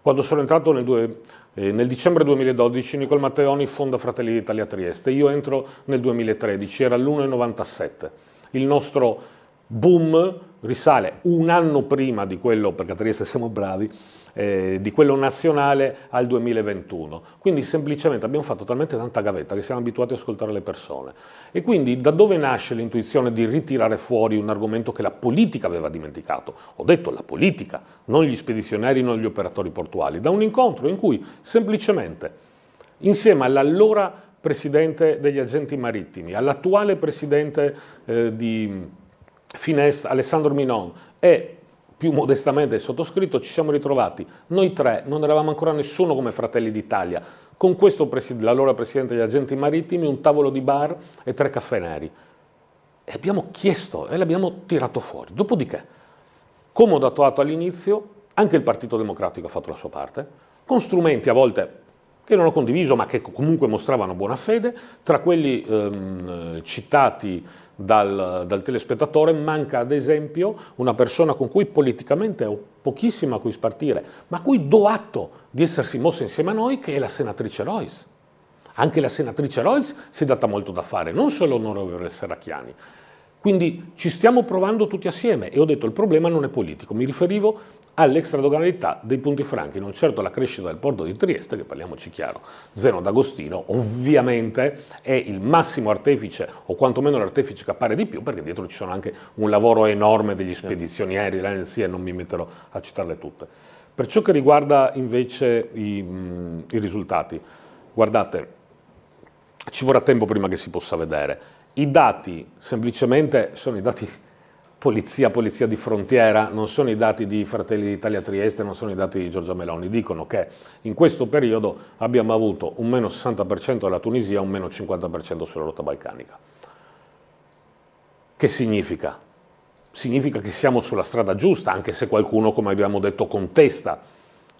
Quando sono entrato nel dicembre 2012, Nicol Matteoni fonda Fratelli d'Italia a Trieste, io entro nel 2013, era l'1,97. Il nostro boom risale un anno prima di quello, perché a Trieste siamo bravi, di quello nazionale al 2021. Quindi semplicemente abbiamo fatto talmente tanta gavetta che siamo abituati ad ascoltare le persone. E quindi da dove nasce l'intuizione di ritirare fuori un argomento che la politica aveva dimenticato? Ho detto la politica, non gli spedizionari, non gli operatori portuali. Da un incontro in cui semplicemente, insieme all'allora presidente degli agenti marittimi, all'attuale presidente di Finest, Alessandro Minon, e più modestamente il sottoscritto, ci siamo ritrovati, noi tre, non eravamo ancora nessuno come Fratelli d'Italia, con questo l'allora presidente degli agenti marittimi, un tavolo di bar e 3 caffè neri. E abbiamo chiesto e l'abbiamo tirato fuori. Dopodiché, come ho dato atto all'inizio, anche il Partito Democratico ha fatto la sua parte, con strumenti a volte che non ho condiviso, ma che comunque mostravano buona fede. Tra quelli citati dal telespettatore manca ad esempio una persona con cui politicamente ho pochissimo a cui spartire, ma a cui do atto di essersi mossa insieme a noi, che è la senatrice Royce. Anche la senatrice Royce si è data molto da fare, non solo l'onorevole Serracchiani. Quindi ci stiamo provando tutti assieme e ho detto il problema non è politico, mi riferivo all'extradoganalità dei punti franchi, non certo alla crescita del porto di Trieste, che parliamoci chiaro, Zeno D'Agostino ovviamente è il massimo artefice, o quantomeno l'artefice che appare di più, perché dietro ci sono anche un lavoro enorme degli spedizionieri, l'ANSI, e non mi metterò a citarle tutte. Per ciò che riguarda invece i risultati, guardate, ci vorrà tempo prima che si possa vedere. I dati semplicemente sono i dati polizia di frontiera, non sono i dati di Fratelli d'Italia Trieste, non sono i dati di Giorgia Meloni, dicono che in questo periodo abbiamo avuto un meno 60% della Tunisia, un meno 50% sulla rotta balcanica. Che significa? Significa che siamo sulla strada giusta, anche se qualcuno, come abbiamo detto, contesta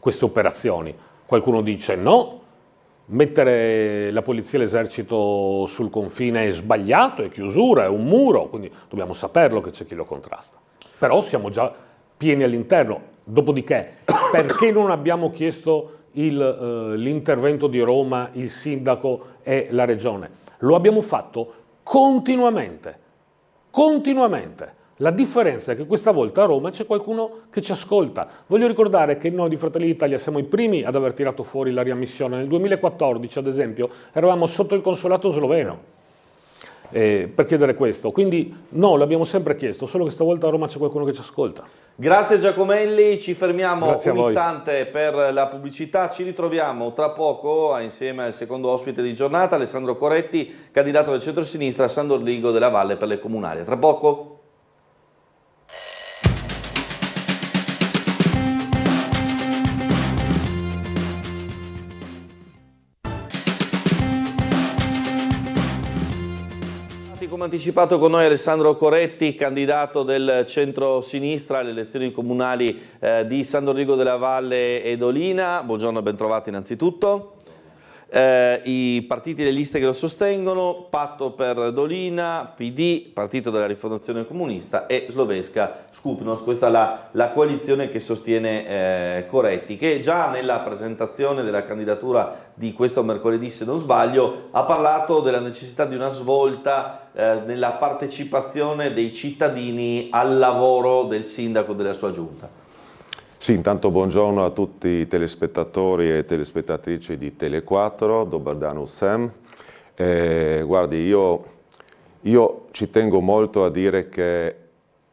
queste operazioni. Qualcuno dice no, mettere la polizia e l'esercito sul confine è sbagliato, è chiusura, è un muro, quindi dobbiamo saperlo che c'è chi lo contrasta. Però siamo già pieni all'interno. Dopodiché, perché non abbiamo chiesto l'intervento di Roma, il sindaco e la regione? Lo abbiamo fatto continuamente. La differenza è che questa volta a Roma c'è qualcuno che ci ascolta. Voglio ricordare che noi di Fratelli d'Italia siamo i primi ad aver tirato fuori la riammissione. Nel 2014, ad esempio, eravamo sotto il consolato sloveno per chiedere questo. Quindi no, l'abbiamo sempre chiesto, solo che stavolta a Roma c'è qualcuno che ci ascolta. Grazie Giacomelli, ci fermiamo un istante per la pubblicità, ci ritroviamo tra poco insieme al secondo ospite di giornata, Alessandro Coretti, candidato del centro-sinistra a San Dorligo della Valle per le comunali. Tra poco. Come anticipato con noi Alessandro Coretti, candidato del centro-sinistra alle elezioni comunali di San Dorligo della Valle e Dolina. Buongiorno e bentrovati innanzitutto. I partiti e le liste che lo sostengono: Patto per Dolina, PD, Partito della Rifondazione Comunista e Slovesca Skupnost. Questa è la coalizione che sostiene Coretti, che già nella presentazione della candidatura di questo mercoledì, se non sbaglio, ha parlato della necessità di una svolta nella partecipazione dei cittadini al lavoro del sindaco della sua giunta. Sì, intanto buongiorno a tutti i telespettatori e telespettatrici di Tele4, dobar dan vsem. Guardi, io ci tengo molto a dire che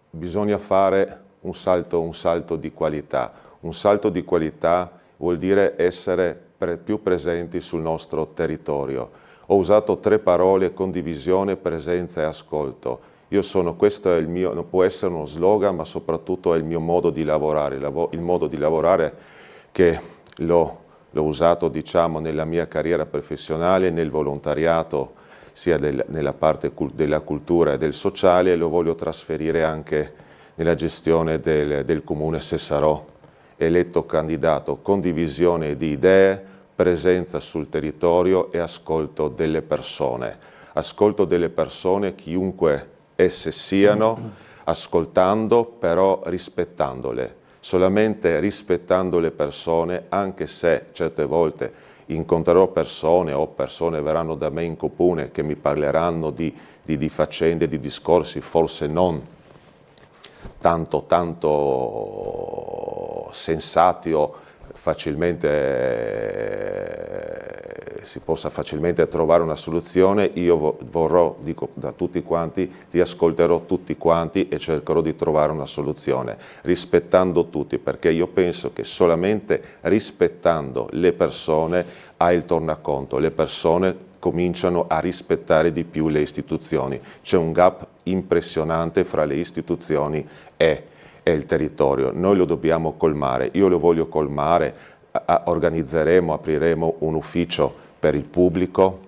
bisogna fare un salto di qualità. Un salto di qualità vuol dire essere più presenti sul nostro territorio. Ho usato 3 parole: condivisione, presenza e ascolto. Questo è il mio, non può essere uno slogan, ma soprattutto è il mio modo di lavorare, il modo di lavorare che l'ho usato, diciamo, nella mia carriera professionale, nel volontariato, sia nella parte della cultura e del sociale, e lo voglio trasferire anche nella gestione del comune Sessarò eletto candidato, condivisione di idee, presenza sul territorio e ascolto delle persone. Ascolto delle persone, chiunque esse siano, ascoltando però rispettandole. Solamente rispettando le persone, anche se certe volte incontrerò persone o persone verranno da me in comune che mi parleranno di faccende, di discorsi forse non tanto sensati o si possa facilmente trovare una soluzione, io vorrò, dico da tutti quanti, li ascolterò tutti quanti e cercherò di trovare una soluzione, rispettando tutti, perché io penso che solamente rispettando le persone hai il tornaconto, le persone cominciano a rispettare di più le istituzioni. C'è un gap impressionante fra le istituzioni e il territorio. Noi lo dobbiamo colmare, io lo voglio colmare, apriremo un ufficio per il pubblico,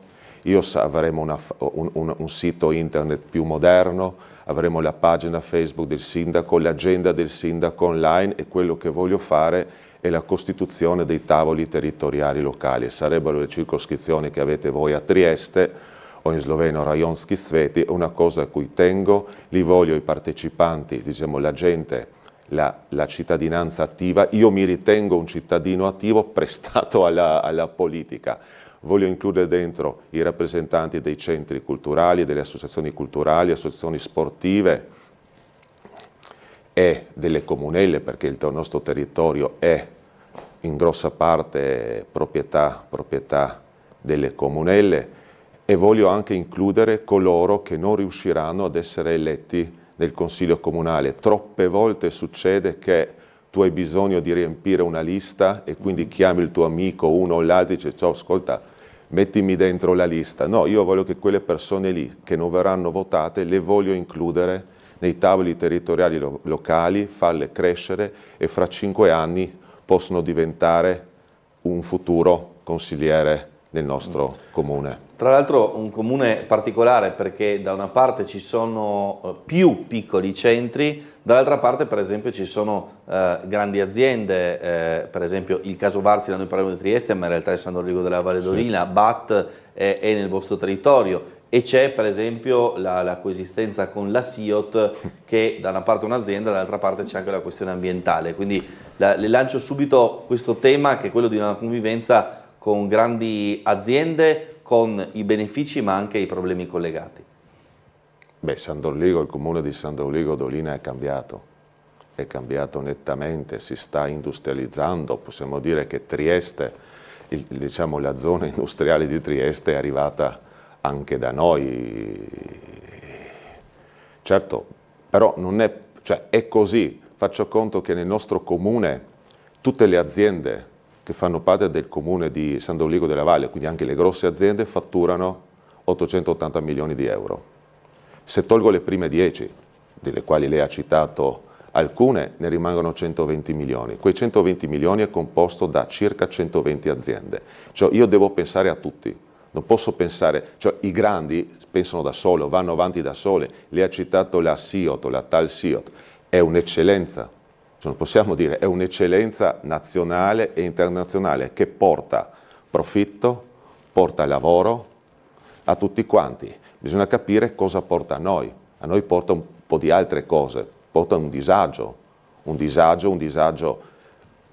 avremo un sito internet più moderno, avremo la pagina Facebook del sindaco, l'agenda del sindaco online e quello che voglio fare è la costituzione dei tavoli territoriali locali. Sarebbero le circoscrizioni che avete voi a Trieste o in sloveno Rajonski sveti, è una cosa a cui tengo, li voglio i partecipanti, diciamo la gente, la cittadinanza attiva. Io mi ritengo un cittadino attivo prestato alla politica. Voglio includere dentro i rappresentanti dei centri culturali, delle associazioni culturali, associazioni sportive e delle comunelle, perché il nostro territorio è in grossa parte proprietà delle comunelle, e voglio anche includere coloro che non riusciranno ad essere eletti nel Consiglio Comunale. Troppe volte succede che tu hai bisogno di riempire una lista e quindi chiami il tuo amico, uno o l'altro, e dice: ciao, ascolta, mettimi dentro la lista. No, io voglio che quelle persone lì che non verranno votate le voglio includere nei tavoli territoriali locali, farle crescere e fra 5 anni possono diventare un futuro consigliere del nostro comune. Tra l'altro un comune particolare perché da una parte ci sono più piccoli centri, dall'altra parte per esempio ci sono grandi aziende, per esempio il caso Wärtsilä, noi parliamo di Trieste ma in realtà è San Dorigo della Valle d'Olina, BAT è nel vostro territorio e c'è per esempio la coesistenza con la SIOT che da una parte è un'azienda, dall'altra parte c'è anche la questione ambientale, quindi le lancio subito questo tema che è quello di una convivenza con grandi aziende, con i benefici ma anche i problemi collegati. Beh, San Dorigo, il comune di San Dorigo d'Olina è cambiato nettamente, si sta industrializzando, possiamo dire che Trieste, diciamo la zona industriale di Trieste è arrivata anche da noi. Certo, però non è, cioè è così, faccio conto che nel nostro comune tutte le aziende che fanno parte del comune di San Dorigo della Valle, quindi anche le grosse aziende, fatturano 880 milioni di euro. Se tolgo le prime 10, delle quali lei ha citato alcune, ne rimangono 120 milioni. Quei 120 milioni è composto da circa 120 aziende. Cioè io devo pensare a tutti, non posso pensare, cioè i grandi pensano da solo, vanno avanti da sole. Lei ha citato la SIOT, la TAL SIOT, è un'eccellenza. Non possiamo dire, è un'eccellenza nazionale e internazionale che porta profitto, porta lavoro a tutti quanti. Bisogna capire cosa porta a noi porta un po' di altre cose, porta un disagio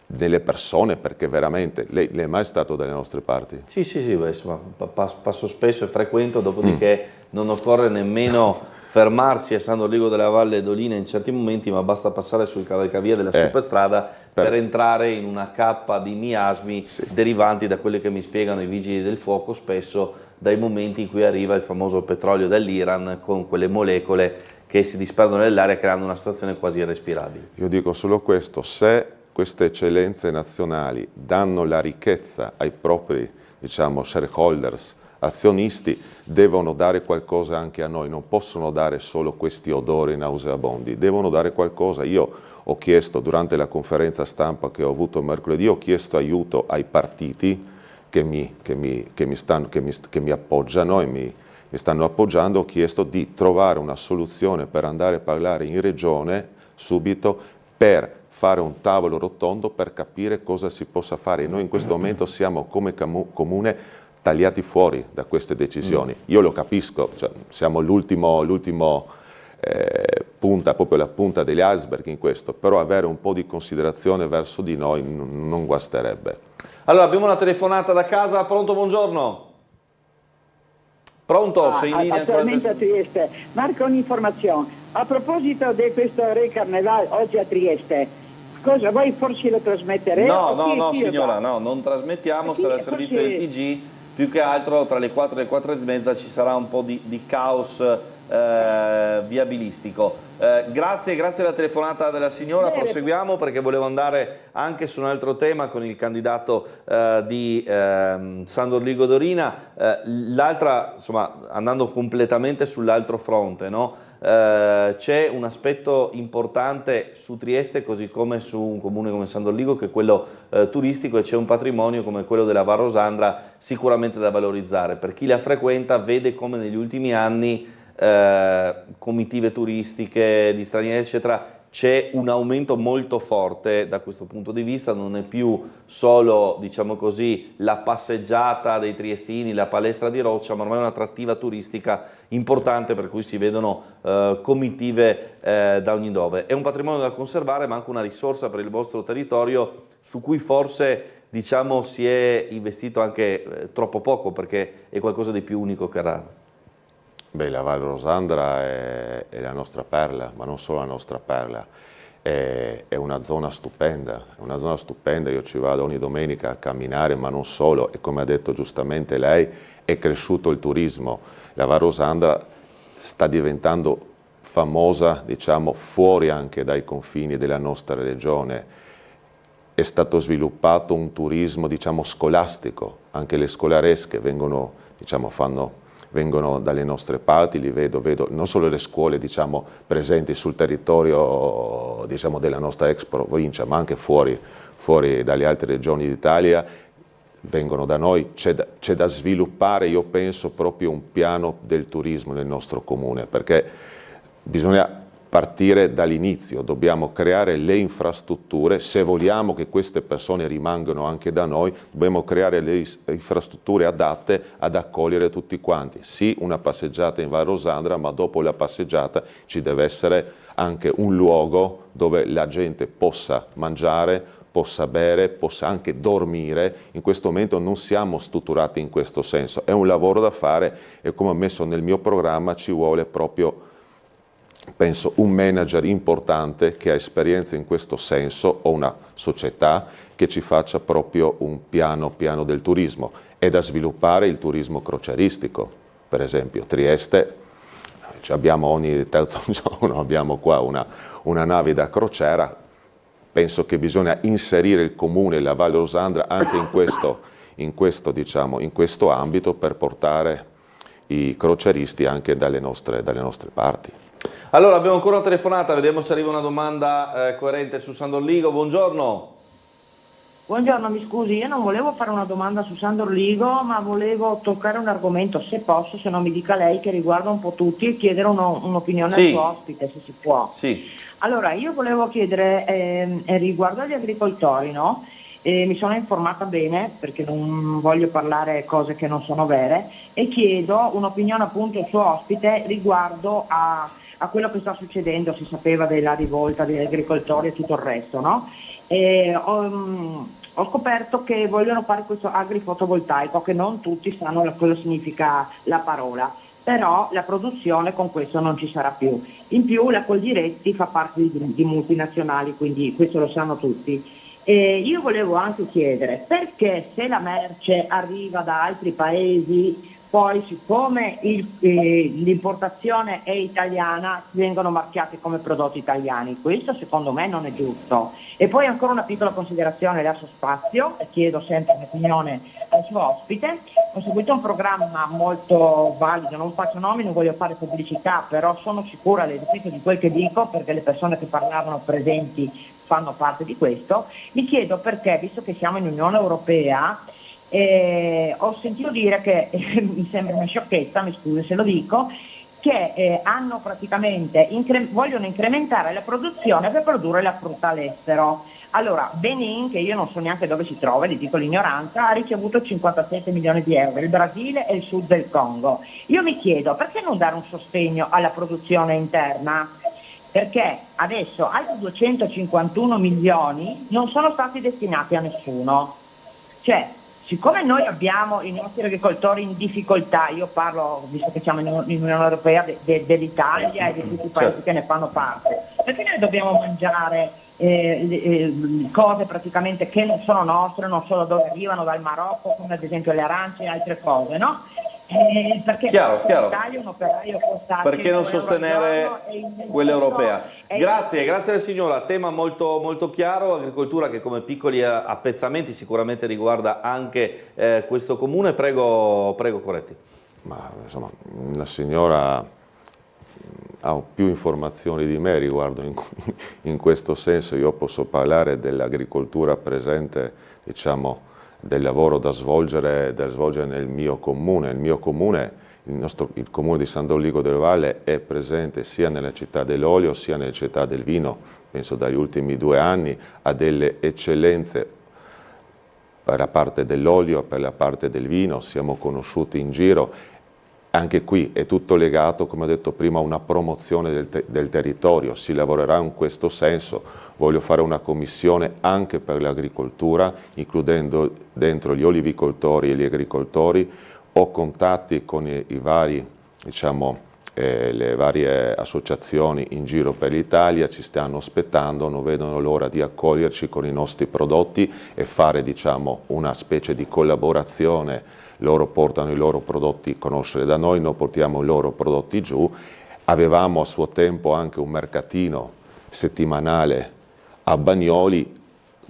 delle persone, perché veramente, lei è mai stato dalle nostre parti? Sì, beh, insomma, passo spesso e frequento, dopodiché non occorre nemmeno fermarsi a San Dorigo della Valle d'Olina in certi momenti, ma basta passare sul cavalcavia della superstrada per entrare in una cappa di miasmi derivanti da quelli che mi spiegano i vigili del fuoco, spesso dai momenti in cui arriva il famoso petrolio dall'Iran con quelle molecole che si disperdono nell'aria creando una situazione quasi irrespirabile. Io dico solo questo: se queste eccellenze nazionali danno la ricchezza ai propri, diciamo, shareholders, azionisti, devono dare qualcosa anche a noi, non possono dare solo questi odori nauseabondi, devono dare qualcosa. Io ho chiesto durante la conferenza stampa che ho avuto mercoledì, ho chiesto aiuto ai partiti che mi appoggiano e mi stanno appoggiando, ho chiesto di trovare una soluzione per andare a parlare in regione subito per fare un tavolo rotondo per capire cosa si possa fare. Noi in questo momento siamo come comune tagliati fuori da queste decisioni. Io lo capisco, cioè, siamo l'ultimo punta, proprio la punta degli iceberg in questo, però avere un po' di considerazione verso di noi non guasterebbe. Allora, abbiamo una telefonata da casa, pronto, buongiorno? Pronto? Sei in linea? Attualmente a Trieste. Marco, un'informazione. A proposito di questo Re Carneval oggi a Trieste, cosa voi forse lo trasmetterete? No, signora, no, non trasmettiamo, sarà il servizio del TG, più che altro tra le 4 e le 4 e mezza ci sarà un po' di caos viabilistico. Grazie alla telefonata della signora. Proseguiamo perché volevo andare anche su un altro tema con il candidato di Sandor Ligo Dorina, l'altra, insomma, andando completamente sull'altro fronte, no? C'è un aspetto importante su Trieste, così come su un comune come Sandor Ligo, che è quello turistico, e c'è un patrimonio come quello della Val Rosandra sicuramente da valorizzare. Per chi la frequenta vede come negli ultimi anni comitive turistiche di stranieri eccetera, c'è un aumento molto forte da questo punto di vista. Non è più solo, diciamo così, la passeggiata dei triestini, la palestra di roccia, ma ormai è un'attrattiva turistica importante, per cui si vedono comitive da ogni dove. È un patrimonio da conservare, ma anche una risorsa per il vostro territorio, su cui forse, diciamo, si è investito anche troppo poco, perché è qualcosa di più unico che raro. Beh, la Val Rosandra è la nostra perla, ma non solo la nostra perla, è una zona stupenda, io ci vado ogni domenica a camminare, ma non solo, e come ha detto giustamente lei, è cresciuto il turismo. La Val Rosandra sta diventando famosa, diciamo, fuori anche dai confini della nostra regione. È stato sviluppato un turismo, diciamo, scolastico, anche le scolaresche vengono, diciamo, vengono dalle nostre parti, li vedo non solo le scuole, diciamo, presenti sul territorio, diciamo, della nostra ex provincia, ma anche fuori dalle altre regioni d'Italia, vengono da noi. C'è da sviluppare, io penso, proprio un piano del turismo nel nostro comune, perché bisogna partire dall'inizio, dobbiamo creare le infrastrutture. Se vogliamo che queste persone rimangano anche da noi, dobbiamo creare le infrastrutture adatte ad accogliere tutti quanti. Sì, una passeggiata in Val Rosandra, ma dopo la passeggiata ci deve essere anche un luogo dove la gente possa mangiare, possa bere, possa anche dormire. In questo momento non siamo strutturati in questo senso, è un lavoro da fare, e come ho messo nel mio programma ci vuole proprio, penso, un manager importante che ha esperienza in questo senso, o una società che ci faccia proprio un piano del turismo. È da sviluppare il turismo crocieristico, per esempio. Trieste, abbiamo ogni terzo giorno, abbiamo qua una nave da crociera. Penso che bisogna inserire il comune e la Val Rosandra anche in questo ambito, per portare i crocieristi anche dalle nostre parti. Allora, abbiamo ancora una telefonata, vediamo se arriva una domanda coerente su Sandor Ligo. Buongiorno. Buongiorno, mi scusi, io non volevo fare una domanda su Sandor Ligo, ma volevo toccare un argomento, se posso, se non mi dica lei, che riguarda un po' tutti, e chiedere un'opinione al suo ospite, se si può. Sì. Allora, io volevo chiedere riguardo agli agricoltori, no? Mi sono informata bene, perché non voglio parlare cose che non sono vere, e chiedo un'opinione appunto al suo ospite riguardo a quello che sta succedendo. Si sapeva della rivolta degli agricoltori e tutto il resto, no? Ho scoperto che vogliono fare questo agrifotovoltaico, che non tutti sanno cosa significa la parola, però la produzione con questo non ci sarà più. In più la Coldiretti fa parte di multinazionali, quindi questo lo sanno tutti. Io volevo anche chiedere perché, se la merce arriva da altri paesi, poi siccome l'importazione è italiana, vengono marchiati come prodotti italiani. Questo secondo me non è giusto. E poi ancora una piccola considerazione, lascio spazio e chiedo sempre l'opinione al suo ospite. Ho seguito un programma molto valido, non faccio nomi, non voglio fare pubblicità, però sono sicura di quel che dico, perché le persone che parlavano presenti fanno parte di questo. Mi chiedo perché, visto che siamo in Unione Europea, ho sentito dire che, mi sembra una sciocchezza, mi scusi se lo dico, che hanno praticamente vogliono incrementare la produzione per produrre la frutta all'estero. Allora, Benin, che io non so neanche dove si trova, gli dico l'ignoranza, ha ricevuto 57 milioni di euro, il Brasile e il sud del Congo. Io mi chiedo, perché non dare un sostegno alla produzione interna? Perché adesso altri 251 milioni non sono stati destinati a nessuno. Cioè, siccome noi abbiamo i nostri agricoltori in difficoltà, io parlo, visto che siamo in Unione Europea, dell'Italia e di tutti i paesi che ne fanno parte, perché noi dobbiamo mangiare cose praticamente che non sono nostre, non solo dove arrivano dal Marocco, come ad esempio le arance e altre cose, no? Perché Chiaro. in Italia un operaio costa Perché non 100 euro sostenere al giorno quella europea? Grazie signora, tema molto, molto chiaro, agricoltura che come piccoli appezzamenti sicuramente riguarda anche questo comune. Prego Coretti. Ma insomma, la signora ha più informazioni di me riguardo in questo senso. Io posso parlare dell'agricoltura presente, diciamo, del lavoro da svolgere nel mio comune. Il mio comune, il comune di San Doligo del Valle, è presente sia nella città dell'olio sia nella città del vino. Penso dagli ultimi 2 anni ha delle eccellenze per la parte dell'olio, per la parte del vino, siamo conosciuti in giro. Anche qui è tutto legato, come ho detto prima, a una promozione del territorio, si lavorerà in questo senso. Voglio fare una commissione anche per l'agricoltura, includendo dentro gli olivicoltori e gli agricoltori. Ho contatti con i vari, diciamo, le varie associazioni in giro per l'Italia, ci stanno aspettando, non vedono l'ora di accoglierci con i nostri prodotti e fare, diciamo, una specie di collaborazione. Loro portano i loro prodotti a conoscere da noi portiamo i loro prodotti giù. Avevamo a suo tempo anche un mercatino settimanale a Bagnoli,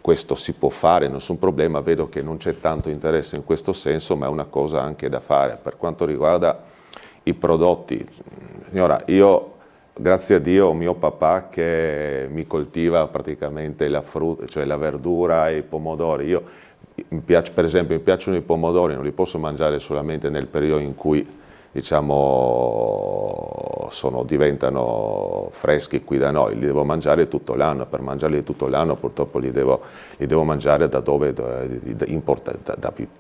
questo si può fare, nessun problema, vedo che non c'è tanto interesse in questo senso, ma è una cosa anche da fare. Per quanto riguarda i prodotti, signora, io grazie a Dio ho mio papà che mi coltiva praticamente la frutta, cioè la verdura e i pomodori. Per esempio mi piacciono i pomodori, non li posso mangiare solamente nel periodo in cui, diciamo, diventano freschi qui da noi, li devo mangiare tutto l'anno. Per mangiarli tutto l'anno purtroppo li devo mangiare da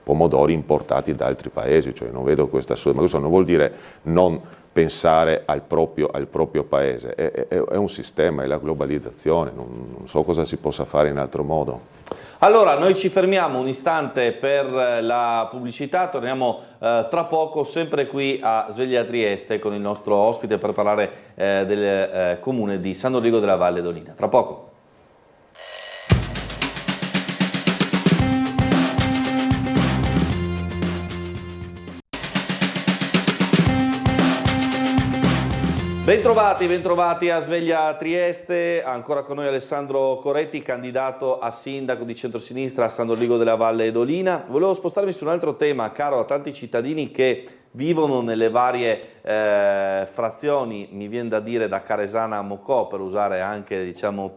pomodori importati da altri paesi, cioè non vedo questa ma questo non vuol dire non pensare al proprio paese, è un sistema, è la globalizzazione, non so cosa si possa fare in altro modo. Allora, noi ci fermiamo un istante per la pubblicità, torniamo tra poco sempre qui a Sveglia Trieste con il nostro ospite per parlare del comune di San Doligo della Valle d'Olina. Tra poco. Bentrovati a Sveglia Trieste, ancora con noi Alessandro Coretti, candidato a sindaco di centrosinistra a San Doligo della Valle d'Olina. Volevo spostarmi su un altro tema caro a tanti cittadini che vivono nelle varie frazioni, mi viene da dire da Caresana a Mocò, per usare anche, diciamo,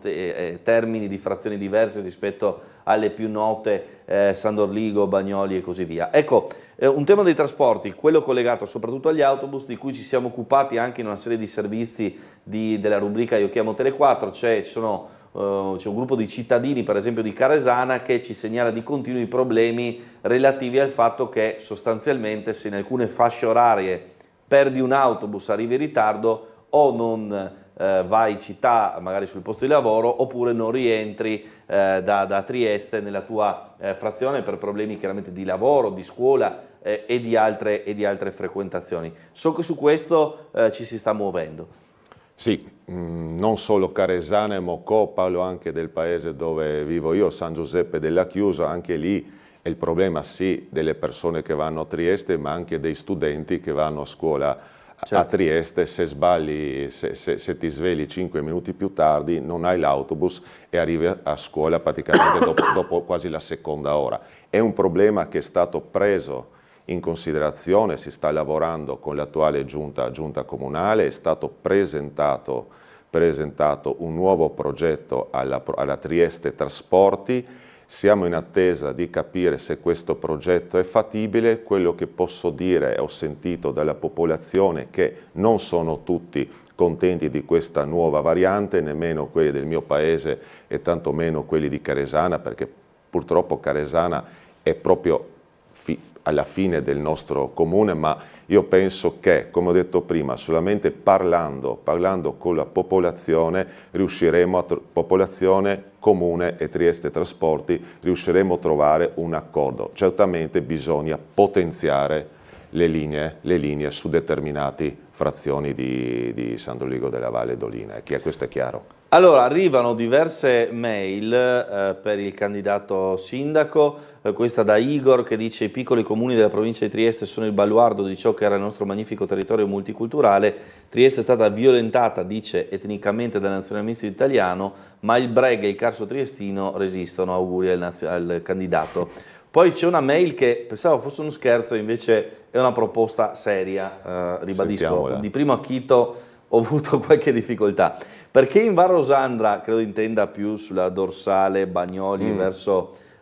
termini di frazioni diverse rispetto alle più note San Doligo, Bagnoli e così via. Ecco, un tema dei trasporti, quello collegato soprattutto agli autobus, di cui ci siamo occupati anche in una serie di servizi della rubrica Io chiamo Tele4, c'è un gruppo di cittadini, per esempio di Caresana, che ci segnala di continuo i problemi relativi al fatto che sostanzialmente se in alcune fasce orarie perdi un autobus, arrivi in ritardo, o non vai in città, magari sul posto di lavoro, oppure non rientri da Trieste nella tua frazione per problemi chiaramente di lavoro, di scuola e di altre frequentazioni. So che su questo ci si sta muovendo. Sì, non solo Caresana e Mocò, parlo anche del paese dove vivo io, San Giuseppe della Chiusa, anche lì è il problema sì delle persone che vanno a Trieste, ma anche dei studenti che vanno a scuola a Trieste. Se sbagli, se ti svegli 5 minuti più tardi, non hai l'autobus e arrivi a scuola praticamente dopo quasi la seconda ora. È un problema che è stato preso in considerazione, si sta lavorando con l'attuale giunta comunale, è stato presentato un nuovo progetto alla Trieste Trasporti. Siamo in attesa di capire se questo progetto è fattibile. Quello che posso dire, ho sentito dalla popolazione, che non sono tutti contenti di questa nuova variante, nemmeno quelli del mio paese e tantomeno quelli di Caresana, perché purtroppo Caresana è proprio alla fine del nostro comune, ma io penso che, come ho detto prima, solamente parlando con la popolazione riusciremo popolazione, comune e Trieste Trasporti, riusciremo a trovare un accordo. Certamente bisogna potenziare le linee su determinate frazioni di San Doligo della Valle d'Olina, questo è chiaro. Allora, arrivano diverse mail per il candidato sindaco, questa da Igor che dice: i piccoli comuni della provincia di Trieste sono il baluardo di ciò che era il nostro magnifico territorio multiculturale. Trieste è stata violentata, dice, etnicamente dal nazionalismo italiano, ma il Brega e il Carso triestino resistono. Auguri al candidato. Poi c'è una mail che pensavo fosse uno scherzo, invece è una proposta seria, ribadisco. Sentiamola. Di primo acchito ho avuto qualche difficoltà. Perché in Val Rosandra, credo intenda più sulla dorsale Bagnoli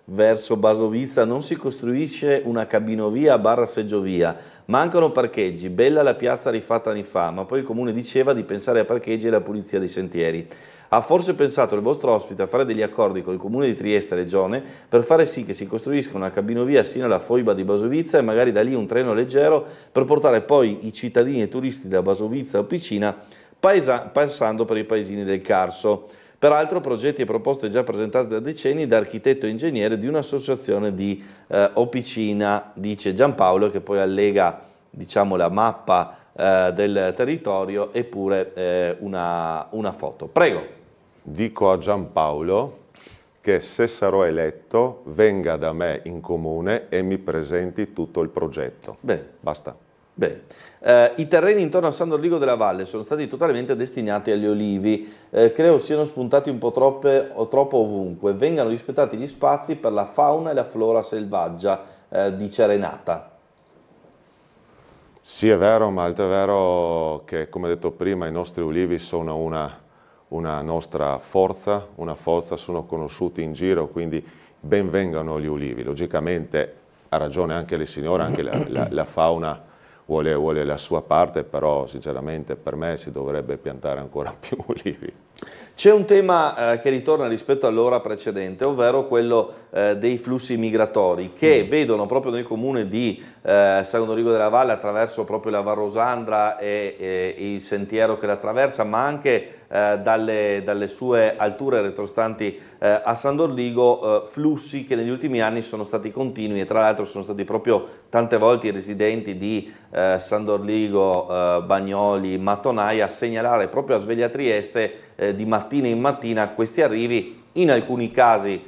verso Basovizza, non si costruisce una cabinovia / seggiovia, mancano parcheggi, bella la piazza rifatta anni fa, ma poi il comune diceva di pensare a parcheggi e alla pulizia dei sentieri. Ha forse pensato il vostro ospite a fare degli accordi con il comune di Trieste e Regione per fare sì che si costruisca una cabinovia sino alla foiba di Basovizza e magari da lì un treno leggero per portare poi i cittadini e i turisti da Basovizza o Picina passando per i paesini del Carso. Peraltro progetti e proposte già presentate da decenni da architetto e ingegnere di un'associazione di Opicina, dice Giampaolo, che poi allega, diciamo, la mappa del territorio e pure una foto. Prego. Dico a Giampaolo che se sarò eletto venga da me in comune e mi presenti tutto il progetto. Bene. Basta. Bene. I terreni intorno a San Doligo della Valle sono stati totalmente destinati agli olivi, credo siano spuntati un po' troppo ovunque, vengano rispettati gli spazi per la fauna e la flora selvaggia, dice Renata. Sì, è vero, ma è vero che, come detto prima, i nostri ulivi sono una nostra forza, sono conosciuti in giro, quindi ben vengano gli ulivi. Logicamente ha ragione anche le signore, anche la fauna vuole la sua parte, però sinceramente per me si dovrebbe piantare ancora più ulivi. C'è un tema che ritorna rispetto all'ora precedente, ovvero quello dei flussi migratori che vedono proprio nel comune di San Doligo della Valle, attraverso proprio la Val Rosandra e il sentiero che la attraversa, ma anche dalle sue alture retrostanti a San Doligo, flussi che negli ultimi anni sono stati continui e tra l'altro sono stati proprio tante volte i residenti di San Doligo, Bagnoli, Mattonai a segnalare proprio a Sveglia Trieste di mattina in mattina questi arrivi, in alcuni casi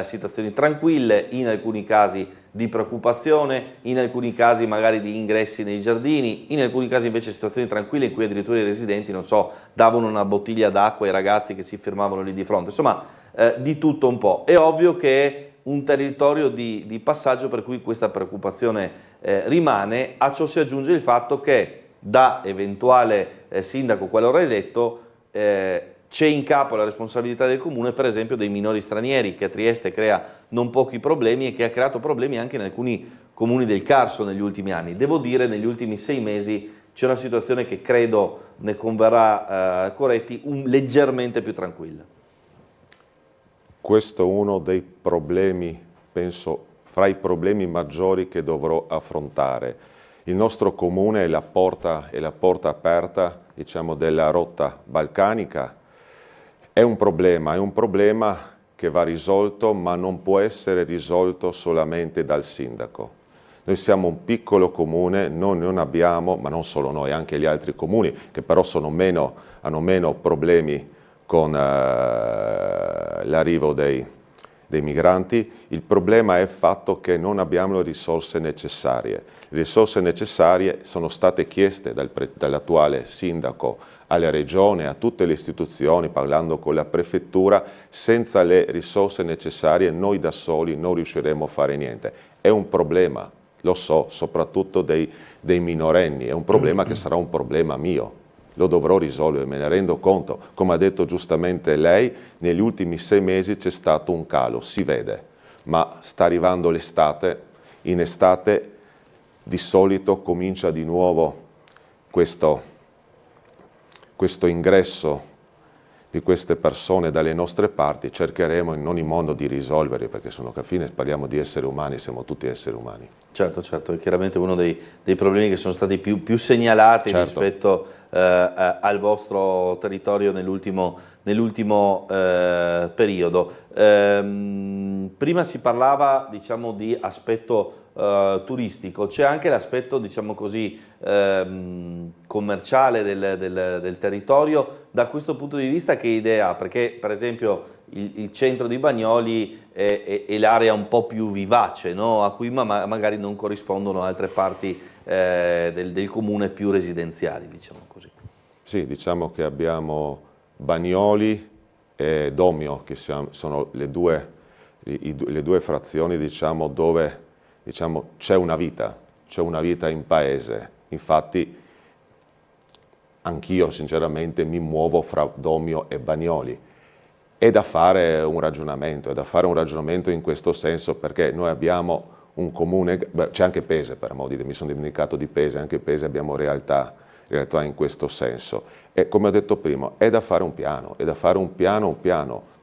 situazioni tranquille, in alcuni casi di preoccupazione, in alcuni casi magari di ingressi nei giardini, in alcuni casi invece situazioni tranquille in cui addirittura i residenti, non so, davano una bottiglia d'acqua ai ragazzi che si fermavano lì di fronte, insomma di tutto un po'. È ovvio che è un territorio di passaggio per cui questa preoccupazione rimane. A ciò si aggiunge il fatto che da eventuale sindaco, qualora eletto, c'è in capo la responsabilità del comune, per esempio, dei minori stranieri, che a Trieste crea non pochi problemi e che ha creato problemi anche in alcuni comuni del Carso negli ultimi anni. Devo dire, negli ultimi 6 mesi c'è una situazione che credo ne converrà Coretti leggermente più tranquilla. Questo è uno dei problemi, penso, fra i problemi maggiori che dovrò affrontare. Il nostro comune è la porta aperta, diciamo, della rotta balcanica. È un problema che va risolto, ma non può essere risolto solamente dal sindaco. Noi siamo un piccolo comune, noi non abbiamo, ma non solo noi, anche gli altri comuni, che però hanno meno problemi con l'arrivo dei migranti. Il problema è il fatto che non abbiamo le risorse necessarie. Le risorse necessarie sono state chieste dall'attuale sindaco alla regione, a tutte le istituzioni, parlando con la prefettura. Senza le risorse necessarie noi da soli non riusciremo a fare niente. È un problema, lo so, soprattutto dei minorenni, è un problema che sarà un problema mio. Lo dovrò risolvere, me ne rendo conto. Come ha detto giustamente lei, negli ultimi 6 mesi c'è stato un calo, si vede. ma sta arrivando l'estate, in estate di solito comincia di nuovo questo ingresso di queste persone dalle nostre parti. Cercheremo in ogni modo di risolverli, perché sono alla fine parliamo di esseri umani, siamo tutti esseri umani. Certo, è chiaramente uno dei problemi che sono stati più segnalati rispetto al vostro territorio nell'ultimo periodo. Prima si parlava, diciamo, di aspetto turistico, c'è anche l'aspetto, diciamo così, commerciale del territorio. Da questo punto di vista che idea ha? Perché per esempio il centro di Bagnoli è l'area un po' più vivace, no? A cui magari non corrispondono altre parti del comune più residenziali, diciamo così. Sì, diciamo che abbiamo Bagnoli e Domio, che sono le due frazioni, diciamo, dove c'è una vita in paese. Infatti anch'io sinceramente mi muovo fra Domio e Bagnoli. È da fare un ragionamento in questo senso, perché noi abbiamo un comune, c'è anche Pese, per modo di dire, mi sono dimenticato di Pese, anche Pese abbiamo realtà in questo senso. E come ho detto prima, è da fare un piano,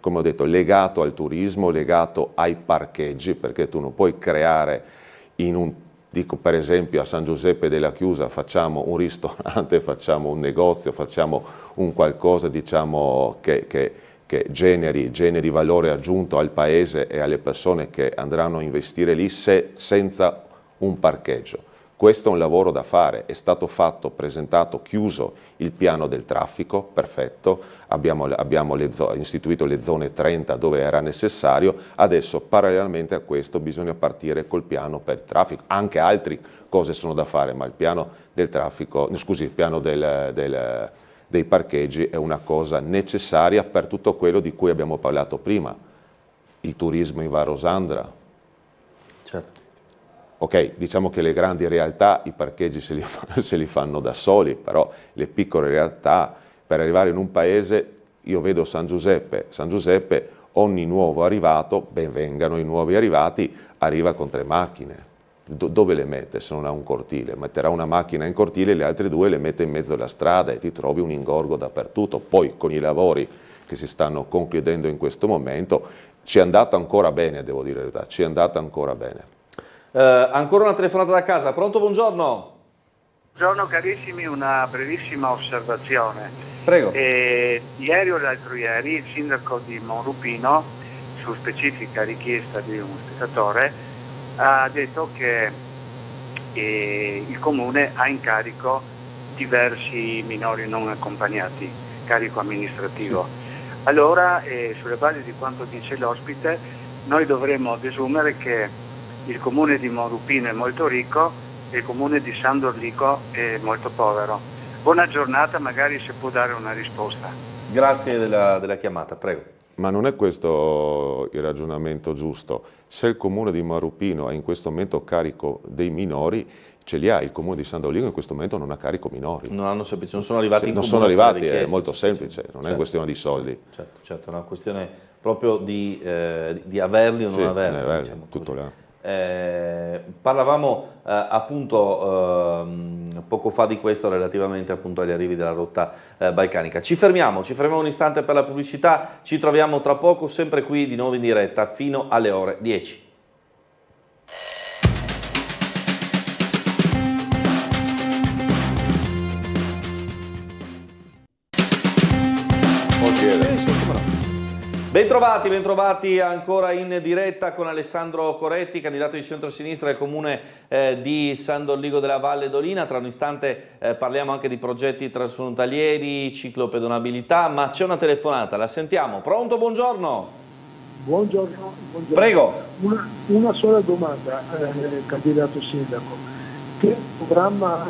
come ho detto, legato al turismo, legato ai parcheggi, perché tu non puoi creare dico per esempio a San Giuseppe della Chiusa facciamo un ristorante, facciamo un negozio, facciamo un qualcosa, diciamo, che generi valore aggiunto al paese e alle persone che andranno a investire lì, senza un parcheggio. Questo è un lavoro da fare, è stato fatto, presentato, chiuso il piano del traffico, perfetto, abbiamo istituito le zone 30 dove era necessario, adesso parallelamente a questo bisogna partire col piano per il traffico. Anche altre cose sono da fare, ma il piano del traffico, scusi, il piano dei parcheggi è una cosa necessaria per tutto quello di cui abbiamo parlato prima, il turismo in Varosandra. Certo. Ok, diciamo che le grandi realtà i parcheggi se li fanno da soli, però le piccole realtà, per arrivare in un paese, io vedo San Giuseppe, ogni nuovo arrivato, ben vengano i nuovi arrivati, arriva con 3 macchine. Dove le mette se non ha un cortile? Metterà una macchina in cortile e le altre 2 le mette in mezzo alla strada e ti trovi un ingorgo dappertutto. Poi con i lavori che si stanno concludendo in questo momento ci è andata ancora bene, devo dire la verità, ci è andata ancora bene. Ancora una telefonata da casa, pronto, buongiorno? Buongiorno carissimi, una brevissima osservazione. Prego. Ieri o l'altro ieri il sindaco di Monrupino, su specifica richiesta di un spettatore, ha detto che il comune ha in carico diversi minori non accompagnati, carico amministrativo. Sì. Allora, sulla base di quanto dice l'ospite, noi dovremmo desumere che il comune di Monrupino è molto ricco e il comune di San Dorlico è molto povero. Buona giornata, magari se può dare una risposta. Grazie della chiamata, prego. Ma non è questo il ragionamento giusto. Se il comune di Monrupino ha in questo momento carico dei minori, ce li ha, il comune di San Dorlico in questo momento non ha carico minori. Non sono arrivati in comune. Non sono arrivati, è molto semplice, non è questione di soldi. Certo, è una questione proprio di averli o non averli. Diciamo tutto là. Parlavamo appunto poco fa di questo relativamente appunto agli arrivi della rotta balcanica. Ci fermiamo un istante per la pubblicità, ci troviamo tra poco sempre qui di nuovo in diretta fino alle ore 10. Bentrovati ancora in diretta con Alessandro Coretti, candidato di centrosinistra del comune di San Dorlico della Valle d'Olina. Tra un istante parliamo anche di progetti transfrontalieri, ciclopedonabilità, ma c'è una telefonata, la sentiamo. Pronto, buongiorno. Buongiorno. Prego. Una sola domanda, candidato sindaco. Che programma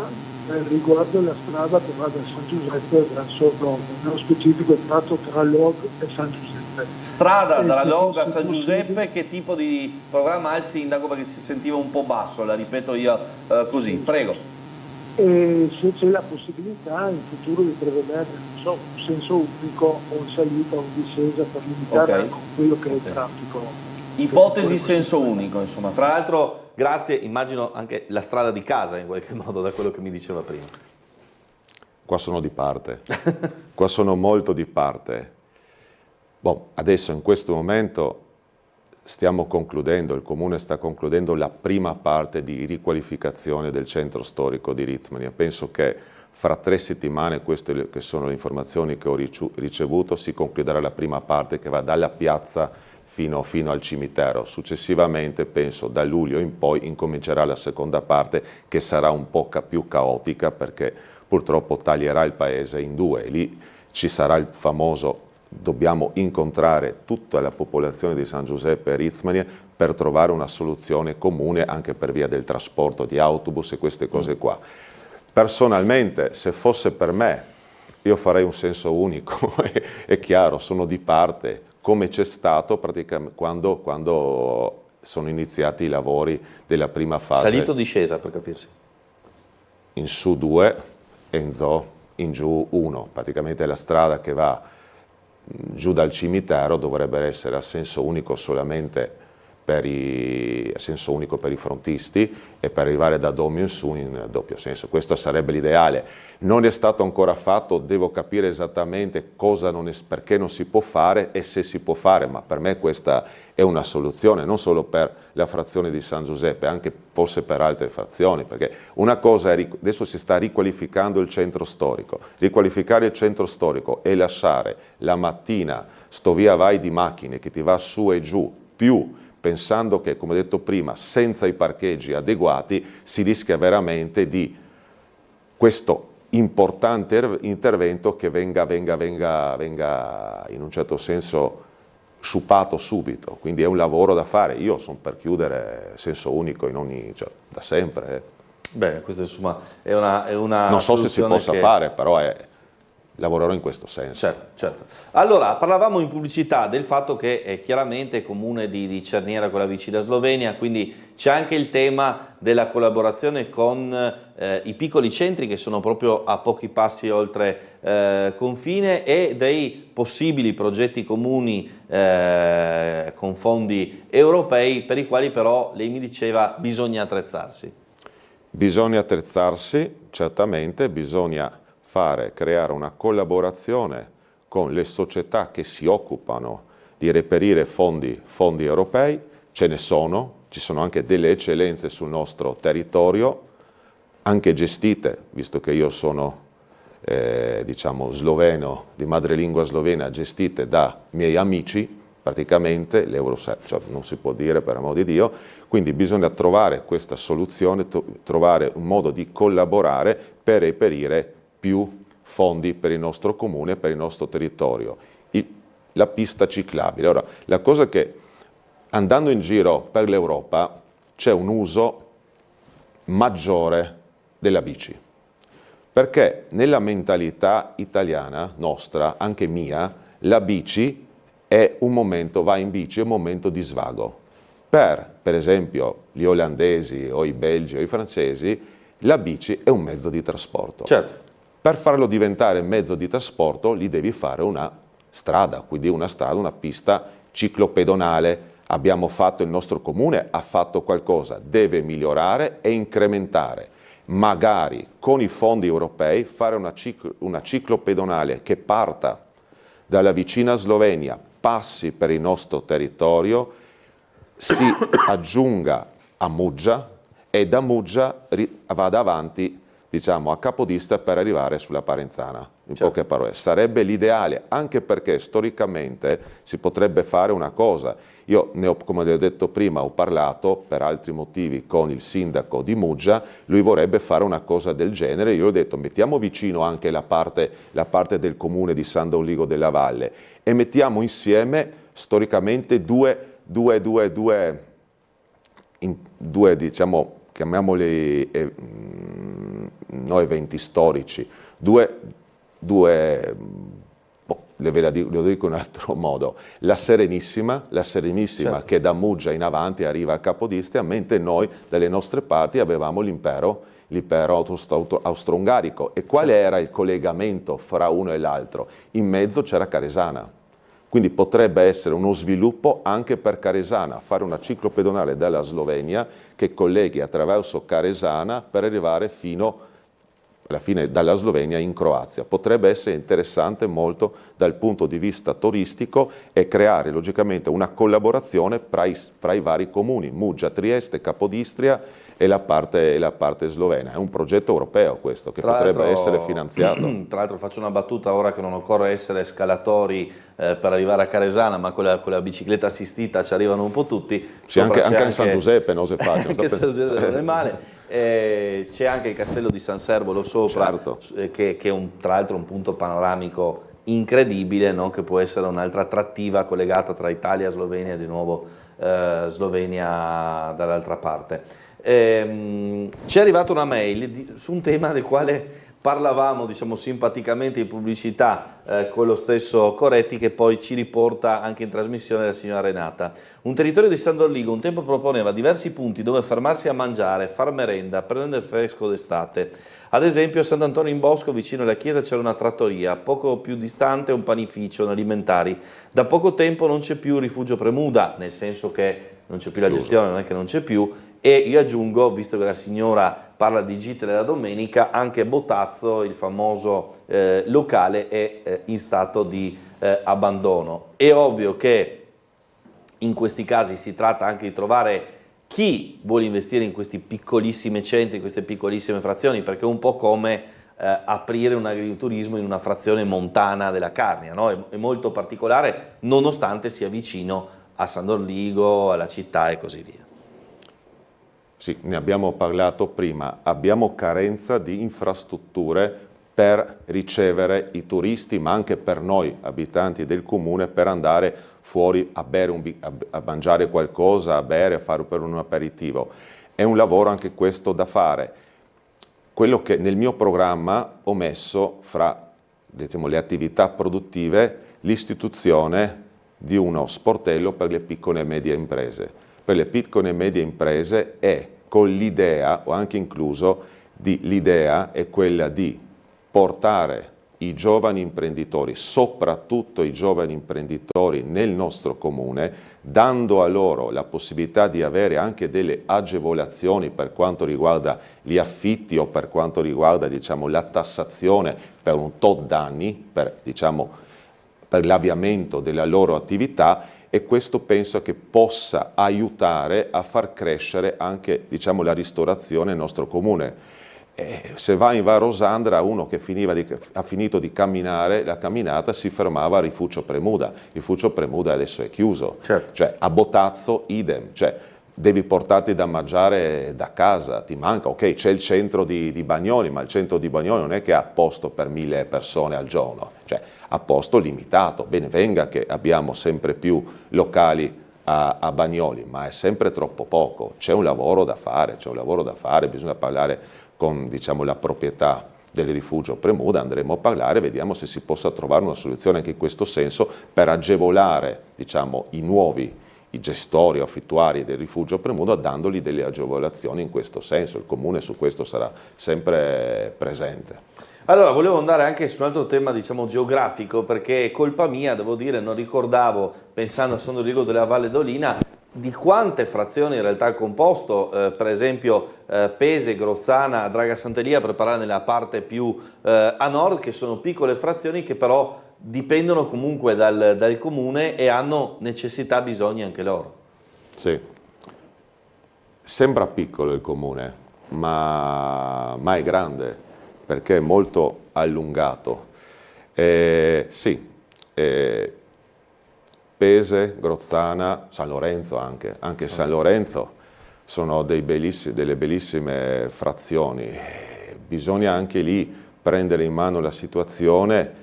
ha riguardo la strada che va da San Giuseppe verso Roma, nello specifico il tratto tra Log e San Giuseppe? Strada dalla Log a San Giuseppe, che tipo di programma ha il sindaco? Perché si sentiva un po' basso, la ripeto io così, prego. E se c'è la possibilità in futuro di prevedere, non so, un senso unico o in salita o in discesa per limitare anche quello che è il traffico. Ipotesi senso unico, insomma. Tra l'altro, grazie, immagino anche la strada di casa in qualche modo, da quello che mi diceva prima. Qua sono di parte, qua sono molto di parte. Adesso in questo momento stiamo concludendo, il Comune sta concludendo la prima parte di riqualificazione del centro storico di Ritzmania. Penso che fra 3 settimane, queste che sono le informazioni che ho ricevuto, si concluderà la prima parte che va dalla piazza fino al cimitero. Successivamente, penso da luglio in poi, incomincerà la seconda parte che sarà un po' più caotica perché purtroppo taglierà il paese in 2. Lì ci sarà il famoso dobbiamo incontrare tutta la popolazione di San Giuseppe e Ritzmania per trovare una soluzione comune anche per via del trasporto di autobus e queste cose qua. Personalmente, se fosse per me, io farei un senso unico, è chiaro, sono di parte, come c'è stato praticamente quando sono iniziati i lavori della prima fase. Salito o discesa, per capirsi? In su 2 e in giù 1, praticamente la strada che va giù dal cimitero dovrebbe essere a senso unico solamente per i frontisti e per arrivare da Domio in su in doppio senso. Questo sarebbe l'ideale. Non è stato ancora fatto, devo capire esattamente perché non si può fare e se si può fare, ma per me questa è una soluzione, non solo per la frazione di San Giuseppe, anche forse per altre frazioni, perché una cosa è, adesso si sta riqualificando il centro storico. Riqualificare il centro storico e lasciare la mattina sto via vai di macchine che ti va su e giù, più pensando che, come detto prima, senza i parcheggi adeguati si rischia veramente di questo importante intervento che venga in un certo senso sciupato subito. Quindi è un lavoro da fare. Io sono per chiudere senso unico da sempre. Bene, questa insomma è una non so se si possa fare, però lavorerò in questo senso. Certo. Allora, parlavamo in pubblicità del fatto che è chiaramente comune di Cerniera, quella vicina Slovenia, quindi c'è anche il tema della collaborazione con i piccoli centri che sono proprio a pochi passi oltre confine e dei possibili progetti comuni con fondi europei per i quali però lei mi diceva bisogna attrezzarsi. Bisogna attrezzarsi, certamente, bisogna creare una collaborazione con le società che si occupano di reperire fondi europei, ci sono anche delle eccellenze sul nostro territorio, anche gestite, visto che io sono sloveno, di madrelingua slovena, gestite da miei amici, praticamente, non si può dire per amor di Dio, quindi bisogna trovare questa soluzione, trovare un modo di collaborare per reperire più fondi per il nostro comune, per il nostro territorio. La pista ciclabile. Ora, la cosa che andando in giro per l'Europa c'è un uso maggiore della bici, perché nella mentalità italiana nostra, anche mia, la bici è un momento, vai in bici, è un momento di svago. Per esempio, gli olandesi o i belgi o i francesi, la bici è un mezzo di trasporto. Certo. Per farlo diventare mezzo di trasporto gli devi fare una strada, quindi una pista ciclopedonale. Il nostro comune ha fatto qualcosa, deve migliorare e incrementare. Magari con i fondi europei fare una ciclopedonale che parta dalla vicina Slovenia, passi per il nostro territorio, si aggiunga a Muggia e da Muggia vada avanti a Capodista per arrivare sulla Parenzana, in poche parole. Sarebbe l'ideale, anche perché storicamente si potrebbe fare una cosa. Io, come le ho detto prima, ho parlato per altri motivi con il sindaco di Muggia, lui vorrebbe fare una cosa del genere, io ho detto mettiamo vicino anche la parte del comune di San Doligo della Valle e mettiamo insieme storicamente due chiamiamoli eventi storici, lo dico in un altro modo, la Serenissima certo, che da Muggia in avanti arriva a Capodistria, mentre noi dalle nostre parti avevamo l'impero austro-ungarico. E qual era il collegamento fra uno e l'altro? In mezzo c'era Caresana. quindi potrebbe essere uno sviluppo anche per Caresana, fare una ciclopedonale dalla Slovenia che colleghi attraverso Caresana per arrivare fino alla fine dalla Slovenia in Croazia. Potrebbe essere interessante molto dal punto di vista turistico e creare logicamente una collaborazione fra i vari comuni, Muggia, Trieste, Capodistria e la parte slovena. È un progetto europeo questo che potrebbe essere finanziato. Tra l'altro faccio una battuta ora che non occorre essere scalatori per arrivare a Caresana, ma con la bicicletta assistita ci arrivano un po' tutti. Sì, anche in San Giuseppe non si fa. Anche San Giuseppe non è male. C'è anche il castello di San Servolo sopra, certo, che è tra l'altro un punto panoramico incredibile, no? Che può essere un'altra attrattiva collegata tra Italia e Slovenia, di nuovo Slovenia dall'altra parte. Ci è arrivata una mail su un tema del quale parlavamo, diciamo, simpaticamente in pubblicità con lo stesso Coretti, che poi ci riporta anche in trasmissione la signora Renata. Un territorio di San Dorligo un tempo proponeva diversi punti dove fermarsi a mangiare, far merenda, prendere fresco d'estate. Ad esempio a Sant'Antonio in Bosco, vicino alla chiesa, c'era una trattoria, poco più distante un panificio, un alimentari. Da poco tempo non c'è più Rifugio Premuda, nel senso che non c'è più la gestione, non è che non c'è più. E io aggiungo, visto che la signora parla di gite della domenica, anche Botazzo, il famoso locale, è in stato di abbandono. È ovvio che in questi casi si tratta anche di trovare chi vuole investire in questi piccolissimi centri, in queste piccolissime frazioni, perché è un po' come aprire un agriturismo in una frazione montana della Carnia, no? È molto particolare, nonostante sia vicino a San Dorligo, alla città e così via. Sì, ne abbiamo parlato prima, abbiamo carenza di infrastrutture per ricevere i turisti, ma anche per noi abitanti del comune, per andare fuori a bere, a mangiare qualcosa, a bere, a fare per un aperitivo. È un lavoro anche questo da fare. Quello che nel mio programma ho messo fra, diciamo, le attività produttive, l'istituzione di uno sportello per le piccole e medie imprese. Per le piccole e medie imprese è con l'idea, o anche incluso, l'idea è quella di portare i giovani imprenditori, soprattutto i giovani imprenditori nel nostro comune, dando a loro la possibilità di avere anche delle agevolazioni per quanto riguarda gli affitti o per quanto riguarda, diciamo, la tassazione per un tot d'anni, per l'avviamento della loro attività, e questo penso che possa aiutare a far crescere anche, diciamo, la ristorazione nel nostro comune. Se va in Val Rosandra, uno che ha finito di camminare, la camminata, si fermava a Rifugio Premuda. Rifugio Premuda adesso è chiuso, certo. Cioè a Botazzo idem, cioè devi portarti da mangiare da casa, ti manca, ok, c'è il centro di Bagnoli, ma il centro di Bagnoli non è che ha posto per 1000 persone al giorno, cioè a posto limitato. Bene venga che abbiamo sempre più locali a Bagnoli, ma è sempre troppo poco. C'è un lavoro da fare, bisogna parlare con, diciamo, la proprietà del Rifugio Premuda, andremo a parlare, vediamo se si possa trovare una soluzione anche in questo senso per agevolare, diciamo, i gestori o affittuari del Rifugio Premuda, dandogli delle agevolazioni in questo senso. Il Comune su questo sarà sempre presente. Allora, volevo andare anche su un altro tema, diciamo, geografico, perché è colpa mia, devo dire, non ricordavo, pensando a San Dorligo della Valle d'Olina, di quante frazioni in realtà è composto, per esempio Pese, Grozzana, Draga Sant'Elia, per parlare nella parte più a nord, che sono piccole frazioni che però dipendono comunque dal comune e hanno necessità, bisogni anche loro. Sì, sembra piccolo il comune, ma è grande, perché è molto allungato. Sì, Pese, Grozzana, San Lorenzo anche San Lorenzo sono delle bellissime frazioni. Bisogna anche lì prendere in mano la situazione,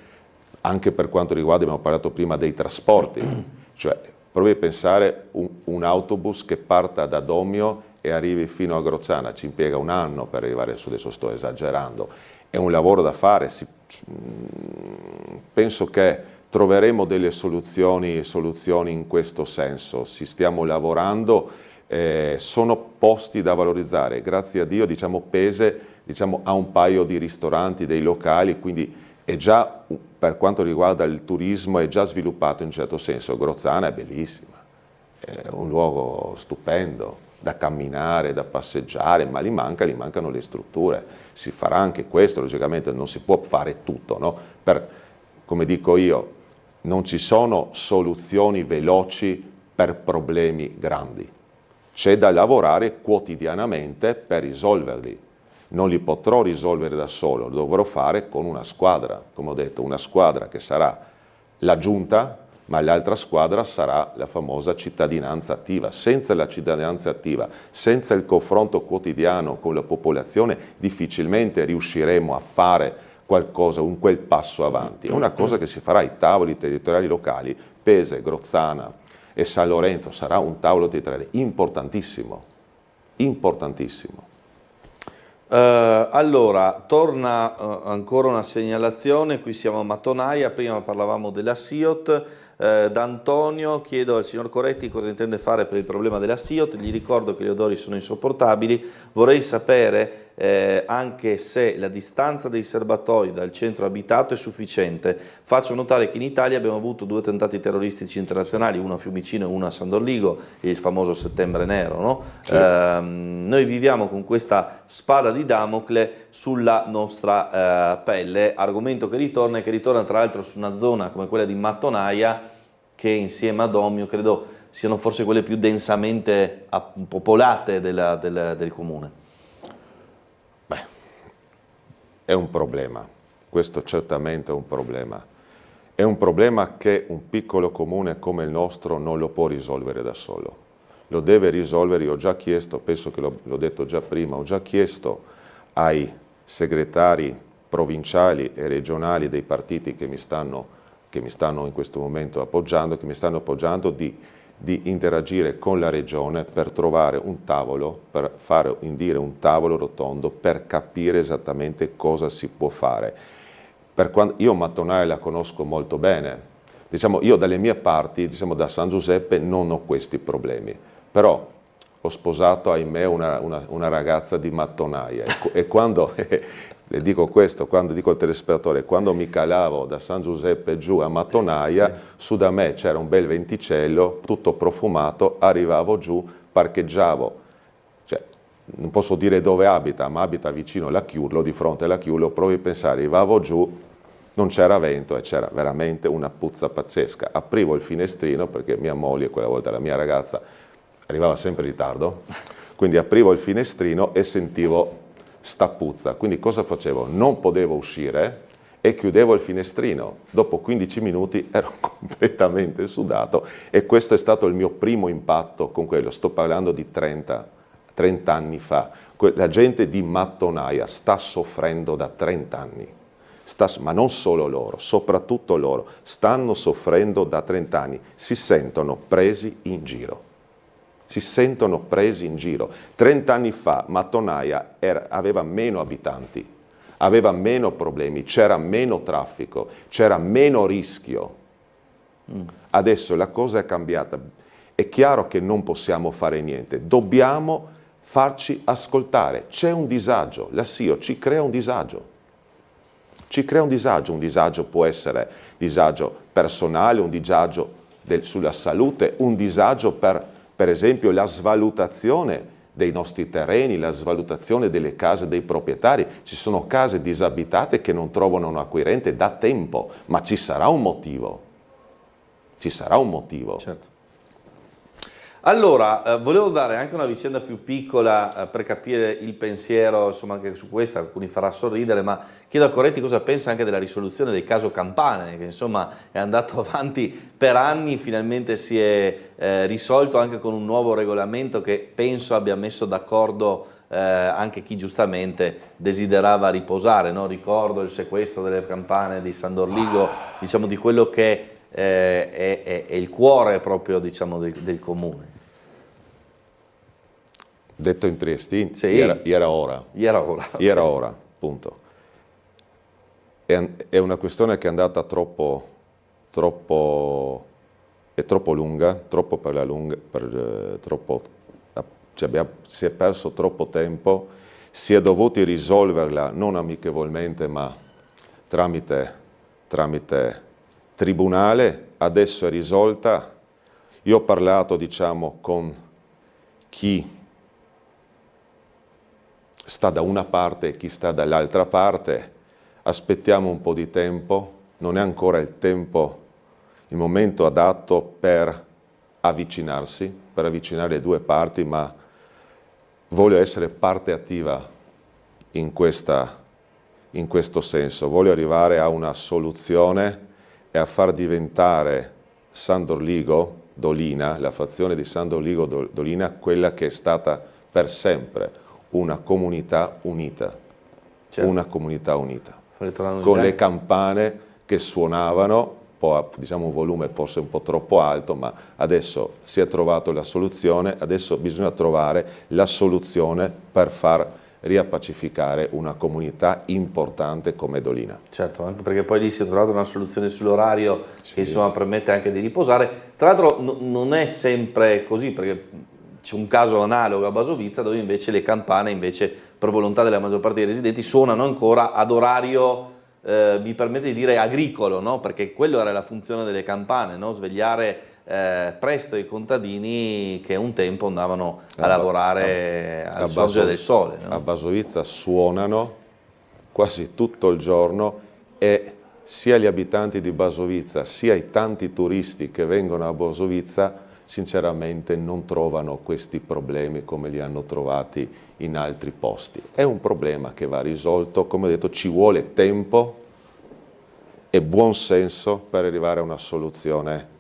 anche per quanto riguarda, abbiamo parlato prima dei trasporti, cioè provi a pensare un autobus che parta da Domio e arrivi fino a Grozzana, ci impiega un anno per arrivare su, adesso sto esagerando, è un lavoro da fare, penso che troveremo delle soluzioni in questo senso, stiamo lavorando, sono posti da valorizzare, grazie a Dio, diciamo, Pese, diciamo, ha un paio di ristoranti, dei locali, quindi è già, per quanto riguarda il turismo, è già sviluppato in un certo senso. Grozzana è bellissima, è un luogo stupendo, da camminare, da passeggiare, ma gli mancano le strutture. Si farà anche questo, logicamente non si può fare tutto, no? Come dico io, non ci sono soluzioni veloci per problemi grandi. C'è da lavorare quotidianamente per risolverli. Non li potrò risolvere da solo, lo dovrò fare con una squadra, come ho detto, una squadra che sarà la giunta, ma l'altra squadra sarà la famosa cittadinanza attiva. Senza la cittadinanza attiva, senza il confronto quotidiano con la popolazione, difficilmente riusciremo a fare qualcosa, quel passo avanti. È una cosa che si farà ai tavoli territoriali locali. Pese, Grozzana e San Lorenzo sarà un tavolo territoriale importantissimo, importantissimo. Allora, torna ancora una segnalazione, qui siamo a Mattonaia, prima parlavamo della SIOT, D'Antonio, chiedo al signor Coretti cosa intende fare per il problema della SIOT, gli ricordo che gli odori sono insopportabili, vorrei sapere anche se la distanza dei serbatoi dal centro abitato è sufficiente. Faccio notare che in Italia abbiamo avuto 2 attentati terroristici internazionali, uno a Fiumicino e uno a San Dorligo, il famoso Settembre Nero, no? Sì. Noi viviamo con questa spada di Damocle sulla nostra pelle, argomento che ritorna tra l'altro su una zona come quella di Mattonaia, che insieme ad Omio credo siano forse quelle più densamente popolate del comune. È un problema, questo certamente è un problema. È un problema che un piccolo comune come il nostro non lo può risolvere da solo. Lo deve risolvere, io ho già chiesto, penso che l'ho detto già prima, ho già chiesto ai segretari provinciali e regionali dei partiti che mi stanno in questo momento appoggiando, di interagire con la regione per trovare un tavolo, per fare indire un tavolo rotondo per capire esattamente cosa si può fare. Io Mattonaia la conosco molto bene, diciamo, io dalle mie parti, diciamo, da San Giuseppe non ho questi problemi, però ho sposato, ahimè, una ragazza di Mattonaia e quando le dico questo, quando dico al telespettatore, quando mi calavo da San Giuseppe giù a Mattonaia, su da me c'era un bel venticello, tutto profumato, arrivavo giù, parcheggiavo, cioè, non posso dire dove abita, ma abita vicino alla Chiurlo, di fronte alla Chiurlo, provi a pensare, arrivavo giù, non c'era vento e c'era veramente una puzza pazzesca. Aprivo il finestrino, perché mia moglie, quella volta la mia ragazza, arrivava sempre in ritardo, quindi aprivo il finestrino e sentivo sta puzza, quindi cosa facevo? Non potevo uscire e chiudevo il finestrino. Dopo 15 minuti ero completamente sudato e questo è stato il mio primo impatto con quello. Sto parlando di 30 anni fa. La gente di Mattonaia sta soffrendo da 30 anni, ma non solo loro, soprattutto loro, stanno soffrendo da 30 anni, si sentono presi in giro. Si sentono presi in giro. 30 anni fa Mattonaia aveva meno abitanti, aveva meno problemi, c'era meno traffico, c'era meno rischio. Adesso la cosa è cambiata. È chiaro che non possiamo fare niente, dobbiamo farci ascoltare. C'è un disagio, la SIO ci crea un disagio. Ci crea un disagio può essere disagio personale, un disagio sulla salute, un disagio per esempio la svalutazione dei nostri terreni, la svalutazione delle case dei proprietari. Ci sono case disabitate che non trovano un acquirente da tempo, ma ci sarà un motivo. Ci sarà un motivo. Certo. Allora, volevo dare anche una vicenda più piccola per capire il pensiero, insomma anche su questa, alcuni farà sorridere, ma chiedo a Coretti cosa pensa anche della risoluzione del caso Campane, che insomma è andato avanti per anni, finalmente si è risolto anche con un nuovo regolamento che penso abbia messo d'accordo anche chi giustamente desiderava riposare, no? Ricordo il sequestro delle campane di San Dorligo, diciamo di quello che è il cuore proprio, diciamo, del comune. Detto in triestino, sì. Era ora, punto. È una questione che è andata troppo lunga, si è perso troppo tempo, si è dovuti risolverla non amichevolmente ma tramite tramite tribunale, adesso è risolta. Io ho parlato, diciamo, con chi sta da una parte e chi sta dall'altra parte, aspettiamo un po' di tempo, non è ancora il tempo, il momento adatto per avvicinarsi, per avvicinare le due parti, ma voglio essere parte attiva in questo senso, voglio arrivare a una soluzione e a far diventare San Dorligo Dolina, la frazione di San Dorligo Dolina, quella che è stata per sempre una comunità unita, certo. Una comunità unita, con le campane che suonavano, diciamo un volume forse un po' troppo alto, ma adesso si è trovato la soluzione, adesso bisogna trovare la soluzione per far riappacificare una comunità importante come Dolina. Certo, anche perché poi lì si è trovata una soluzione sull'orario che insomma permette anche di riposare. Tra l'altro non è sempre così, perché c'è un caso analogo a Basovizza dove invece le campane, per volontà della maggior parte dei residenti, suonano ancora ad orario, mi permette di dire, agricolo, no? Perché quello era la funzione delle campane, no? Svegliare presto i contadini che un tempo andavano a lavorare al sorgere del sole. No? A Basovizza suonano quasi tutto il giorno e sia gli abitanti di Basovizza sia i tanti turisti che vengono a Basovizza sinceramente non trovano questi problemi come li hanno trovati in altri posti. È un problema che va risolto, come ho detto ci vuole tempo e buon senso per arrivare a una soluzione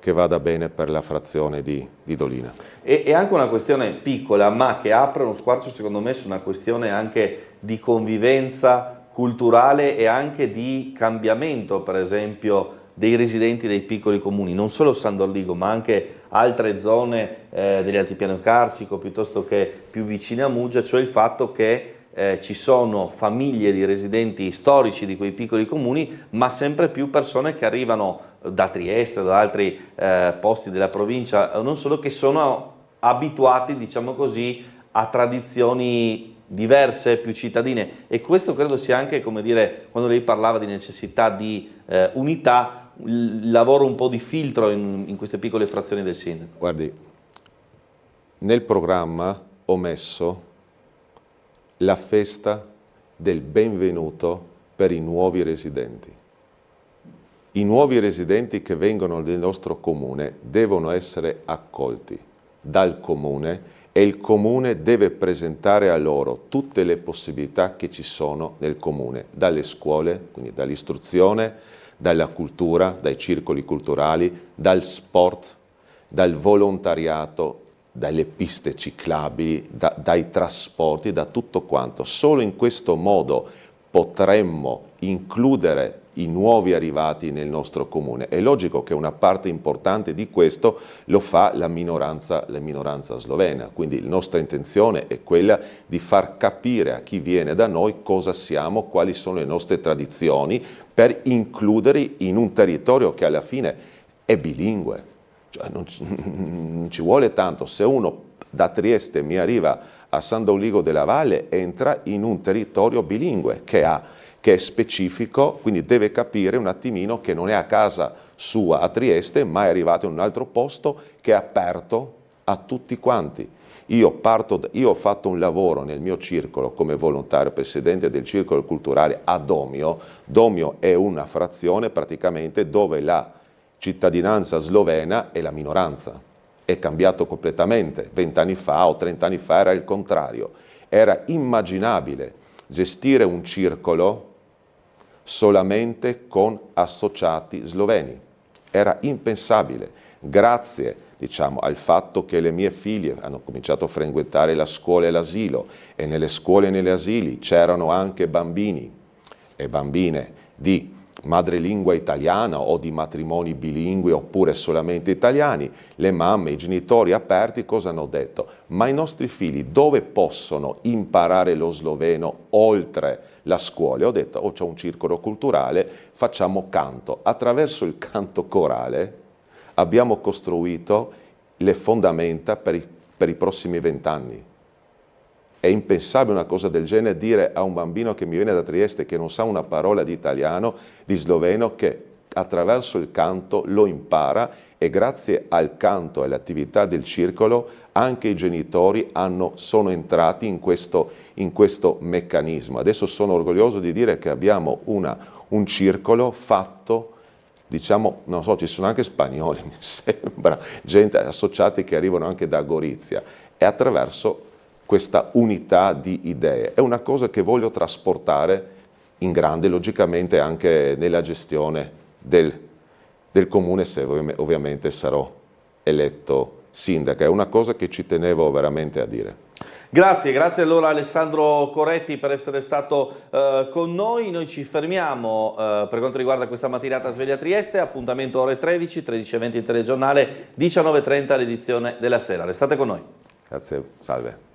che vada bene per la frazione di Dolina. E anche una questione piccola, ma che apre uno squarcio secondo me su una questione anche di convivenza culturale e anche di cambiamento, per esempio, dei residenti dei piccoli comuni, non solo San Dorligo, ma anche altre zone degli Altipiano Carsico, piuttosto che più vicine a Muggia, cioè il fatto che ci sono famiglie di residenti storici di quei piccoli comuni, ma sempre più persone che arrivano da Trieste, da altri posti della provincia, non solo, che sono abituati, diciamo così, a tradizioni diverse, più cittadine, e questo credo sia anche, come dire, quando lei parlava di necessità di unità, il lavoro un po' di filtro in queste piccole frazioni del sindaco. Guardi, nel programma ho messo la festa del benvenuto per i nuovi residenti. I nuovi residenti che vengono nel nostro comune devono essere accolti dal comune e il comune deve presentare a loro tutte le possibilità che ci sono nel comune, dalle scuole, quindi dall'istruzione, dalla cultura, dai circoli culturali, dal sport, dal volontariato, dalle piste ciclabili, dai trasporti, da tutto quanto. Solo in questo modo potremmo includere i nuovi arrivati nel nostro comune. È logico che una parte importante di questo lo fa la minoranza slovena, quindi la nostra intenzione è quella di far capire a chi viene da noi cosa siamo, quali sono le nostre tradizioni, per includere in un territorio che alla fine è bilingue. Cioè non ci vuole tanto, se uno da Trieste mi arriva a San Dorligo della Valle entra in un territorio bilingue che è specifico, quindi deve capire un attimino che non è a casa sua a Trieste, ma è arrivato in un altro posto che è aperto a tutti quanti. Io ho fatto un lavoro nel mio circolo come volontario, presidente del circolo culturale a Domio. Domio è una frazione praticamente dove la cittadinanza slovena è la minoranza. È cambiato completamente. 20 anni fa o 30 anni fa era il contrario. Era immaginabile gestire un circolo solamente con associati sloveni. Era impensabile. Grazie, diciamo, al fatto che le mie figlie hanno cominciato a frequentare la scuola e l'asilo, e nelle scuole e negli asili c'erano anche bambini e bambine di madrelingua italiana o di matrimoni bilingui oppure solamente italiani, le mamme, i genitori aperti cosa hanno detto? Ma i nostri figli dove possono imparare lo sloveno oltre la scuola? Ho detto, c'è un circolo culturale, facciamo canto. Attraverso il canto corale abbiamo costruito le fondamenta per i prossimi 20 anni. È impensabile una cosa del genere, dire a un bambino che mi viene da Trieste che non sa una parola di italiano, di sloveno, che attraverso il canto lo impara, e grazie al canto e all'attività del circolo anche i genitori sono entrati in questo meccanismo. Adesso sono orgoglioso di dire che abbiamo un circolo fatto, diciamo, non so, ci sono anche spagnoli, mi sembra, gente associati che arrivano anche da Gorizia, e attraverso questa unità di idee. È una cosa che voglio trasportare in grande, logicamente anche nella gestione del comune, se ovviamente sarò eletto sindaco. È una cosa che ci tenevo veramente a dire. Grazie allora Alessandro Coretti per essere stato con noi. Noi ci fermiamo per quanto riguarda questa mattinata Sveglia Trieste, appuntamento ore 13, 13:20 il telegiornale, 19:30 l'edizione della sera. Restate con noi. Grazie, salve.